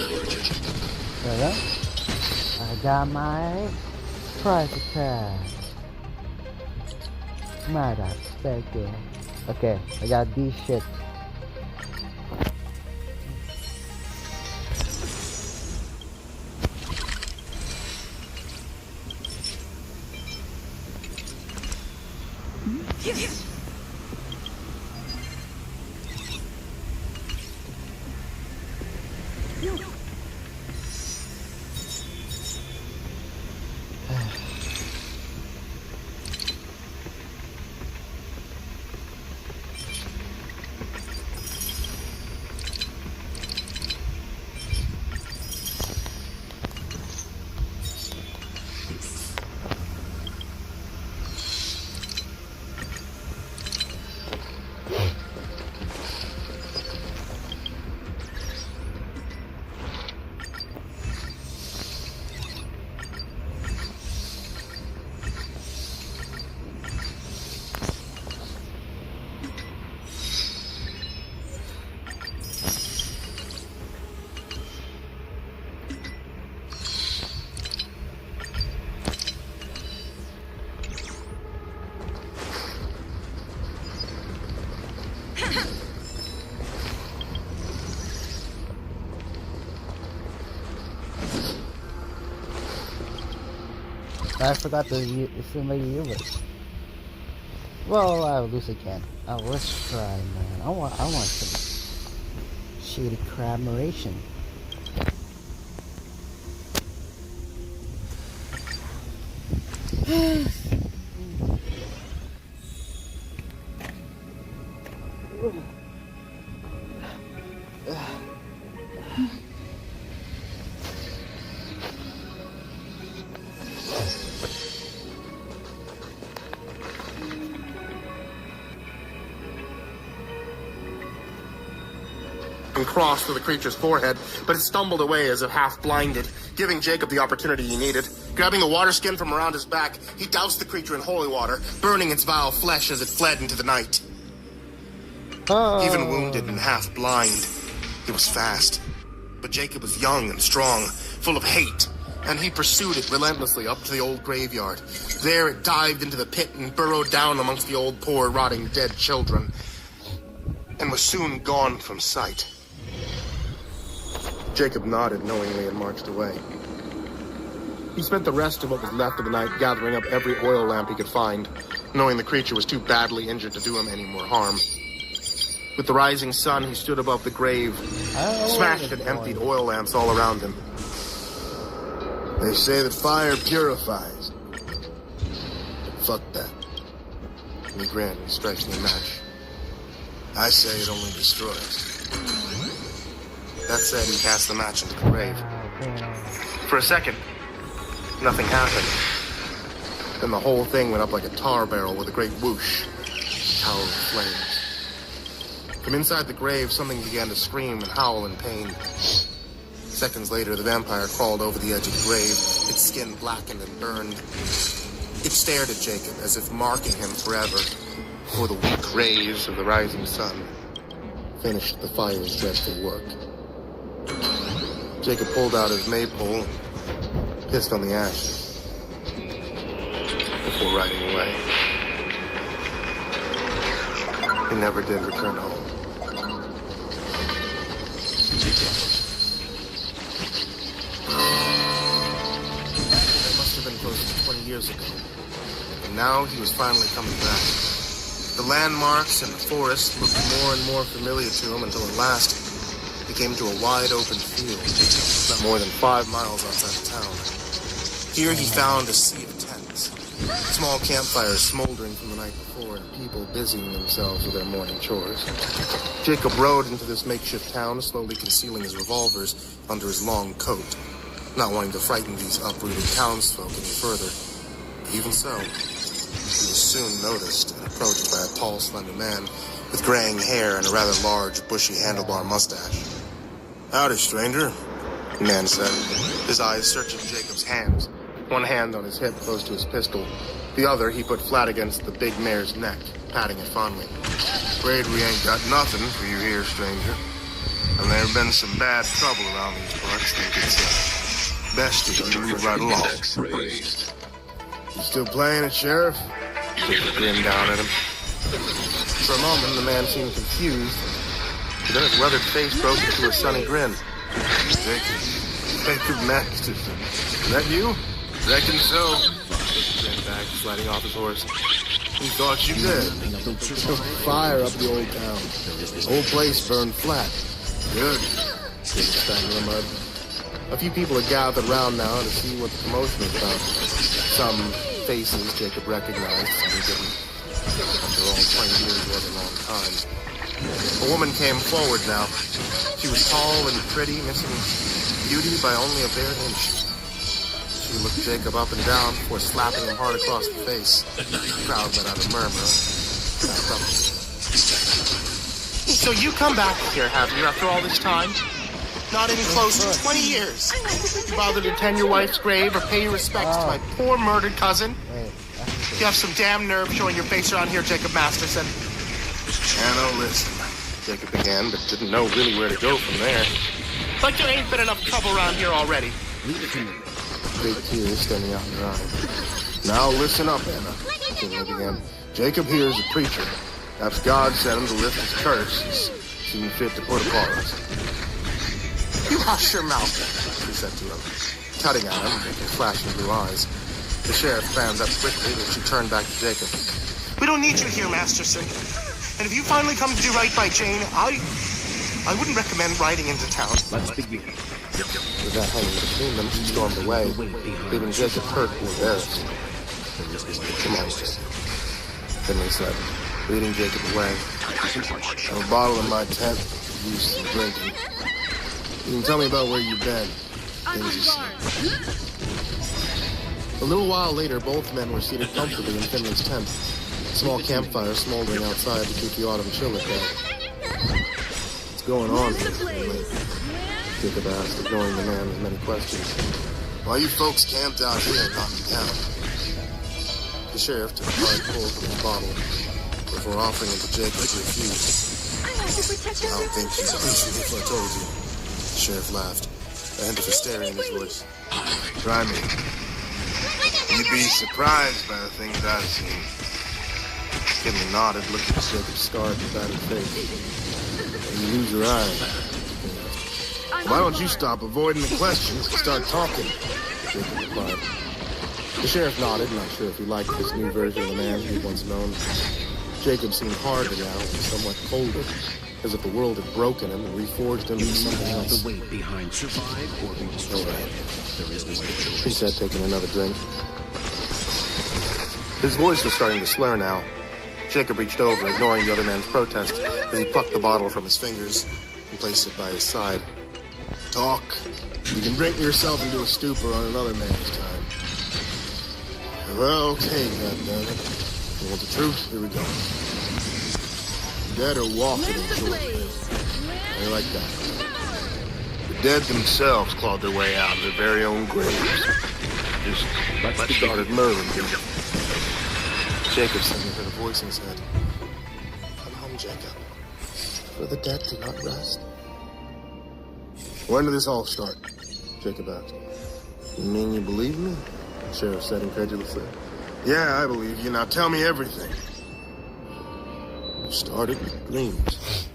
There I got my prize attack. Motherfucker. Okay, I got these shit. Yes. No. I forgot to simulate the universe. Well, I'll lose again. Oh, let's try, man. I want some shady collaboration. And crossed through the creature's forehead, but it stumbled away as if half blinded, giving Jacob the opportunity he needed. Grabbing the water skin from around his back, he doused the creature in holy water, burning its vile flesh as it fled into the night. Even wounded and half blind, it was fast. But Jacob was young and strong, full of hate, and he pursued it relentlessly up to the old graveyard. There it dived into the pit and burrowed down amongst the old poor rotting dead children, and was soon gone from sight. Jacob nodded knowingly and marched away. He spent the rest of what was left of the night gathering up every oil lamp he could find, knowing the creature was too badly injured to do him any more harm. With the rising sun, he stood above the grave, smashed and emptied oil lamps all around him. They say that fire purifies. But fuck that. And he grinned and stretched the match. I say it only destroys. That said, he cast the match into the grave. For a second, nothing happened. Then the whole thing went up like a tar barrel with a great whoosh, towering flames. From inside the grave, something began to scream and howl in pain. Seconds later, the vampire crawled over the edge of the grave, its skin blackened and burned. It stared at Jacob as if marking him forever, before the weak rays of the rising sun finished the fire's dreadful work. Jacob pulled out his maypole and pissed on the ashes before riding away. He never did return home. That must have been close to 20 years ago. And now he was finally coming back. The landmarks and the forest looked more and more familiar to him until at last he came to a wide open field, not more than 5 miles outside of town. Here he found a sea of tents, small campfires smoldering from the night before, and people busying themselves with their morning chores. Jacob rode into this makeshift town, slowly concealing his revolvers under his long coat, not wanting to frighten these uprooted townsfolk any further. Even so, he was soon noticed and approached by a tall, slender man with graying hair and a rather large, bushy handlebar mustache. "Howdy, stranger," the man said, his eyes searching Jacob's hands, one hand on his hip close to his pistol. The other he put flat against the big mare's neck, patting it fondly. "Afraid we ain't got nothing for you here, stranger. And there's been some bad trouble around these parts. Think it's best if you move right along." "You still playing it, Sheriff?" Jacob grinned down at him. For a moment, the man seemed confused, but then his weathered face broke into a sunny grin. Jacob Masterson. Is that you?" "Reckon so." Jacob grinned back, sliding off his horse. "We thought you did. Fire up the old town. The whole place burned flat." "Good." Jacob spat in the mud. A few people had gathered round now to see what the commotion was about. Some faces Jacob recognized, some he didn't. After all, 20 years was a long time. A woman came forward now. She was tall and pretty, missing beauty by only a bare inch. She looked Jacob up and down before slapping him hard across the face. The crowd let out a murmur. "So you come back here, have you, after all this time? Not even close to 20 years. You bother to attend your wife's grave or pay your respects to my poor murdered cousin? You have some damn nerve showing your face around here, Jacob Masterson." "Now listen," Jacob began, but didn't know really where to go from there. "Like there ain't been enough trouble around here already." Big tears standing out in her eyes. "Now listen up, Anna," Jacob began. "Jacob here is a preacher. Perhaps God sent him to lift his curse. He's seen fit to put upon us." "You hush your mouth," she said to him, cutting at him with flashing blue eyes. The sheriff fanned up quickly as she turned back to Jacob. "We don't need you here, Masterson. And if you finally come to do right by Jane, I wouldn't recommend riding into town." Let's begin. With that hanging between them, she stormed away, leaving Jacob hurt and embarrassed. "Come on, Finley said, leading Jacob away. "I have a bottle in my tent to use some drinking. You can tell me about where you've been. Things you see." A little while later, both men were seated comfortably in Finley's tent. A small campfire smoldering outside to keep the autumn chill at bay. "What's going on here, Finley?" Jacob asked, ignoring the man with many questions. "Why you folks camped out here and not in town?" The sheriff took a hard pull from his bottle before offering it to Jacob to refuse. "I don't think she's appreciative if I told you." The sheriff laughed, a hint of hysteria in his voice. "Try me. You'd be surprised by the things I've seen." Finley nodded, looking at Jacob's scarred and battered face. "You lose your eye." "Why don't you stop avoiding the questions and start talking?" Jacob replied. The sheriff nodded, not sure if he liked this new version of the man he'd once known. Jacob seemed harder now and somewhat colder, as if the world had broken him and reforged him into something else. The weight behind survive or be destroyed. There is no other choice. He said, taking another drink. His voice was starting to slur now. Jacob reached over, ignoring the other man's protest, as he plucked the bottle from his fingers and placed it by his side. "Talk. You can drink yourself into a stupor on another man's time." "Well, okay, goddammit. You want the truth? Here we go. You dead are walking in shores. They like that. The dead themselves clawed their way out of their very own graves. Just started murdering people. Jacob suddenly heard a voice in his head. Come home, Jacob. For the dead do not rest. When did this all start? Jacob asked. You mean you believe me? The sheriff said incredulously. Yeah, I believe you. Now tell me everything. It started with dreams.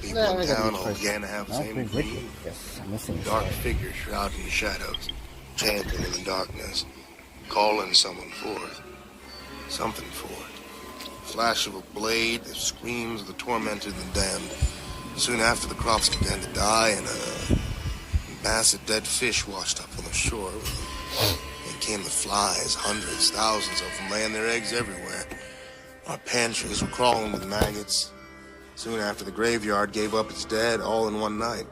People in town all began to have the same dream. Dark figures shrouded in the shadows, chanting in the darkness, calling someone forth. Something forth. Flash of a blade, the screams of the tormented and damned. Soon after, the crops began to die, and a massive dead fish washed up on the shore. Then came the flies, hundreds, thousands of them, laying their eggs everywhere. Our pantries were crawling with maggots. Soon after, the graveyard gave up its dead all in one night.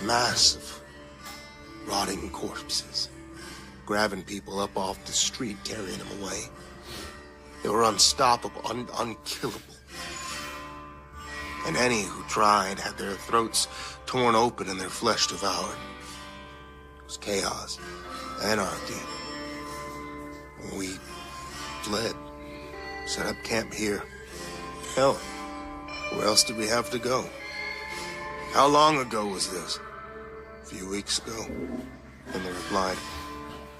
Massive, rotting corpses, grabbing people up off the street, carrying them away. They were unstoppable, unkillable. And any who tried had their throats torn open and their flesh devoured. It was chaos, anarchy. We fled, set up camp here. Hell, where else did we have to go? How long ago was this? A few weeks ago. And they replied,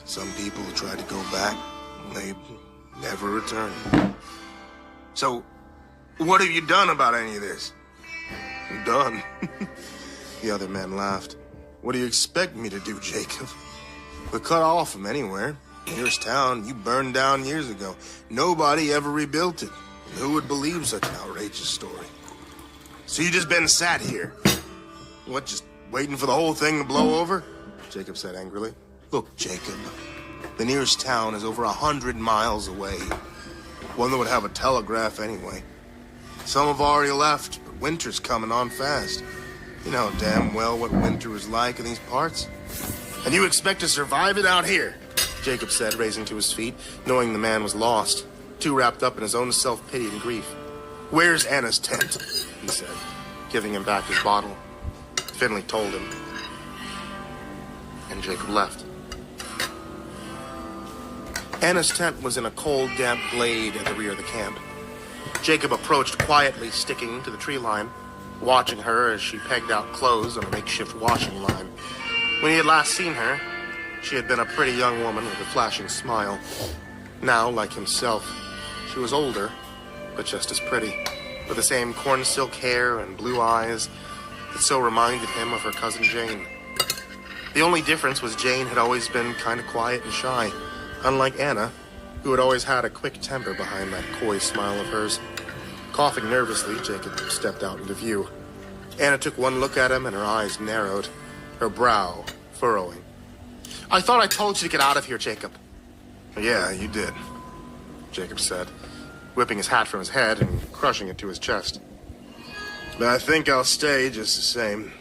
some people who tried to go back, they never returned. So, what have you done about any of this? Done. The other man laughed. What do you expect me to do, Jacob? We're cut off from anywhere. Nearest town you burned down years ago. Nobody ever rebuilt it. And who would believe such an outrageous story? So you just been sat here? What, just waiting for the whole thing to blow over? Jacob said angrily. Look, Jacob, the nearest town is over 100 miles away. One that would have a telegraph anyway. Some have already left, but winter's coming on fast. You know damn well what winter is like in these parts. And you expect to survive it out here? Jacob said, raising to his feet, knowing the man was lost, too wrapped up in his own self-pity and grief. Where's Anna's tent? He said, giving him back his bottle. Finley told him. And Jacob left. Anna's tent was in a cold, damp glade at the rear of the camp. Jacob approached quietly, sticking to the tree line, watching her as she pegged out clothes on a makeshift washing line. When he had last seen her, she had been a pretty young woman with a flashing smile. Now, like himself, she was older, but just as pretty, with the same corn silk hair and blue eyes that so reminded him of her cousin Jane. The only difference was Jane had always been kind of quiet and shy, unlike Anna, who had always had a quick temper behind that coy smile of hers. Coughing nervously, Jacob stepped out into view. Anna took one look at him and her eyes narrowed, her brow furrowing. I thought I told you to get out of here, Jacob. Yeah, you did, Jacob said, whipping his hat from his head and crushing it to his chest. But I think I'll stay just the same.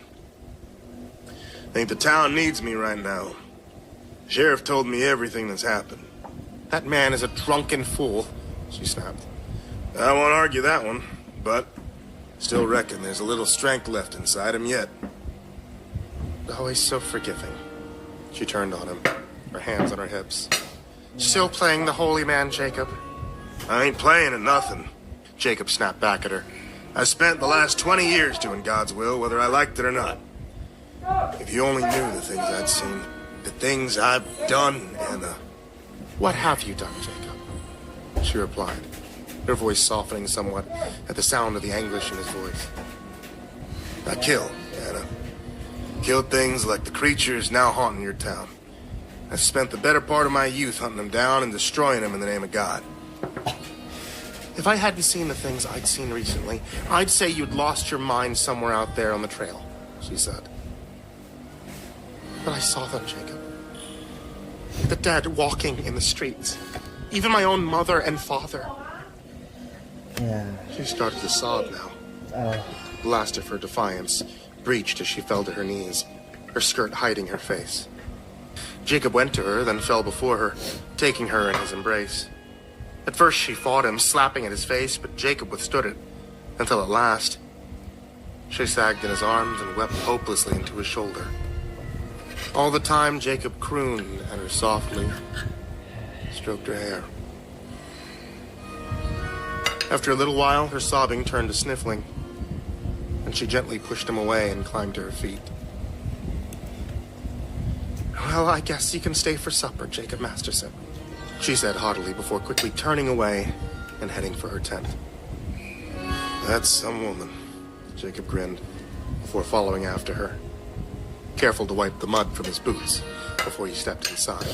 I think the town needs me right now. Sheriff told me everything that's happened. That man is a drunken fool, she snapped. I won't argue that one, but still reckon there's a little strength left inside him yet. Always so forgiving. She turned on him, her hands on her hips. Still playing the holy man, Jacob? I ain't playing at nothing, Jacob snapped back at her. I spent the last 20 years doing God's will, whether I liked it or not. If you only knew the things I'd seen, the things I've done, Anna. What have you done, Jacob? She replied, her voice softening somewhat at the sound of the anguish in his voice. I killed, Anna. Killed things like the creatures now haunting your town. I spent the better part of my youth hunting them down and destroying them in the name of God. If I hadn't seen the things I'd seen recently, I'd say you'd lost your mind somewhere out there on the trail, she said. But I saw them, Jacob. The dead walking in the streets. Even my own mother and father. Yeah. She started to sob now. Blast of her defiance breached as she fell to her knees, her skirt hiding her face. Jacob went to her, then fell before her, taking her in his embrace. At first she fought him, slapping at his face, but Jacob withstood it. until at last, she sagged in his arms and wept hopelessly into his shoulder. All the time, Jacob crooned at her softly, stroked her hair. After a little while, her sobbing turned to sniffling, and she gently pushed him away and climbed to her feet. "Well, I guess you can stay for supper, Jacob Masterson," she said haughtily before quickly turning away and heading for her tent. "That's some woman," Jacob grinned before following after her, careful to wipe the mud from his boots before he stepped inside.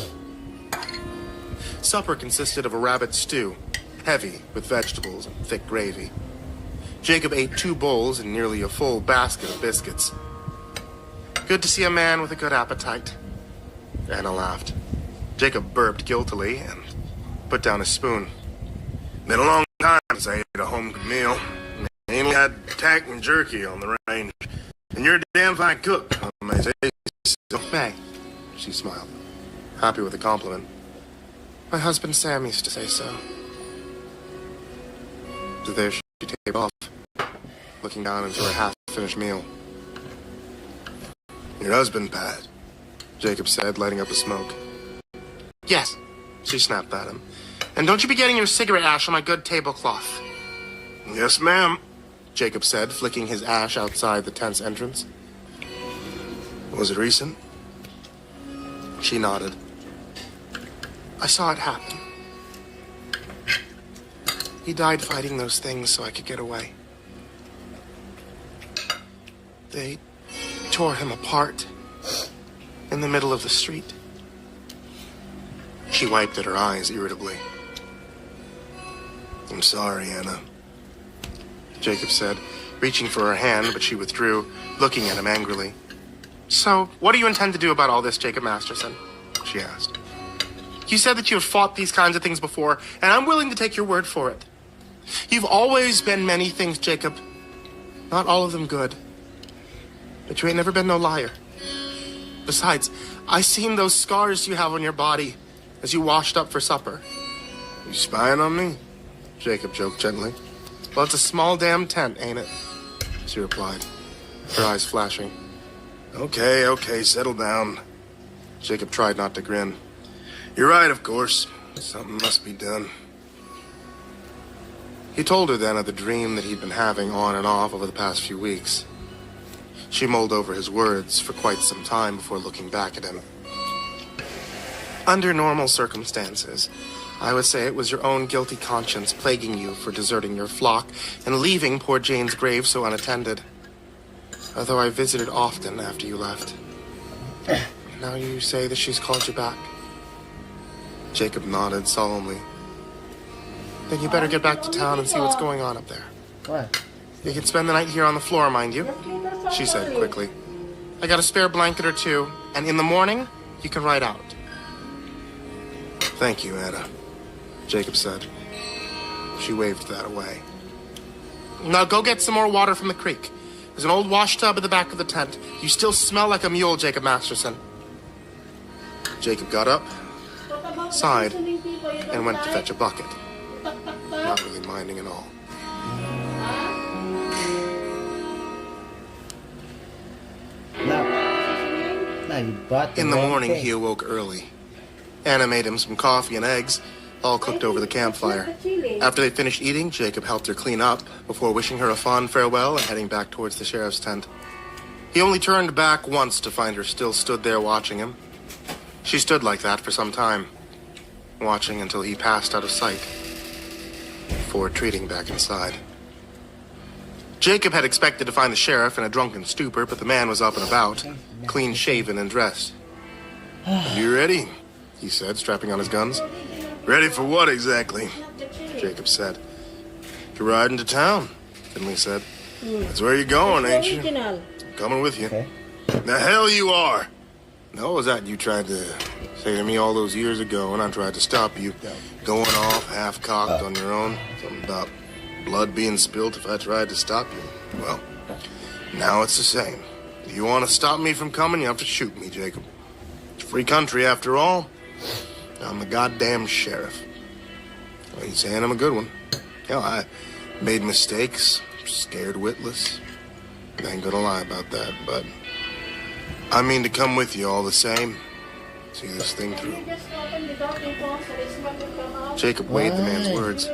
Supper consisted of a rabbit stew, heavy with vegetables and thick gravy. Jacob ate 2 bowls and nearly a full basket of biscuits. "Good to see a man with a good appetite," Anna laughed. Jacob burped guiltily and put down his spoon. "Been a long time since I ate a home-cooked meal. Mainly had tack and jerky on the range. And you're a damn fine cook, I may say so." "May," she smiled, happy with the compliment. "My husband Sam used to say so." So there she taped off, looking down into her half-finished meal. "Your husband, Pat," Jacob said, lighting up a smoke. "Yes," she snapped at him. "And don't you be getting your cigarette ash on my good tablecloth." "Yes, ma'am," Jacob said, flicking his ash outside the tent's entrance. "Was it recent?" She nodded. "I saw it happen. He died fighting those things so I could get away. They tore him apart in the middle of the street." She wiped at her eyes irritably. "I'm sorry, Anna," Jacob said, reaching for her hand, but she withdrew, looking at him angrily. "So, what do you intend to do about all this, Jacob Masterson?" she asked. "You said that you have fought these kinds of things before, and I'm willing to take your word for it. You've always been many things, Jacob. Not all of them good. But you ain't never been no liar. Besides, I seen those scars you have on your body as you washed up for supper." "You spying on me?" Jacob joked gently. "Well, it's a small damn tent, ain't it?" she replied, her eyes flashing. Okay, settle down." Jacob tried not to grin. "You're right, of course. Something must be done." He told her then of the dream that he'd been having on and off over the past few weeks. She mulled over his words for quite some time before looking back at him. "Under normal circumstances, I would say it was your own guilty conscience plaguing you for deserting your flock and leaving poor Jane's grave so unattended. Although I visited often after you left. Now you say that she's called you back." Jacob nodded solemnly. "Then you better get back to town and see what's going on up there." "What?" "You can spend the night here on the floor, mind you," she said quickly. "I got a spare blanket or 2, and in the morning, you can ride out." "Thank you, Anna," Jacob said. She waved that away. "Now go get some more water from the creek. There's an old wash tub at the back of the tent. You still smell like a mule, Jacob Masterson." Jacob got up, sighed, and went to fetch a bucket, not really minding at all. In the morning, he awoke early. Anna made him some coffee and eggs, all cooked over the campfire. After they finished eating, Jacob helped her clean up before wishing her a fond farewell and heading back towards the sheriff's tent. He only turned back once to find her still stood there watching him. She stood like that for some time, watching until he passed out of sight, before retreating back inside. Jacob had expected to find the sheriff in a drunken stupor, but the man was up and about, clean-shaven and dressed. "You ready?" he said, strapping on his guns. "Ready for what exactly?" Jacob said. "To ride into town," Finley said. "That's where you're going, ain't you?" "I'm coming with you." Okay. "The hell you are!" "No, was that you tried to say to me all those years ago when I tried to stop you, going off half-cocked on your own? Something about blood being spilt if I tried to stop you. Well, now it's the same. If you want to stop me from coming, you have to shoot me, Jacob. It's a free country after all. I'm the goddamn sheriff. Well, you saying I'm a good one? Hell, I made mistakes, scared witless. I ain't gonna lie about that, but I mean to come with you all the same. See this thing through. Jacob weighed the man's words.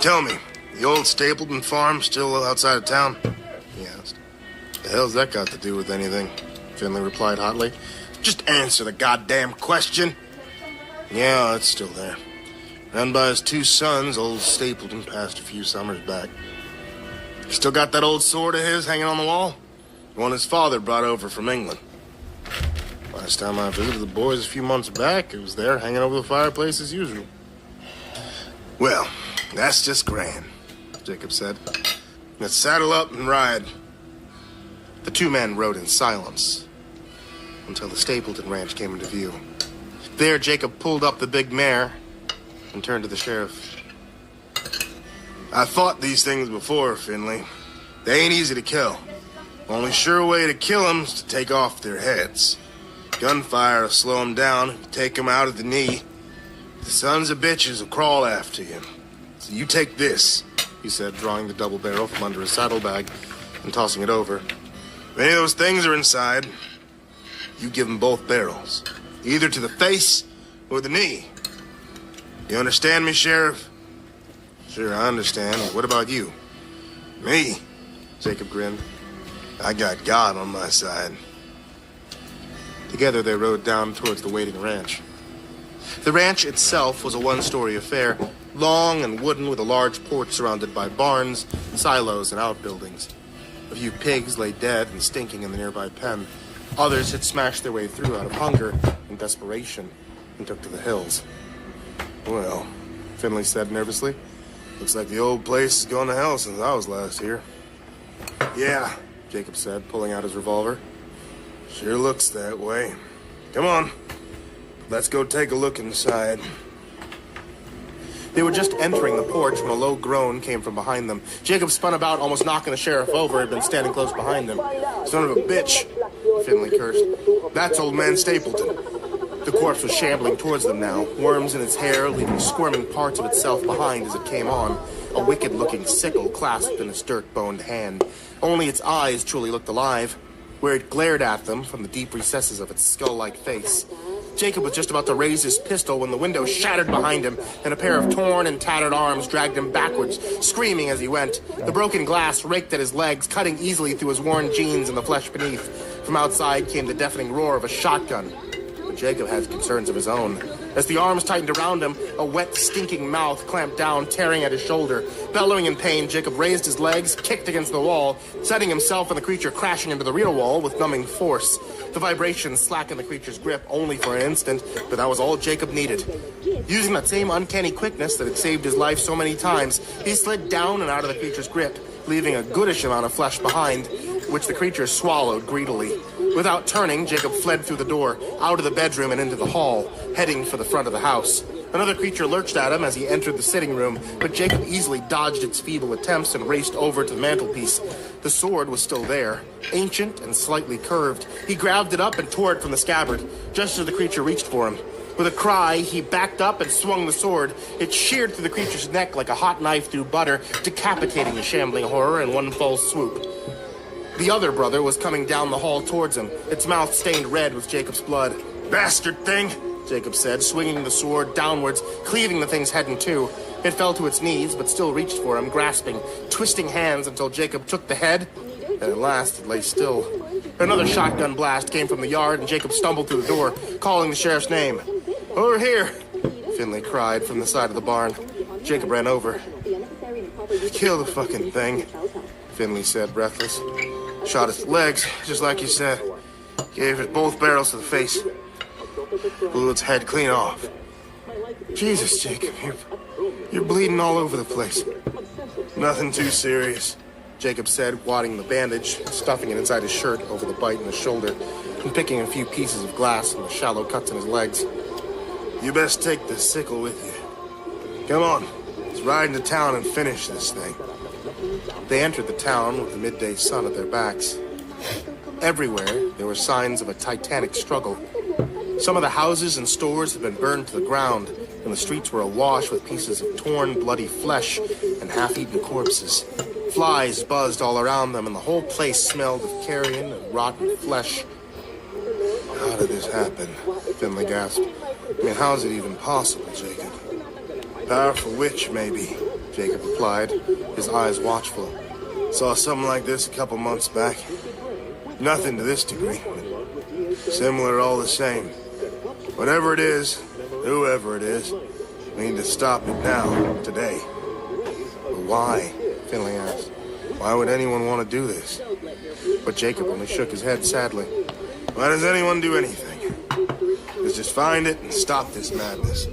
Tell me, the old Stapleton farm still outside of town? He asked. The hell's that got to do with anything? Finley replied hotly. Just answer the goddamn question. Yeah, it's still there. Run by his two sons, old Stapleton passed a few summers back. Still got that old sword of his hanging on the wall? The one his father brought over from England. Last time I visited the boys a few months back, it was there hanging over the fireplace as usual. Well, that's just grand, Jacob said. Let's saddle up and ride. The two men rode in silence until the Stapleton ranch came into view. There, Jacob pulled up the big mare and turned to the sheriff. I fought these things before, Finley. They ain't easy to kill. Only sure way to kill them is to take off their heads. Gunfire will slow them down. Take them out at the knee. The sons of bitches will crawl after you. So you take this, he said, drawing the double barrel from under his saddlebag and tossing it over. If any of those things are inside, you give them both barrels. Either to the face or the knee. You understand me, Sheriff? Sure, I understand. What about you? Me? Jacob grinned. I got God on my side. Together they rode down towards the waiting ranch. The ranch itself was a one-story affair, long and wooden with a large porch surrounded by barns, silos, and outbuildings. A few pigs lay dead and stinking in the nearby pen. Others had smashed their way through out of hunger and desperation and took to the hills. Well, Finley said nervously, looks like the old place has gone to hell since I was last here. Yeah, Jacob said, pulling out his revolver. Sure looks that way. Come on, let's go take a look inside. They were just entering the porch when a low groan came from behind them. Jacob spun about, almost knocking the sheriff over, who had been standing close behind him. Son of a bitch, Finley cursed. That's old man Stapleton. The corpse was shambling towards them now, worms in its hair, leaving squirming parts of itself behind as it came on, a wicked-looking sickle clasped in its dirt-boned hand. Only its eyes truly looked alive, where it glared at them from the deep recesses of its skull-like face. Jacob was just about to raise his pistol when the window shattered behind him, and a pair of torn and tattered arms dragged him backwards, screaming as he went. The broken glass raked at his legs, cutting easily through his worn jeans and the flesh beneath. From outside came the deafening roar of a shotgun. But Jacob had concerns of his own. As the arms tightened around him, a wet, stinking mouth clamped down, tearing at his shoulder. Bellowing in pain, Jacob raised his legs, kicked against the wall, setting himself and the creature crashing into the rear wall with numbing force. The vibration slackened the creature's grip only for an instant, but that was all Jacob needed. Using that same uncanny quickness that had saved his life so many times, he slid down and out of the creature's grip, leaving a goodish amount of flesh behind, which the creature swallowed greedily. Without turning, Jacob fled through the door, out of the bedroom and into the hall, heading for the front of the house. Another creature lurched at him as he entered the sitting room, but Jacob easily dodged its feeble attempts and raced over to the mantelpiece. The sword was still there, ancient and slightly curved. He grabbed it up and tore it from the scabbard, just as the creature reached for him. With a cry, he backed up and swung the sword. It sheared through the creature's neck like a hot knife through butter, decapitating the shambling horror in one fell swoop. The other brother was coming down the hall towards him, its mouth stained red with Jacob's blood. Bastard thing, Jacob said, swinging the sword downwards, cleaving the thing's head in two. It fell to its knees, but still reached for him, grasping, twisting hands until Jacob took the head, and at last it lay still. Another shotgun blast came from the yard, and Jacob stumbled through the door, calling the sheriff's name. Over here, Finley cried from the side of the barn. Jacob ran over. Kill the fucking thing, Finley said, breathless. Shot its legs, just like you said. Gave it both barrels to the face. Blew its head clean off. Jesus, Jacob, you're bleeding all over the place. Nothing too serious, Jacob said, wadding the bandage, stuffing it inside his shirt over the bite in his shoulder, and picking a few pieces of glass from the shallow cuts in his legs. You best take the sickle with you. Come on, let's ride into town and finish this thing. They entered the town with the midday sun at their backs. Everywhere, there were signs of a titanic struggle. Some of the houses and stores had been burned to the ground, and the streets were awash with pieces of torn, bloody flesh and half-eaten corpses. Flies buzzed all around them, and the whole place smelled of carrion and rotten flesh. How did this happen? Finley gasped. I mean, how is it even possible, Jacob? Powerful witch, maybe, Jacob replied, his eyes watchful. Saw something like this a couple months back. Nothing to this degree, but similar all the same. Whatever it is, whoever it is, we need to stop it now, today. But why? Finley asked. Why would anyone want to do this? But Jacob only shook his head sadly. Why does anyone do anything? Let's just find it and stop this madness.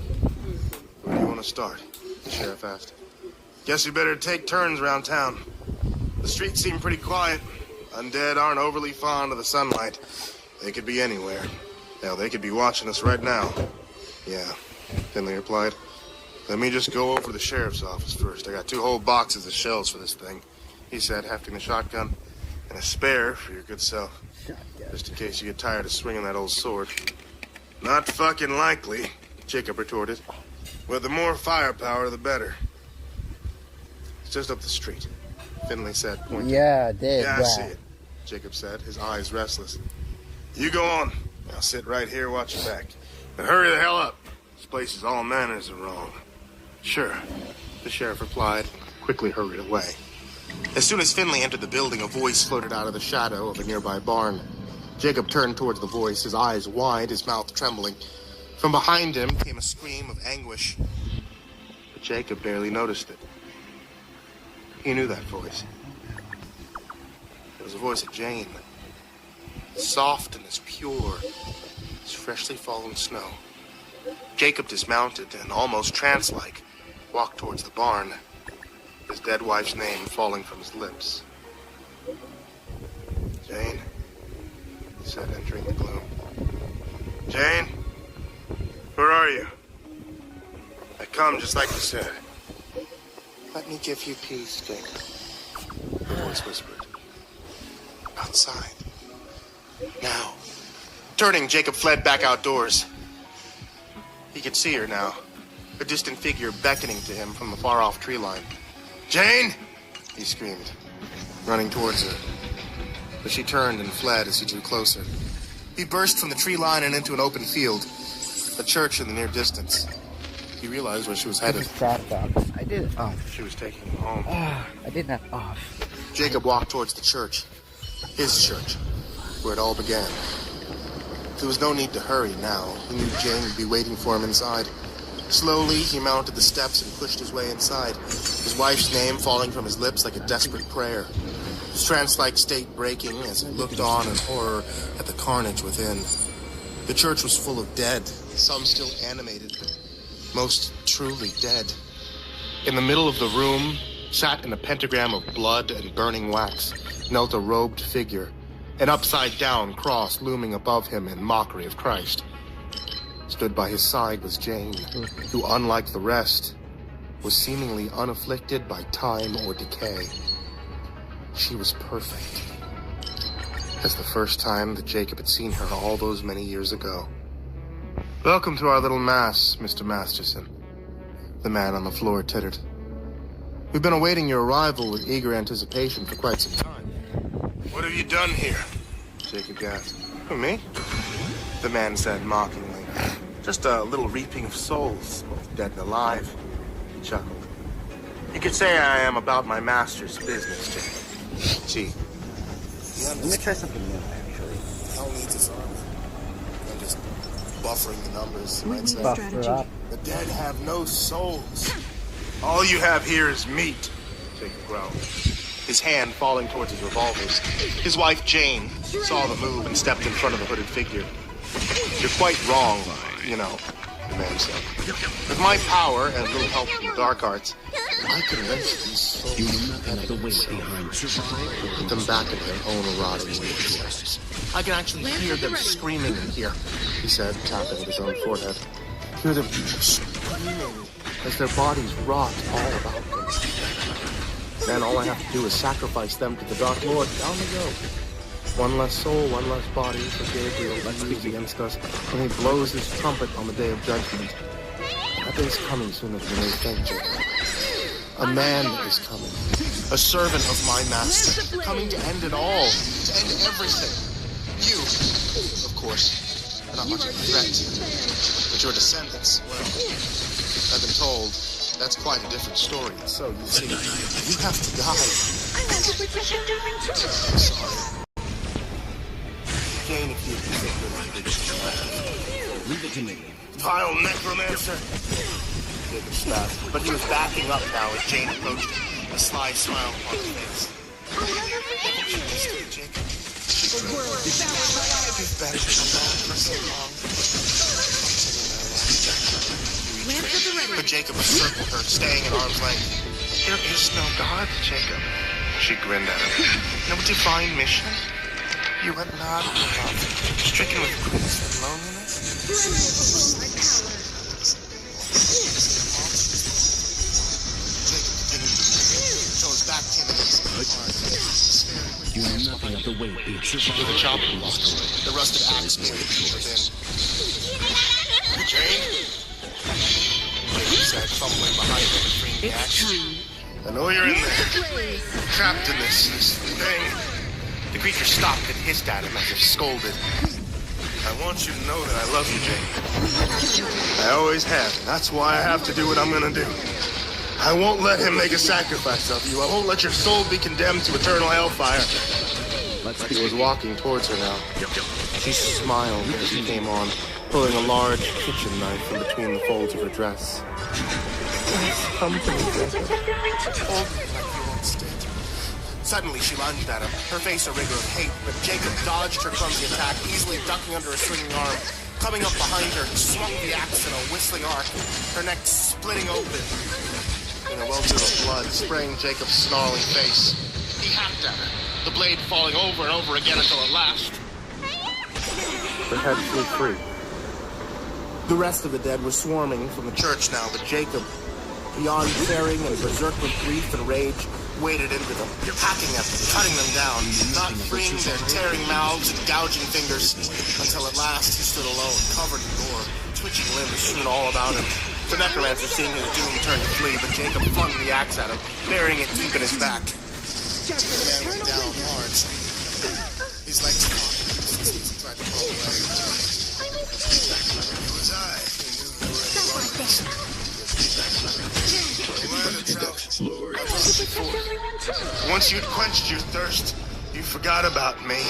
Where do you want to start? The sheriff asked. Guess we better take turns around town. The streets seem pretty quiet. Undead aren't overly fond of the sunlight. They could be anywhere. Hell, they could be watching us right now. Yeah, Finley replied. Let me just go over to the sheriff's office first. I got 2 whole boxes of shells for this thing, he said, hefting the shotgun, and a spare for your good self. Just in case you get tired of swinging that old sword. Not fucking likely, Jacob retorted. Well, the more firepower, the better. It's just up the street, Finley said, pointing. Yeah, I did. Yeah, I see it, Jacob said, his eyes restless. You go on. I'll sit right here, watch your back. But hurry the hell up. This place is all manners are wrong. Sure, the sheriff replied, quickly hurried away. As soon as Finley entered the building, a voice floated out of the shadow of a nearby barn. Jacob turned towards the voice, his eyes wide, his mouth trembling. From behind him came a scream of anguish. But Jacob barely noticed it. He knew that voice. It was the voice of Jane. Soft and as pure as freshly fallen snow. Jacob dismounted and, almost trance-like, walked towards the barn, his dead wife's name falling from his lips. Jane, he said, entering the gloom. Jane, where are you? I come just like you said. Let me give you peace, Jacob, the voice whispered. Outside. Now. Turning, Jacob fled back outdoors. He could see her now, a distant figure beckoning to him from the far-off tree line. Jane! He screamed, running towards her. But she turned and fled as he drew closer. He burst from the tree line and into an open field, a church in the near distance. He realized where she was headed. I did it off. She was taking him home. I did that off. Jacob walked towards the church, his church, where it all began. There was no need to hurry now. He knew Jane would be waiting for him inside. Slowly, he mounted the steps and pushed his way inside, his wife's name falling from his lips like a desperate prayer. His trance-like state breaking as he looked on in horror at the carnage within. The church was full of dead, some still animated, but most truly dead. In the middle of the room, sat in a pentagram of blood and burning wax, knelt a robed figure, an upside-down cross looming above him in mockery of Christ. Stood by his side was Jane, who, unlike the rest, was seemingly unafflicted by time or decay. She was perfect. As the first time that Jacob had seen her all those many years ago. Welcome to our little mass, Mr. Masterson, the man on the floor tittered. We've been awaiting your arrival with eager anticipation for quite some time. What have you done here? Jacob gasped. Who, me? The man said mockingly. Just a little reaping of souls, both dead and alive. He chuckled. You could say I am about my master's business, Jacob. Gee. Let me try something new, actually. Hell needs his armor. I'm just buffering the numbers, right? So Buffer up. the dead have no souls. All you have here is meat, Jacob growled, his hand falling towards his revolvers. His wife, Jane, saw the move and stepped in front of the hooded figure. You're quite wrong, you know, the man said. With my power and a little help from the dark arts, I can wrench these souls. You know nothing of the weight behind survival. Put them back in their own rotting ways. I can actually hear them screaming in here, he said, tapping with his own forehead. Hear them screaming as their bodies rot all about them. Then all I have to do is sacrifice them to the Dark Lord. Down they go. One less soul, one less body for Gabriel that speaks against us when he blows his trumpet on the day of judgment. That day's coming sooner than you may think, Jacob. A man is coming. A servant of my master. Coming to end it all. To end everything. You, of course, are not much of a threat. But your descendants, well, I've been told that's quite a different story. So, you see, you have to die. I want to protect everyone too. I'm sorry. Jane, if you Leave it to me. Vile necromancer. Jacob snapped, but he was backing up now as Jane approached him, a sly smile upon his face. Jacob. You've been alone for so long. But Jacob circled her, staying at arm's length. There is no God, Jacob. She grinned at him. No divine mission? You are not in love, stricken with grief and loneliness? You know nothing of the weight being survived. With a chopping block, the rusted axe blade within. Jane? Jacob said, fumbling behind him and freeing the axe. I know you're in there. Trapped in this thing. The creature stopped and hissed at him as if scolded. I want you to know that I love you, Jane. I always have, and that's why I have to do what I'm gonna do. I won't let him make a sacrifice of you. I won't let your soul be condemned to eternal hellfire. He was walking towards her now. She smiled as he came on, pulling a large kitchen knife from between the folds of her dress. Come to me, Jacob. Hold me like you won't stay. Suddenly, she lunged at him, her face a rigor of hate, but Jacob dodged her clumsy attack, easily ducking under a swinging arm. Coming up behind her, he swung the axe in a whistling arc, her neck splitting open in a welter of blood, spraying Jacob's snarling face. He hacked at her, the blade falling over and over again until at last her head flew free. The rest of the dead were swarming from the church now, but Jacob, beyond caring and berserk with grief and rage, waded into them, hacking at them, cutting them down, not freeing their tearing mouths and gouging fingers, until at last he stood alone, covered in gore, twitching limbs soon all about him. The necromancer, seeing his doom, turned to flee, but Jacob flung the axe at him, burying it deep in his back. The man went down hard. His legs caught since he tried to pull away. It was I who knew once you'd quenched your thirst, you forgot about me.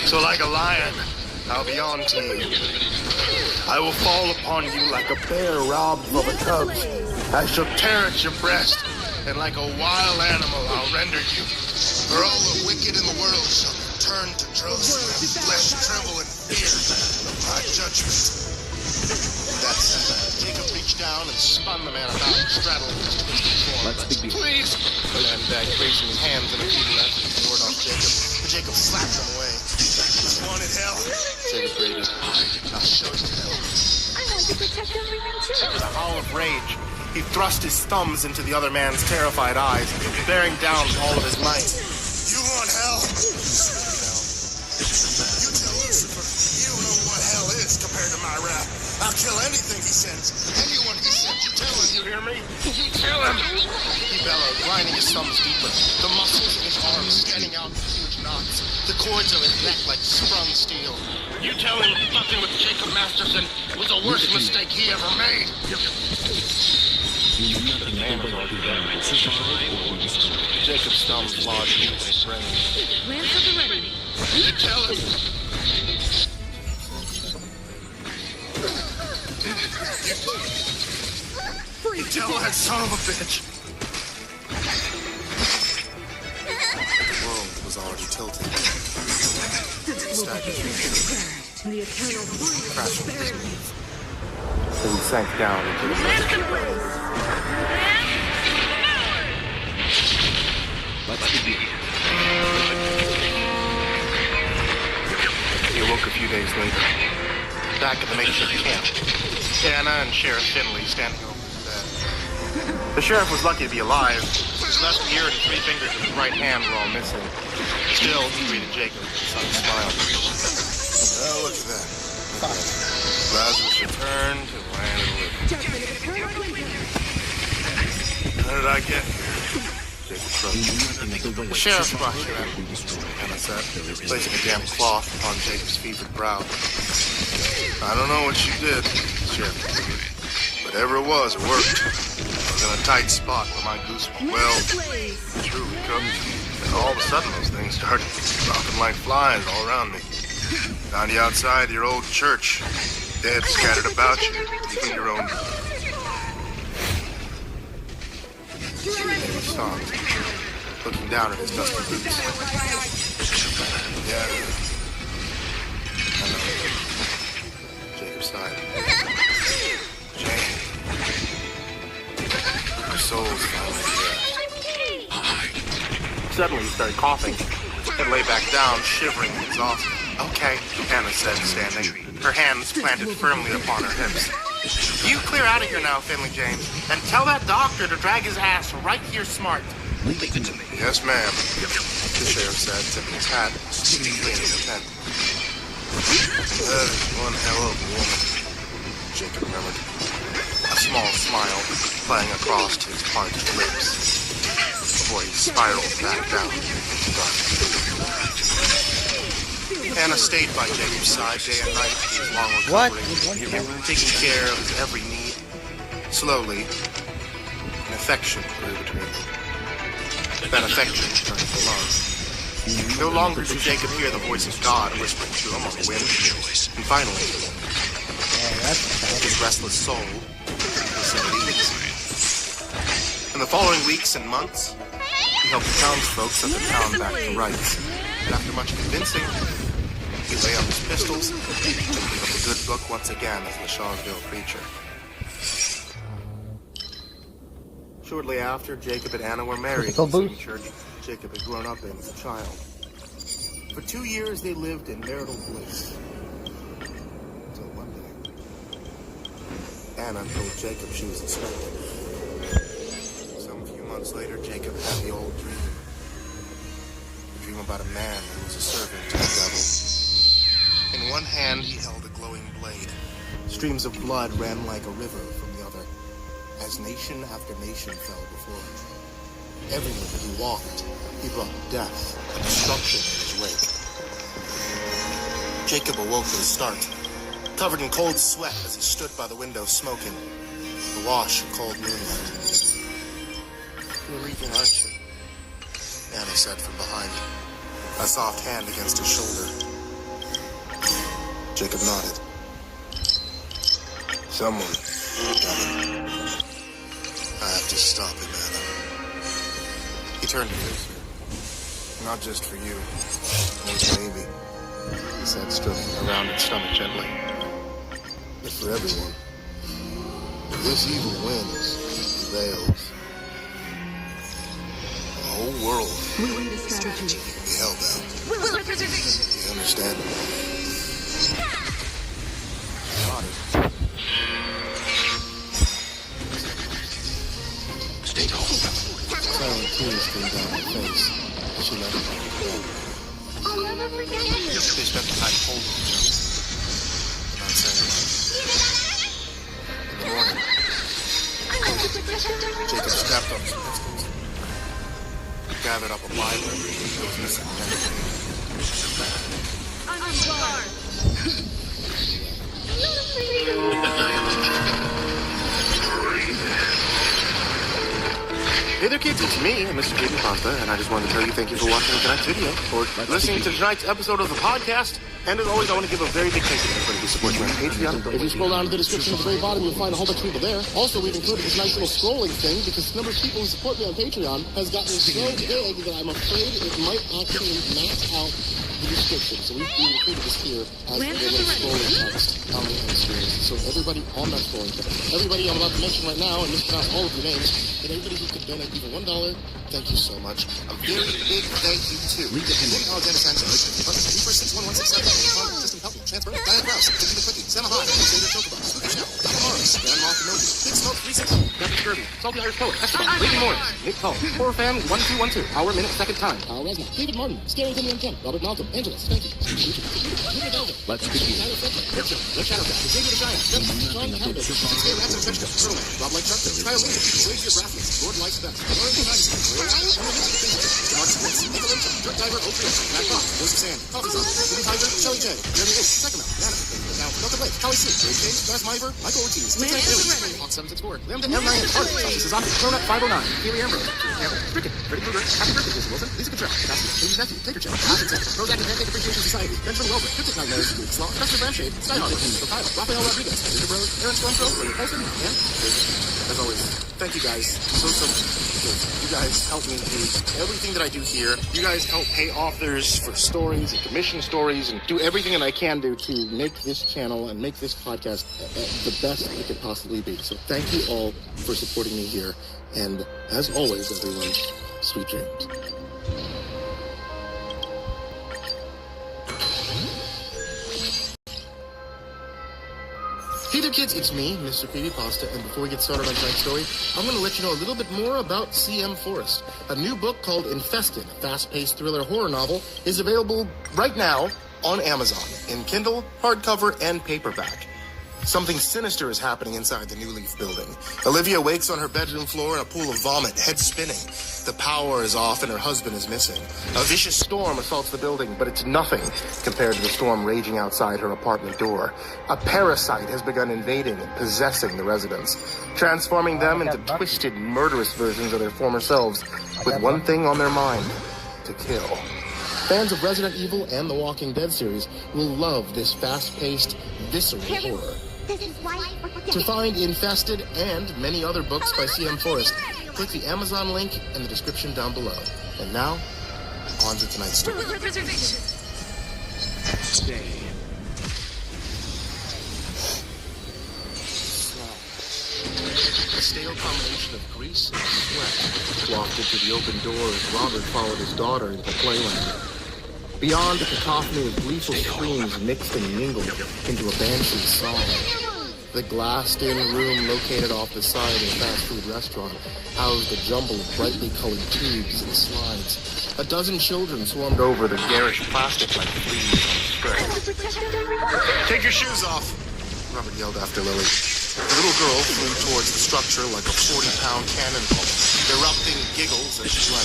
So like a lion, I'll be on to you. I will fall upon you like a bear robbed of a cub. I shall tear at your breast, and like a wild animal I'll render you. For all the wicked in the world shall turn to dust, and flesh tremble in fear of my judgment. That's Jacob reached down and spun the man about, straddling his twisted form. Let's begin. Please! The man begged, raising his hands in a feeble effort to ward off Jacob. But Jacob slapped him away. You wanted hell? Jacob grated. I'll show you hell. I want to protect everyone too. With a howl of rage, he thrust his thumbs into the other man's terrified eyes, bearing down with all of his might. You want hell? You tell Lucifer, you don't know what hell is compared to my wrath. I'll kill anything he sends. Anyone he sends. You tell him, you hear me? You tell him! He bellowed, grinding his thumbs deeper, the muscles of his arms standing out in huge knots, the cords of his neck like sprung steel. You tell him fucking with Jacob Masterson was the worst mistake he ever made. You know nothing of the weight being survived. Jacob's thumbs lodged in his brain. Lance at the ready. You tell him. You tell that son of a bitch. The world was already tilted. The eternal Crashing his knees. Then he sank down into the mud. Let's begin. He awoke a few days later, back at the makeshift camp. Anna and Sheriff Finley standing over his bed. The sheriff was lucky to be alive. His left ear and 3 fingers of his right hand were all missing. Still, he greeted Jacob with a sudden smile. Oh, look at that. Lazarus returned to the land of the living. How did I get here? Jacob shrugged. The sheriff brought you in, Anna said, placing a damp cloth upon Jacob's fevered brow. I don't know what you did, the sheriff continued. Whatever it was, it worked. I was in a tight spot where my goose were well, truly cooked. And all of a sudden, those things started dropping like flies all around me. Found you outside your old church, dead scattered about you, even your own. He stopped, looking down at his dusty boots. Yeah, I know. Jacob sighed. Jane, her soul's finally rest. Suddenly he started coughing and lay back down, shivering and exhausted. Okay, Anna said, standing, her hands planted firmly upon her hips. You clear out of here now, Finley James, and tell that doctor to drag his ass right here smart. Leave it to me. Yes, ma'am, the sheriff said, tipping his hat, deeply in his tent. That is one hell of a woman, Jacob murmured, a small smile playing across his parted lips before he spiraled back down into darkness. Anna stayed by Jacob's side day and night through his long recovery, taking care of his every need. Slowly, an affection grew between them. That affection turned to love. No longer did Jacob hear the voice of God whispering to him on the wind. And finally, his restless soul was set at ease. In the following weeks and months, he helped the townsfolk set the town back to rights. And after much convincing, he lay up his pistols and gave up the good book once again as the Shawsville preacher. Shortly after, Jacob and Anna were married in the same church Jacob had grown up in as a child. For 2 years, they lived in marital bliss. Until one day, Anna told Jacob she was expecting. Some few months later, Jacob had the old dream. A dream about a man who was a servant to the devil. In one hand, he held a glowing blade. Streams of blood ran like a river from the other, as nation after nation fell before him. Everywhere he walked, he brought death and destruction in his wake. Jacob awoke with a start, covered in cold sweat as he stood by the window smoking, the wash of cold moonlight. You're leaving, aren't you? Anna said from behind, a soft hand against his shoulder. Jacob nodded. Someone coming. I have to stop him, Anna. He turned to face her. Not just for you, or baby, he said, stroking her rounded stomach gently. But for everyone. If this evil wins, prevails, the whole world We need a strategy. will be held down. You understand? She nodded. Stay home. Silent tears came down her face as she left him on the bed. I'll never forget you. They spent the night holding each other, not saying much. In the morning, Jacob strapped on his pistols, gathered up a Bible, and was missing I'm sorry. Hey there, kids, it's me, Mr. Jaden Pasta, and I just wanted to tell you thank you for watching tonight's video, or listening to tonight's episode of the podcast. And as always, I want to give a very big thank you to everybody who supports me on Patreon. If you scroll down to the description at the very bottom, you'll find a whole bunch of people there. Also, we've included this nice little scrolling thing, because the number of people who support me on Patreon has gotten so big that I'm afraid it might actually max out the description. So we've included this here as a little scrolling text on the screen. So everybody on that scrolling text, everybody I'm about to mention right now and mispronounce all of your names, and everybody who could donate even $1, thank you so much. A very big thank you to Alexander Sanchez, Reaper 611677, System Help, Transfer, Diane Rouse, Cookie the Quickie, Santa High, Xavier Chocobo, Spooky Shell, Donna Morris, Dan Malkinobi, Big Smoke 360, Captain Scurvy, Salty Irish Poet, Esteban, Brady Morris, Nick Cole, Horror Fan 1212, Hour Minute Second Time, Kyle Resnick, David Martin, Scary Timmy M10, Robert Malcolm, Angeles, thank you. Let's begin. Richard, Rick Shadowcat, Xavier the Giant, Sean Campbell, Xavier Ransom, Turtleman, Rob Like Shark, Kyle Lee, Xavier Braffness, Lord likes best. Orange magazine. Mark Sports, Nickel Intro, Drip Diver, Oak Ridge, Matt Fox, Voice of Sand, Coffee Zone, Jimmy Tiger, Shelly J, Jeremy H, Second Banana, Down, Milton Lake, Kelly C, Ray James, Gus Miver, Michael Ortiz, Tic Tac Daily, Hawk 764, Lambda M9, Artie, Sasha Suzuki, Cronut 509, Haley Ambrose, Campbell, Cricket, Freddie Krueger, Happy Birthday, Jason Wilson, Lisa Cottrell, Cassie, Amy's Nephew, Taker Channel, Ashton Sick, Prozac and Pancake Appreciation Society, Benjamin Welber, Cryptic Nightmares, Slaw, Dustin Bramshade, Skyhawk, Kyle, Rafael Rodriguez, David Rose, Aaron Stormfro, Ray Colson, and as always, thank you guys so much. You guys help me do everything that I do here. You guys help pay authors for stories and commission stories and do everything that I can do to make this channel and make this podcast the best it could possibly be. So thank you all for supporting me here. And as always, everyone, sweet dreams. Hey there kids, it's me, Mr. Creepypasta, and before we get started on tonight's story, I'm going to let you know a little bit more about CM Forest. A new book called Infested, a fast-paced thriller horror novel, is available right now on Amazon, in Kindle, hardcover, and paperback. Something sinister is happening inside the New Leaf building. Olivia wakes on her bedroom floor in a pool of vomit, head spinning. The power is off and her husband is missing. A vicious storm assaults the building, but it's nothing compared to the storm raging outside her apartment door. A parasite has begun invading and possessing the residents, transforming them into twisted, murderous versions of their former selves, with one thing on their mind: to kill. Fans of Resident Evil and the Walking Dead series will love this fast-paced, visceral horror. To find Infested and many other books by CM Forest, click the Amazon link in the description down below. And now, on to tonight's story. Stay. A stale combination of grease and sweat wafted through the open door as Robert followed his daughter into the playland. Beyond, a cacophony of gleeful screams mixed and mingled into a banshee song. The glassed-in room located off the side of a fast food restaurant housed a jumble of brightly colored tubes and slides. A dozen children swarmed over the garish plastic like fleas on a spread. Take your shoes off, Robert yelled after Lily. The little girl flew towards the structure like a 40-pound cannonball, erupting giggles as she fled.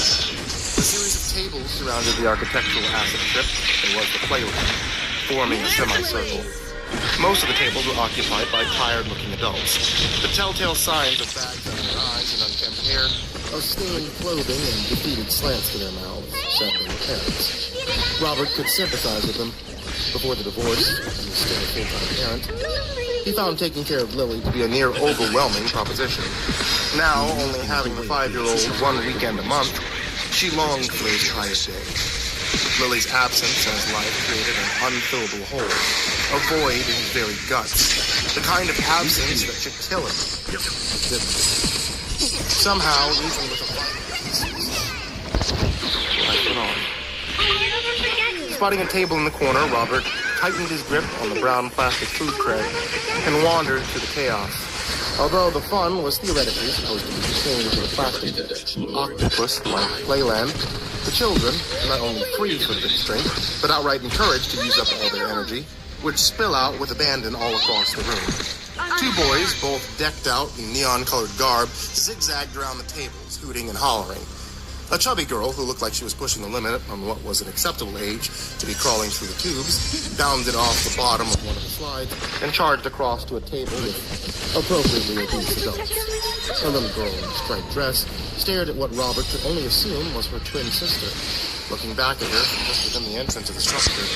A series of tables surrounded the architectural asset strip that was the playroom, forming a semicircle. Most of the tables were occupied by tired-looking adults. The telltale signs of bags under their eyes and unkempt hair, of stained clothing and defeated slants to their mouths, said they were parents. Robert could sympathize with them. Before the divorce, he was still a full-time parent. He found taking care of Lily to be a near overwhelming proposition. Now, only having the 5-year-old one weekend a month, she longed for his quiet days. Lily's absence in his life created an unfillable hole, a void in his very guts, the kind of absence that should kill him. It didn't. Somehow, even with a life went on. Spotting a table in the corner, Robert tightened his grip on the brown plastic food tray and wandered through the chaos. Although the fun was theoretically supposed to be contained to the plastic octopus-like playland, the children, not only free from constraint, but outright encouraged to use up all their energy, would spill out with abandon all across the room. Two boys, both decked out in neon-colored garb, zigzagged around the tables, hooting and hollering. A chubby girl, who looked like she was pushing the limit on what was an acceptable age to be crawling through the tubes, bounded off the bottom of one of the slides and charged across to a table with appropriately obese adults. A little girl in a striped dress stared at what Robert could only assume was her twin sister, looking back at her from just within the entrance of the structure.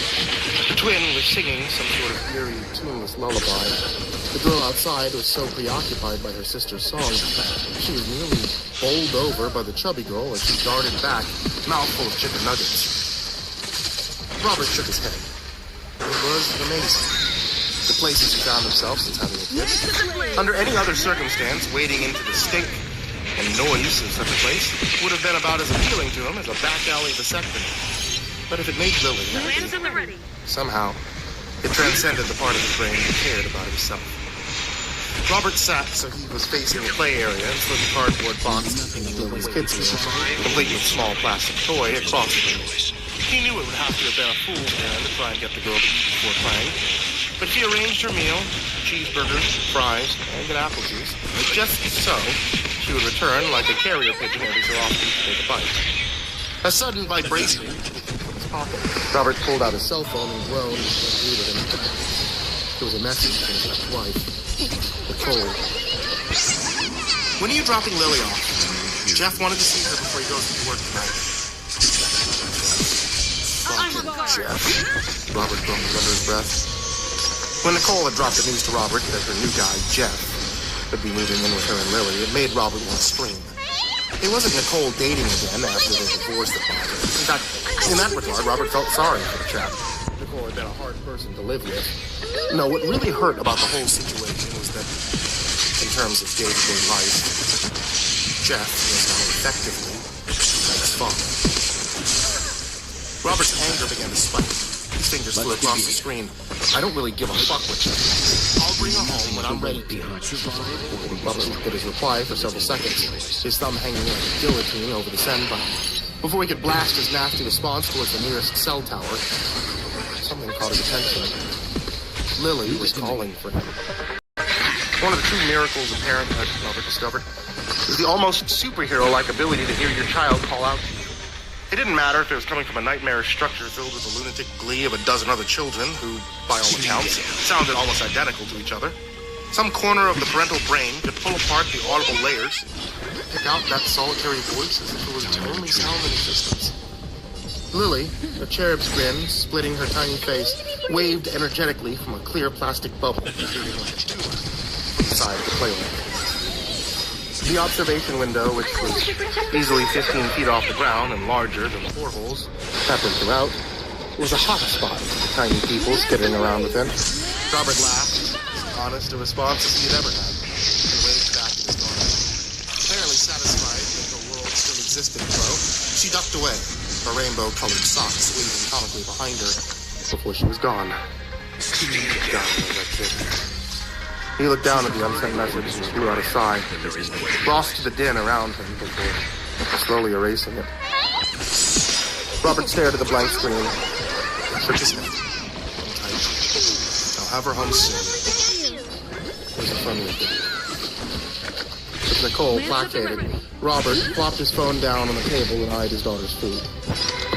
The twin was singing some sort of eerie, tuneless lullaby. The girl outside was so preoccupied by her sister's song, she was nearly bowled over by the chubby girl as she darted back, mouthful of chicken nuggets. Robert shook his head. It was amazing. The places he found himself since having a kid. Under any other circumstance, wading into the stink and noise of such a place would have been about as appealing to him as a back alley vasectomy. But if it made Lily happy, somehow, it transcended the part of his brain that cared about himself. Robert sat so he was facing the play area and slid the cardboard box containing Lily's kids' meal, complete with a small plastic toy, across the room. He knew it would have to have been a fool's errand to try and get the girl to eat before playing, but she arranged her meal, cheeseburgers, fries, and an apple juice, just so she would return like a carrier pigeon every so often to take a bite. A sudden vibration from his pocket. Robert pulled out his cell phone and groaned and greeted him. There was a message from his ex-wife, Nicole. When are you dropping Lily off? Jeff wanted to see her before he goes to work tonight. Fucking Jeff. Robert grumbled under his breath. When Nicole had dropped the news to Robert that her new guy, Jeff, would be moving in with her and Lily, it made Robert want to scream. It wasn't Nicole dating again after their divorce that bothered him. In fact, in that regard, Robert felt sorry for the chap. Nicole had been a hard person to live with. No, what really hurt about the whole situation was that, in terms of day-to-day life, Jeff was now effectively like his father. Robert's anger began to spike. His fingers flew across the screen. I don't really give a fuck what you do. I'll bring her home when I'm ready. Robert looked at his reply for several seconds, his thumb hanging like a guillotine over the send button. Before he could blast his nasty response towards the nearest cell tower, something caught his attention. Lily was calling for him. One of the true miracles of parenthood, Robert discovered, is the almost superhero-like ability to hear your child call out to you. It didn't matter if it was coming from a nightmarish structure filled with the lunatic glee of a dozen other children who, by all accounts, sounded almost identical to each other. Some corner of the parental brain could pull apart the audible layers and pick out that solitary voice as if it was its only sound in existence. Lily, a cherub's grin splitting her tiny face, waved energetically from a clear plastic bubble protruding like a tube from the side of the playland. The observation window, which was easily 15 feet off the ground and larger than the portholes peppered throughout, was a hot spot for tiny people skittering around within. Robert laughed, as honest a response as he had ever had, and waved back at his daughter. Apparently satisfied that the world still existed below, she ducked away, her rainbow-colored socks waving comically behind her before she was gone. He looked down at the unsent message and threw out a sigh, frosted the din around him before slowly erasing it. Robert stared at the blank screen and shook his head. I'll have her home soon. It was a friendly thing. With Nicole placated, Robert plopped his phone down on the table and eyed his daughter's food.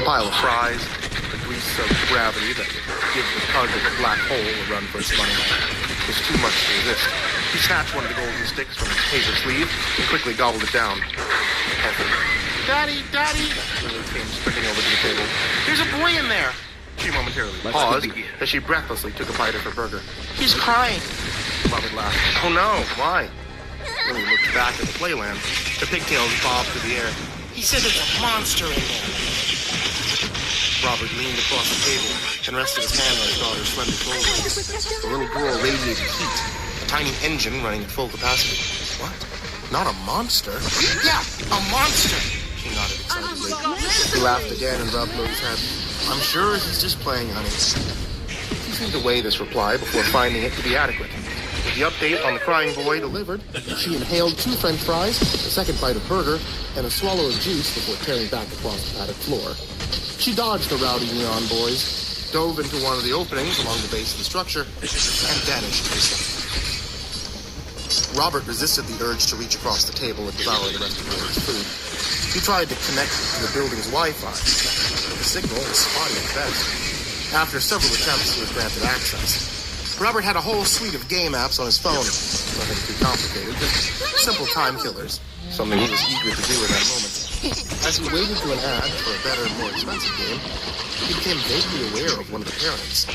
A pile of fries, the grease-soaked gravity that gives the tug of a black hole a run for its money. It was too much to resist. He snatched one of the golden sticks from his paper sleeve and quickly gobbled it down. Daddy, Daddy! Lily came sprinting over to the table. There's a boy in there! She momentarily paused as she breathlessly took a bite of her burger. He's crying! Robert laughed. Oh no, why? Lily looked back at the playland. The pigtails bobbed through the air. He said there's a monster in there. Robert leaned across the table and rested his hand on his daughter's slender shoulder. The little girl radiated heat, a tiny engine running at full capacity. What? Not a monster? Yeah, a monster! She nodded excitedly. He laughed again and rubbed Lily's head. I'm sure he's just playing, honey. She seemed to weigh this reply before finding it to be adequate. With the update on the crying boy delivered, she inhaled 2 French fries, a second bite of burger, and a swallow of juice before tearing back across the padded floor. She dodged the rowdy neon boys, dove into one of the openings along the base of the structure, and vanished for a second. Robert resisted the urge to reach across the table and devour the rest of Lily's food. He tried to connect to the building's Wi-Fi, but the signal was spotty at best. After several attempts, he was granted access. Robert had a whole suite of game apps on his phone. Nothing too complicated, just simple time killers. Something he was eager to do in that moment. As he waited to an ad for a better, more expensive game, he became vaguely aware of one of the parents.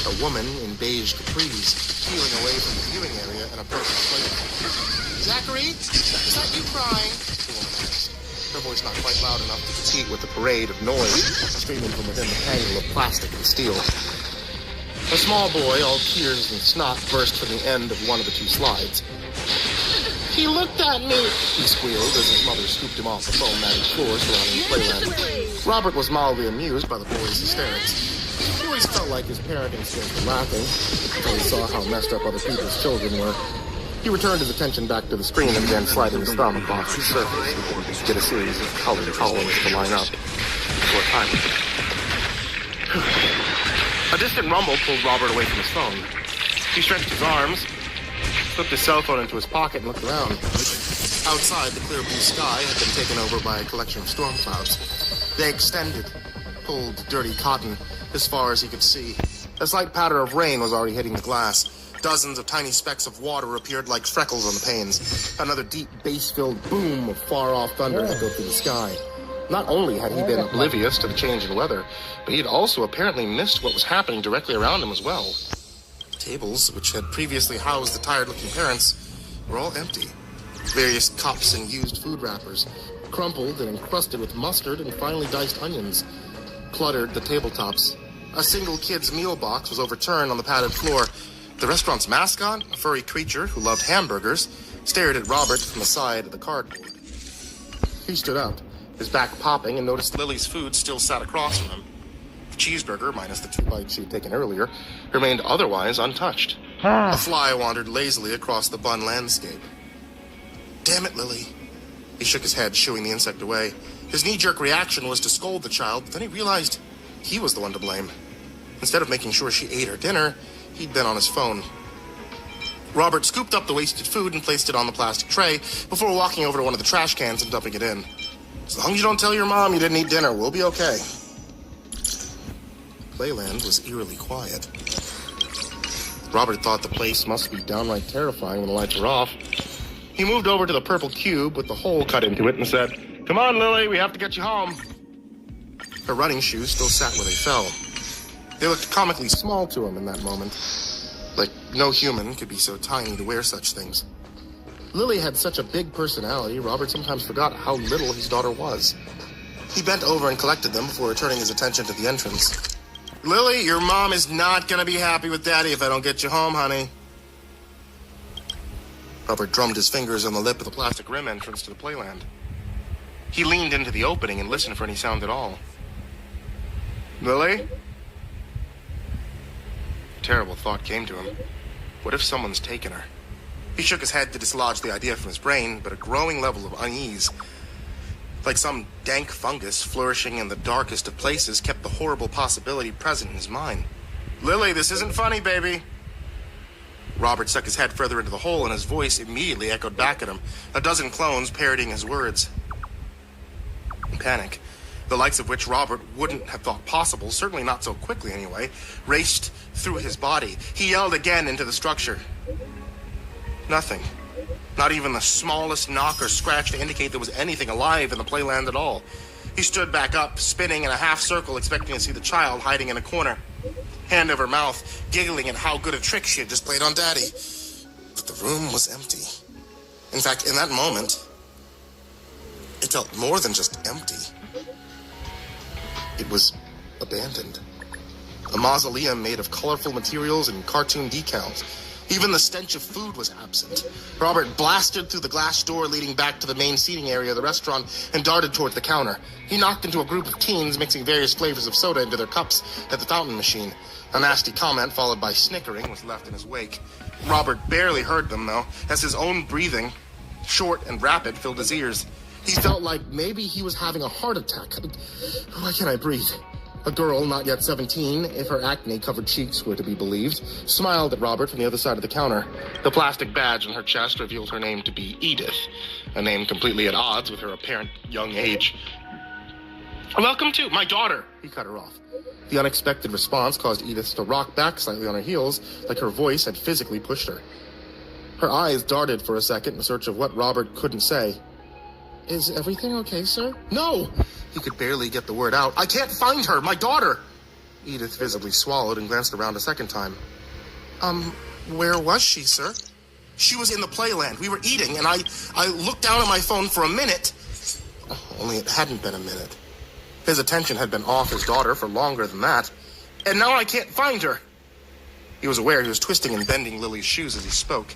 A woman in beige capris, peeling away from the viewing area and approaching the playground. Zachary, is that you crying? The woman asked. Her voice not quite loud enough to compete with the parade of noise streaming from within the tangle of plastic and steel. A small boy, all tears and snot, burst from the end of one of the 2 slides. He looked at me, he squealed as his mother scooped him off the foam-matted floor surrounding the playland. Robert was mildly amused by the boy's hysterics. He always felt like his parenting skills were lacking until he saw how messed up other people's children were. He returned his attention back to the screen and began sliding his thumb across the surface to get a series of colored columns to line up before timing. A distant rumble pulled Robert away from his phone. He stretched his arms, slipped his cell phone into his pocket, and looked around. Outside, the clear blue sky had been taken over by a collection of storm clouds. They extended, pulled dirty cotton as far as he could see. A slight patter of rain was already hitting the glass. Dozens of tiny specks of water appeared like freckles on the panes. Another deep, bass-filled boom of far-off thunder echoed through the sky. Not only had he been oblivious to the change in weather, but he had also apparently missed what was happening directly around him as well. Tables, which had previously housed the tired-looking parents, were all empty. Various cups and used food wrappers, crumpled and encrusted with mustard and finely diced onions, cluttered the tabletops. A single kid's meal box was overturned on the padded floor. The restaurant's mascot, a furry creature who loved hamburgers, stared at Robert from the side of the cardboard. He stood up, his back popping, and noticed Lily's food still sat across from him. The cheeseburger, minus the 2 bites she had taken earlier, remained otherwise untouched. A fly wandered lazily across the bun landscape. Damn it, Lily. He shook his head, shooing the insect away. His knee-jerk reaction was to scold the child, but then he realized he was the one to blame. Instead of making sure she ate her dinner, he'd been on his phone. Robert scooped up the wasted food and placed it on the plastic tray before walking over to one of the trash cans and dumping it in. As long as you don't tell your mom you didn't eat dinner, we'll be okay. Playland was eerily quiet. Robert thought the place must be downright terrifying when the lights were off. He moved over to the purple cube with the hole cut into it and said, "Come on, Lily, we have to get you home." Her running shoes still sat where they fell. They looked comically small to him in that moment. Like no human could be so tiny to wear such things. Lily had such a big personality, Robert sometimes forgot how little his daughter was. He bent over and collected them before returning his attention to the entrance. "Lily, your mom is not going to be happy with Daddy if I don't get you home, honey." Robert drummed his fingers on the lip of the plastic rim entrance to the playland. He leaned into the opening and listened for any sound at all. "Lily?" A terrible thought came to him. What if someone's taken her? He shook his head to dislodge the idea from his brain, but a growing level of unease, like some dank fungus flourishing in the darkest of places, kept the horrible possibility present in his mind. "Lily, this isn't funny, baby." Robert stuck his head further into the hole, and his voice immediately echoed back at him, a dozen clones parroting his words. In panic, the likes of which Robert wouldn't have thought possible, certainly not so quickly anyway, raced through his body. He yelled again into the structure. Nothing. Not even the smallest knock or scratch to indicate there was anything alive in the playland at all. He stood back up, spinning in a half circle, expecting to see the child hiding in a corner, hand over mouth, giggling at how good a trick she had just played on Daddy. But the room was empty. In fact, in that moment, it felt more than just empty. It was abandoned. A mausoleum made of colorful materials and cartoon decals. Even the stench of food was absent. Robert blasted through the glass door leading back to the main seating area of the restaurant and darted towards the counter. He knocked into a group of teens mixing various flavors of soda into their cups at the fountain machine. A nasty comment followed by snickering was left in his wake. Robert barely heard them, though, as his own breathing, short and rapid, filled his ears. He felt like maybe he was having a heart attack. Why can't I breathe? A girl, not yet 17, if her acne-covered cheeks were to be believed, smiled at Robert from the other side of the counter. The plastic badge on her chest revealed her name to be Edith, a name completely at odds with her apparent young age. "Welcome to my daughter," he cut her off. The unexpected response caused Edith to rock back slightly on her heels, like her voice had physically pushed her. Her eyes darted for a second in search of what Robert couldn't say. "Is everything okay, sir?" "No!" He could barely get the word out. "I can't find her! My daughter!" Edith visibly swallowed and glanced around a second time. Where was she, sir?" "She was in the playland. We were eating, and I looked down at my phone for a minute." Only it hadn't been a minute. His attention had been off his daughter for longer than that. "And now I can't find her." He was aware he was twisting and bending Lily's shoes as he spoke.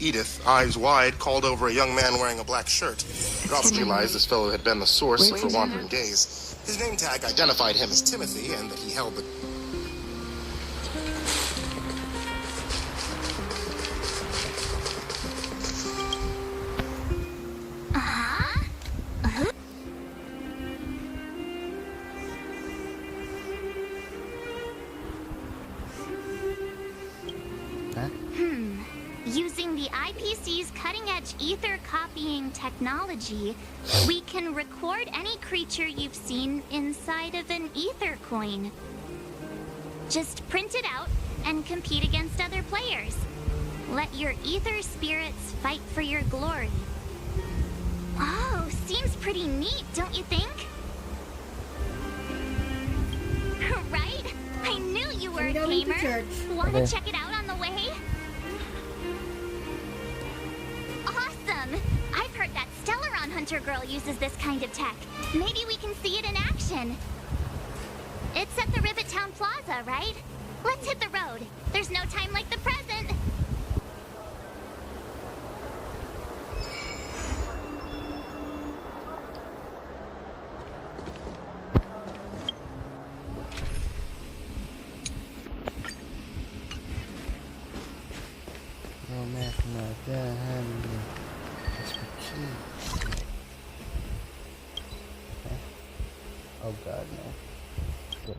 Edith, eyes wide, called over a young man wearing a black shirt. Robert realized this fellow had been the source of her wandering gaze. His name tag identified him as Timothy, and that he held the... Using the IPC's cutting-edge ether copying technology, we can record any creature you've seen inside of an ether coin. Just print it out and compete against other players. Let your ether spirits fight for your glory. Oh, seems pretty neat, don't you think? Right? I knew you were a gamer. Wanna check it out on the way? Awesome! I've heard that Stellaron Hunter girl uses this kind of tech. Maybe we can see it in action. It's at the Rivet Town Plaza, right? Let's hit the road. There's no time like the present. Oh god, no.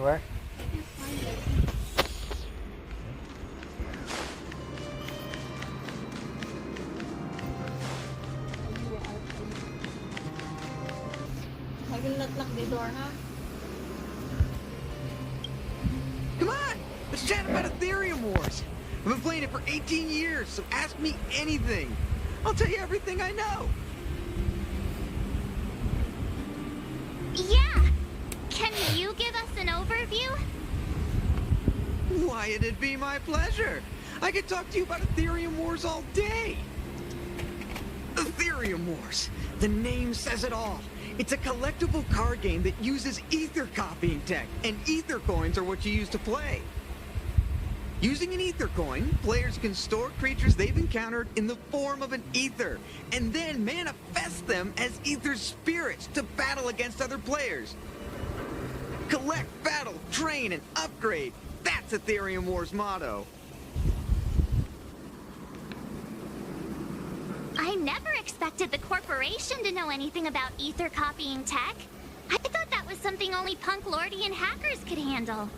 Where? Come on! Let's chat about Ethereum Wars. I've been playing it for 18 years, so ask me anything. I'll tell you everything I know. Yeah! Can you give us an overview? Why, it'd be my pleasure. I could talk to you about Ethereum Wars all day. Ethereum Wars. The name says it all. It's a collectible card game that uses ether copying tech, and ether coins are what you use to play. Using an ether coin, players can store creatures they've encountered in the form of an ether, and then manifest them as ether spirits to battle against other players. Collect, battle, train, and upgrade. That's Ethereum Wars' motto. I never expected the corporation to know anything about ether copying tech. I thought that was something only punk lordy and hackers could handle.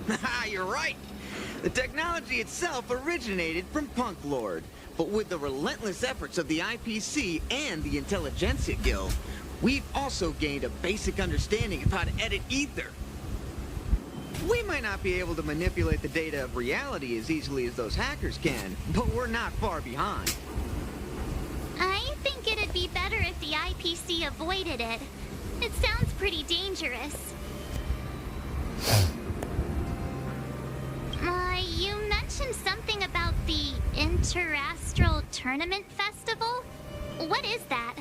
Haha, you're right. The technology itself originated from Punk Lord, but with the relentless efforts of the IPC and the Intelligentsia Guild, we've also gained a basic understanding of how to edit ether. We might not be able to manipulate the data of reality as easily as those hackers can, but we're not far behind. I think it'd be better if the IPC avoided it. It sounds pretty dangerous. You mentioned something about the Interastral Tournament Festival? What is that?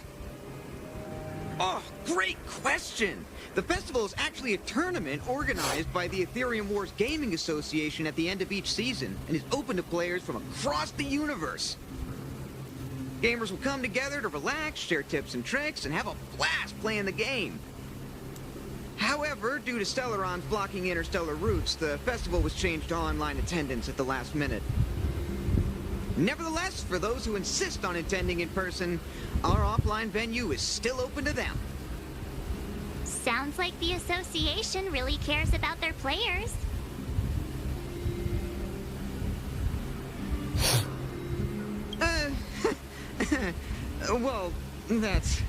Oh, great question! The festival is actually a tournament organized by the Ethereum Wars Gaming Association at the end of each season, and is open to players from across the universe. Gamers will come together to relax, share tips and tricks, and have a blast playing the game. However, due to Stellarons blocking interstellar routes, the festival was changed to online attendance at the last minute. Nevertheless, for those who insist on attending in person, our offline venue is still open to them. Sounds like the association really cares about their players. Well, that's...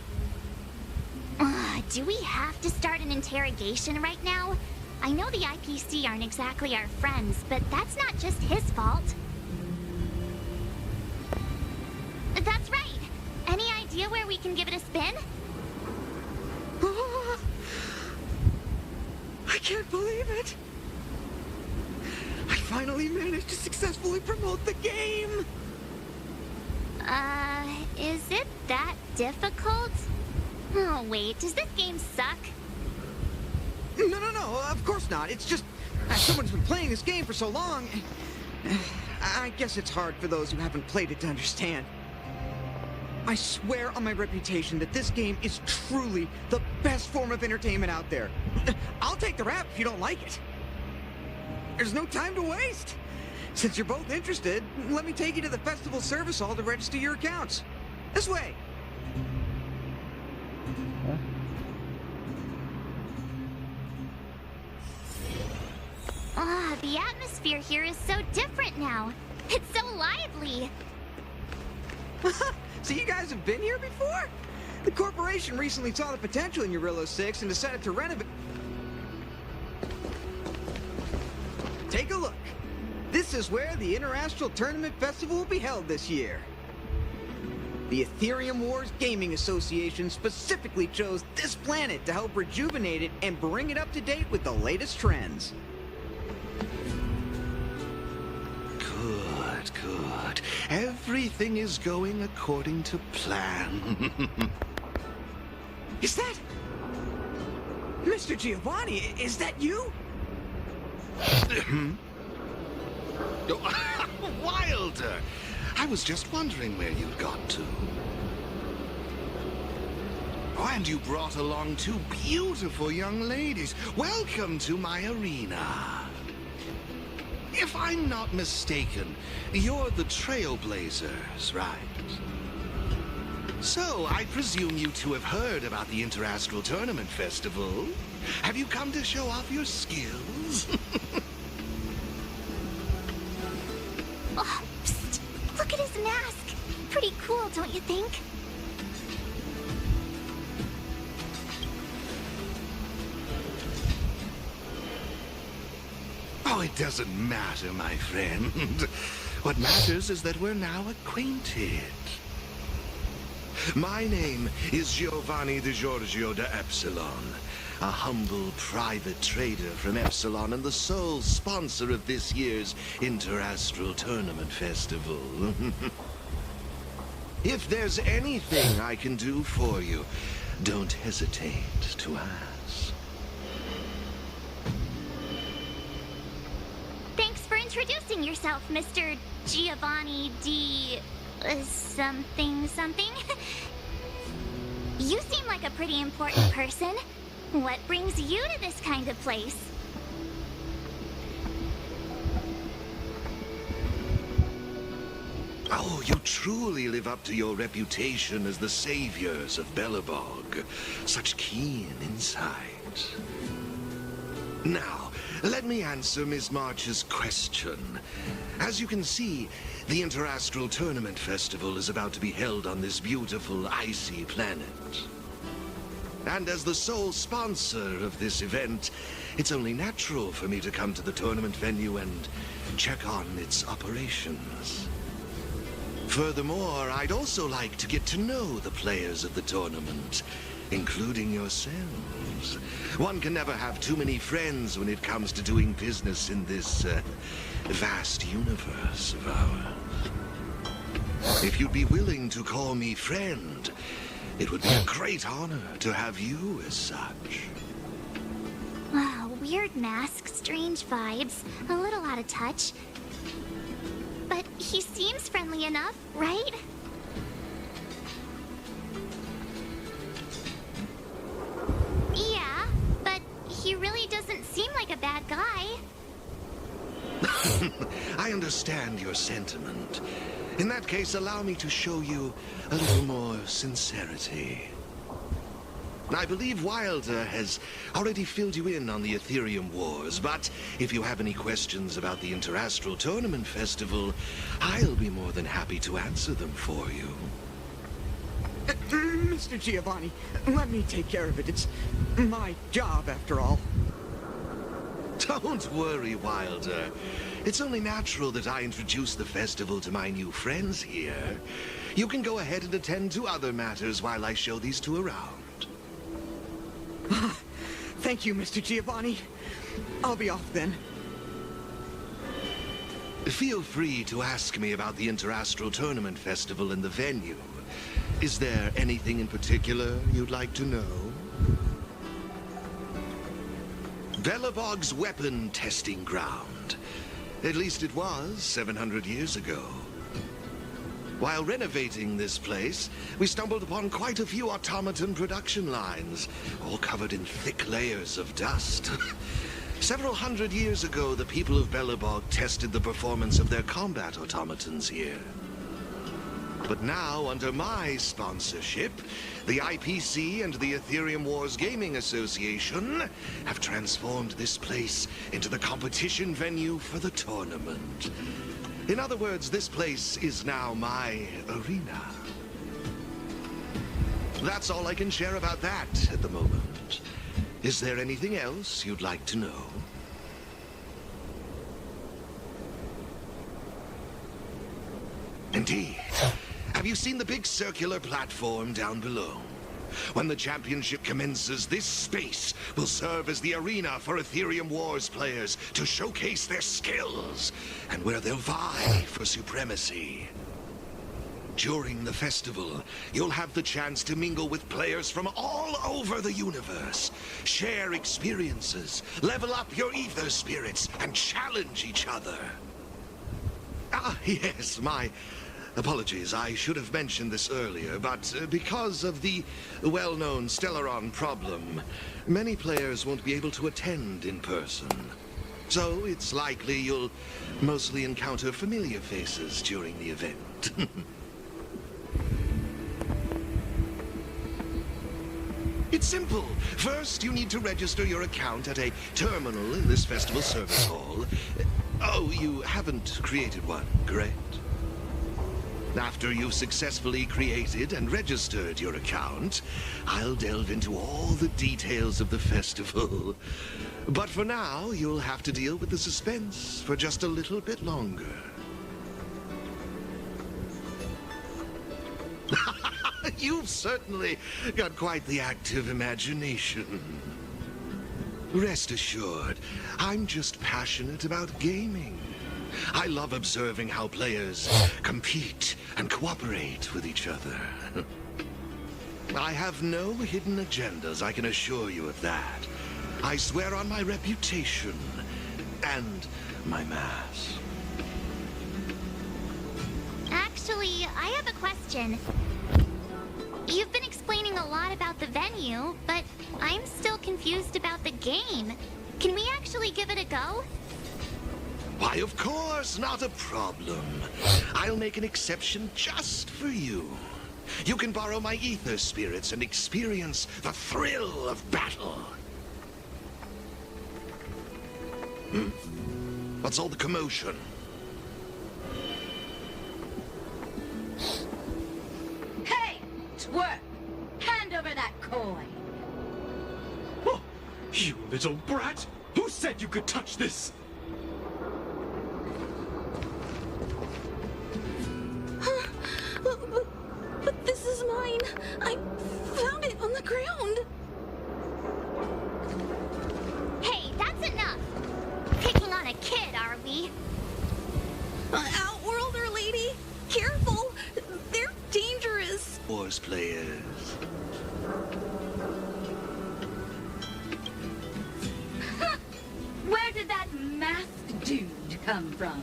Do we have to start an interrogation right now? I know the IPC aren't exactly our friends, but that's not just his fault. That's right! Any idea where we can give it a spin? I can't believe it! I finally managed to successfully promote the game! Is it that difficult? Oh, wait, does this game suck? No, of course not. It's just, as someone who's been playing this game for so long, I guess it's hard for those who haven't played it to understand. I swear on my reputation that this game is truly the best form of entertainment out there. I'll take the rap if you don't like it. There's no time to waste. Since you're both interested, let me take you to the festival service hall to register your accounts. This way. The atmosphere here is so different now. It's so lively. So you guys have been here before? The corporation recently saw the potential in Eurillo 6 and decided to renovate. Take a look. This is where the Interastral Tournament Festival will be held this year. The Ethereum Wars Gaming Association specifically chose this planet to help rejuvenate it and bring it up to date with the latest trends. Good, good. Everything is going according to plan. Is that... Mr. Giovanni, is that you? Wilder! I was just wondering where you'd got to. Oh, and you brought along two beautiful young ladies. Welcome to my arena. If I'm not mistaken, you're the Trailblazers, right? So, I presume you two have heard about the Interastral Tournament Festival. Have you come to show off your skills? Oh, psst. Look at his mask. Pretty cool, don't you think? Oh, it doesn't matter, my friend. What matters is that we're now acquainted. My name is Giovanni Di Giorgio de Epsilon, a humble private trader from Epsilon and the sole sponsor of this year's Interastral Tournament Festival. If there's anything I can do for you, don't hesitate to ask. Thanks for introducing yourself, Mr. Giovanni Di... something. You seem like a pretty important person. What brings you to this kind of place? Oh, you truly live up to your reputation as the saviors of Belobog. Such keen insight. Now, let me answer Ms. March's question. As you can see, the Interastral Tournament Festival is about to be held on this beautiful, icy planet. And as the sole sponsor of this event, it's only natural for me to come to the tournament venue and check on its operations. Furthermore, I'd also like to get to know the players of the tournament, including yourselves. One can never have too many friends when it comes to doing business in this vast universe of ours. If you'd be willing to call me friend, it would be a great honor to have you as such. Wow, weird mask, strange vibes, a little out of touch. But he seems friendly enough, right? Yeah, but he really doesn't seem like a bad guy. I understand your sentiment. In that case, allow me to show you a little more sincerity. I believe Wilder has already filled you in on the Ethereum Wars, but if you have any questions about the Interastral Tournament Festival, I'll be more than happy to answer them for you. Mr. Giovanni, let me take care of it. It's my job, after all. Don't worry, Wilder. It's only natural that I introduce the festival to my new friends here. You can go ahead and attend to other matters while I show these two around. Thank you, Mr. Giovanni. I'll be off then. Feel free to ask me about the Interastral Tournament Festival and the venue. Is there anything in particular you'd like to know? Belobog's weapon testing ground. At least it was 700 years ago. While renovating this place, we stumbled upon quite a few automaton production lines, all covered in thick layers of dust. Several hundred years ago, the people of Belobog tested the performance of their combat automatons here. But now, under my sponsorship, the IPC and the Ethereum Wars Gaming Association have transformed this place into the competition venue for the tournament. In other words, this place is now my arena. That's all I can share about that at the moment. Is there anything else you'd like to know? Indeed. Have you seen the big circular platform down below? When the championship commences, this space will serve as the arena for Ethereum Wars players to showcase their skills and where they'll vie for supremacy. During the festival, you'll have the chance to mingle with players from all over the universe, share experiences, level up your ether spirits, and challenge each other. Ah, yes, my apologies. I should have mentioned this earlier, but because of the well-known Stellaron problem, many players won't be able to attend in person. So it's likely you'll mostly encounter familiar faces during the event. It's simple. First, you need to register your account at a terminal in this festival service hall. Oh, you haven't created one, correct? After you've successfully created and registered your account, I'll delve into all the details of the festival. But for now, you'll have to deal with the suspense for just a little bit longer. You've certainly got quite the active imagination. Rest assured, I'm just passionate about gaming. I love observing how players compete and cooperate with each other. I have no hidden agendas, I can assure you of that. I swear on my reputation and my mask. Actually, I have a question. You've been explaining a lot about the venue, but I'm still confused about the game. Can we actually give it a go? Why, of course, not a problem. I'll make an exception just for you. You can borrow my ether spirits and experience the thrill of battle. What's all the commotion? Hey, twerp! Hand over that coin! Oh, you little brat! Who said you could touch this? But this is mine. I found it on the ground. Hey, that's enough. Picking on a kid, are we? Outworlder lady, careful. They're dangerous. Wars players. Where did that masked dude come from?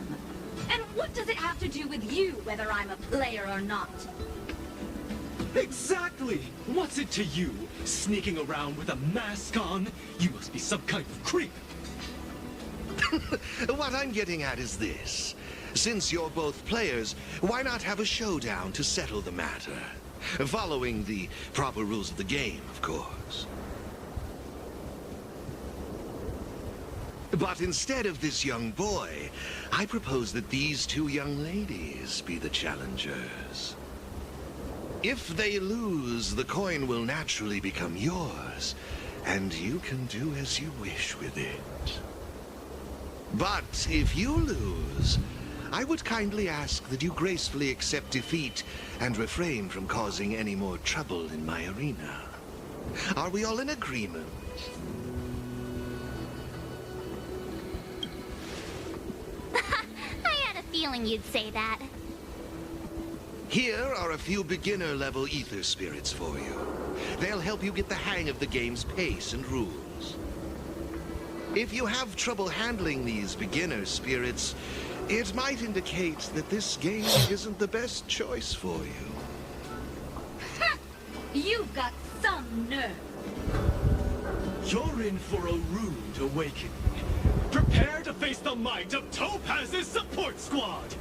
And what does it have to do with you, whether I'm a player or not? Exactly! What's it to you? Sneaking around with a mask on? You must be some kind of creep. What I'm getting at is this. Since you're both players, why not have a showdown to settle the matter? Following the proper rules of the game, of course. But instead of this young boy, I propose that these two young ladies be the challengers. If they lose, the coin will naturally become yours, and you can do as you wish with it. But if you lose, I would kindly ask that you gracefully accept defeat and refrain from causing any more trouble in my arena. Are we all in agreement? I had a feeling you'd say that. Here are a few beginner-level ether spirits for you. They'll help you get the hang of the game's pace and rules. If you have trouble handling these beginner spirits, it might indicate that this game isn't the best choice for you. You've got some nerve. You're in for a rude awakening. Prepare to face the might of Topaz's support squad!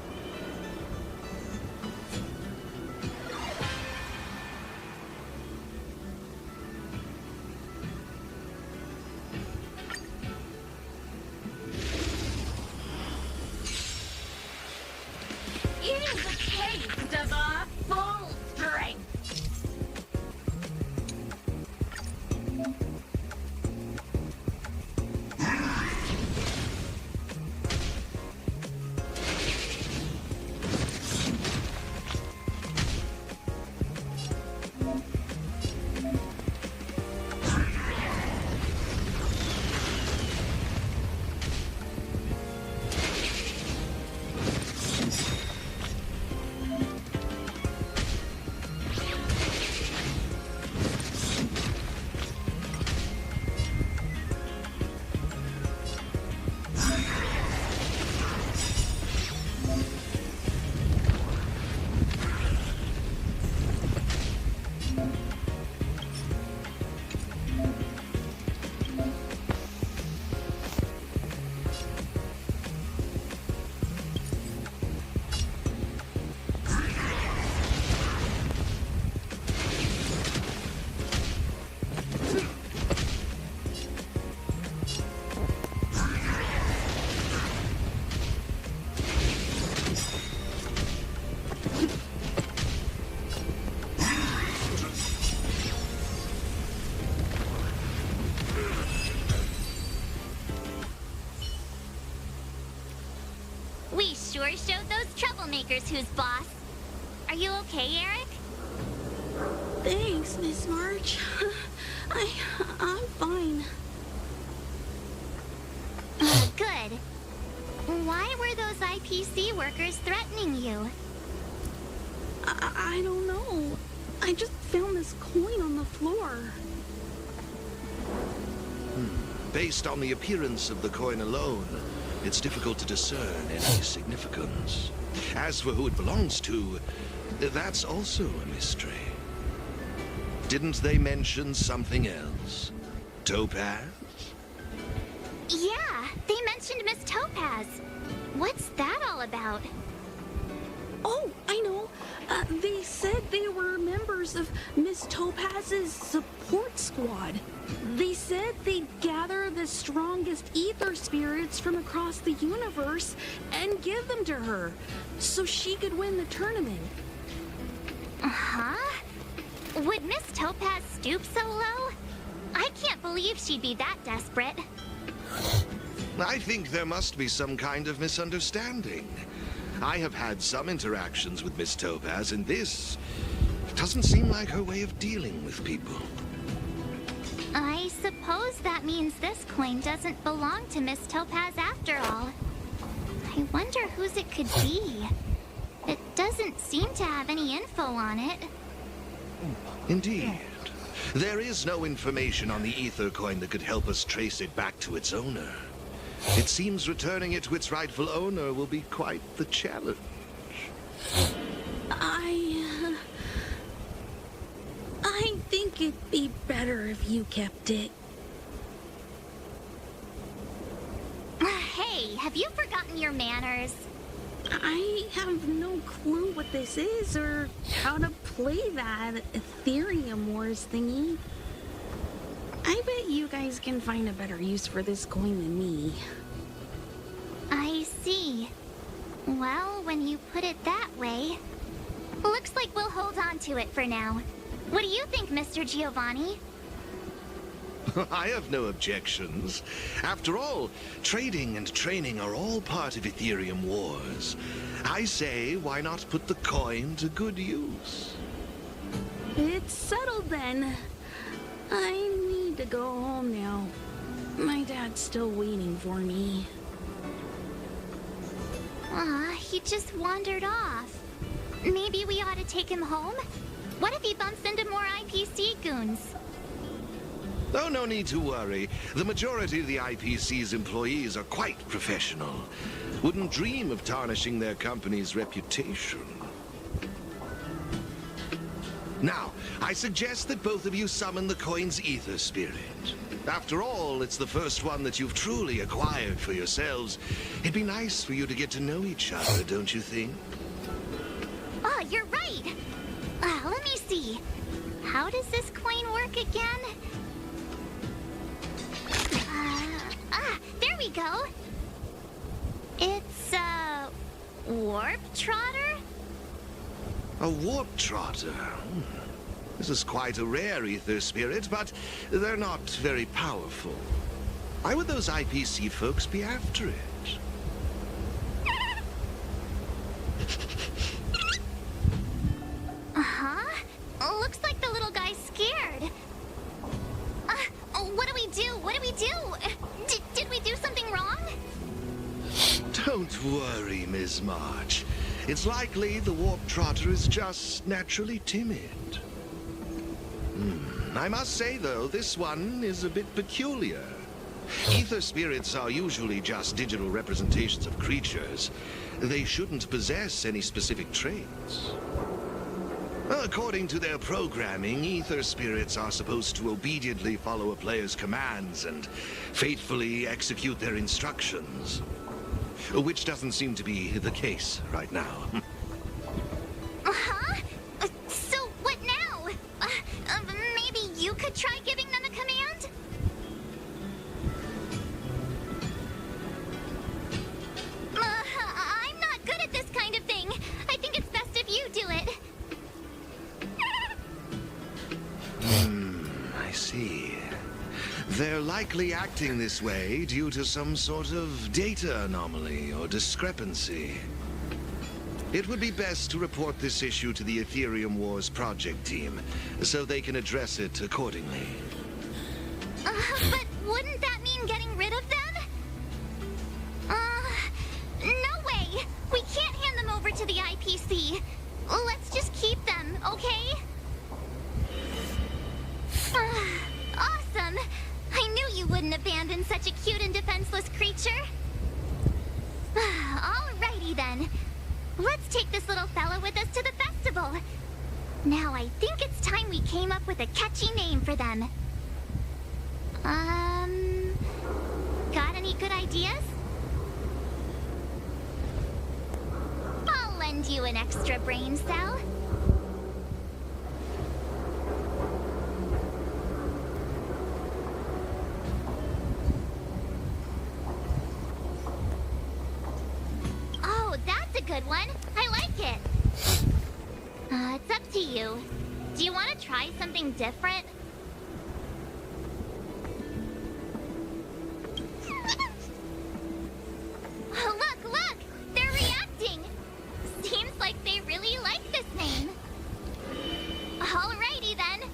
troublemakers who's boss. Are you okay, Eric? Thanks, Miss March. I'm fine. Good. Why were those IPC workers threatening you? I don't know. I just found this coin on the floor. Based on the appearance of the coin alone, it's difficult to discern any significance. As for who it belongs to, that's also a mystery. Didn't they mention something else? Topaz? Yeah, they mentioned Miss Topaz. What's that all about? Oh, I know. They said they were members of Miss Topaz's support squad. They said they'd gather the strongest ether spirits from across the universe and give them to her, so she could win the tournament. Uh-huh? Would Miss Topaz stoop so low? I can't believe she'd be that desperate. I think there must be some kind of misunderstanding. I have had some interactions with Miss Topaz, and this doesn't seem like her way of dealing with people. I suppose that means this coin doesn't belong to Miss Topaz after all. I wonder whose it could be. It doesn't seem to have any info on it. Indeed. There is no information on the ether coin that could help us trace it back to its owner. It seems returning it to its rightful owner will be quite the challenge. I think it'd be better if you kept it. Hey, have you forgotten your manners? I have no clue what this is or how to play that Ethereum Wars thingy. I bet you guys can find a better use for this coin than me. I see. Well, when you put it that way, looks like we'll hold on to it for now. What do you think, Mr. Giovanni? I have no objections. After all, trading and training are all part of Ethereum Wars. I say, why not put the coin to good use? It's settled then. I need to go home now. My dad's still waiting for me. He just wandered off. Maybe we ought to take him home? What if he bumps into more IPC goons? Oh, no need to worry. The majority of the IPC's employees are quite professional. Wouldn't dream of tarnishing their company's reputation. Now, I suggest that both of you summon the coin's ether spirit. After all, it's the first one that you've truly acquired for yourselves. It'd be nice for you to get to know each other, don't you think? Oh, you're right! Let me see. How does this coin work again? There we go! It's a warp trotter? A warp trotter? This is quite a rare ether spirit, but they're not very powerful. Why would those IPC folks be after it? Looks like the little guy's scared. What do we do? What do we do? Did we do something wrong? Don't worry, Ms. March. It's likely the warp trotter is just naturally timid. I must say, though, this one is a bit peculiar. Ether spirits are usually just digital representations of creatures. They shouldn't possess any specific traits. According to their programming, ether spirits are supposed to obediently follow a player's commands and faithfully execute their instructions. Which doesn't seem to be the case right now. So what now? Maybe you could try giving them a command? I'm not good at this kind of thing. I think it's best if you do it. I see. They're likely acting this way due to some sort of data anomaly or discrepancy. It would be best to report this issue to the Ethereum Wars project team, so they can address it accordingly. But wouldn't that mean getting rid of them? No way! We can't hand them over to the IPC. Let's just keep them, okay? Awesome! I knew you wouldn't abandon such a cute and defenseless creature. Alrighty then. Let's take this little fella with us to the festival. Now I think it's time we came up with a catchy name for them. Got any good ideas? I'll lend you an extra brain cell. Oh, that's a good one. I like it. It's up to you. Do you want to try something different? Look! They're reacting! Seems like they really like this name. Alrighty then.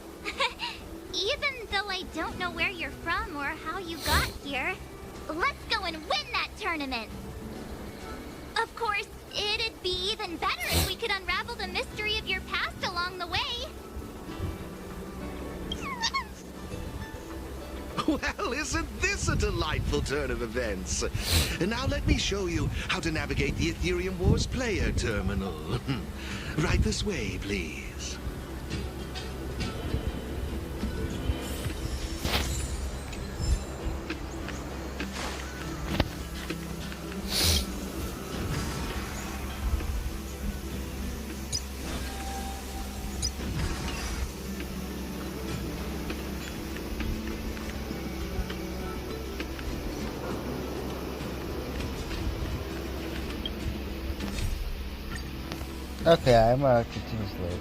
Even though I don't know where you're from or how you got here, let's go and win that tournament! Of course, it'd be even better if we could unravel the mystery of your past along the way. Well, isn't this a delightful turn of events? And now let me show you how to navigate the Ethereum Wars player terminal. Right this way, please. Okay, I'm gonna continue this later.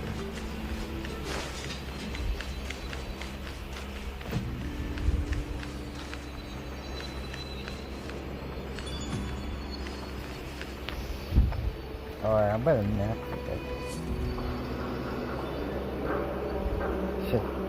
Alright, I'm better nap for that. Shit.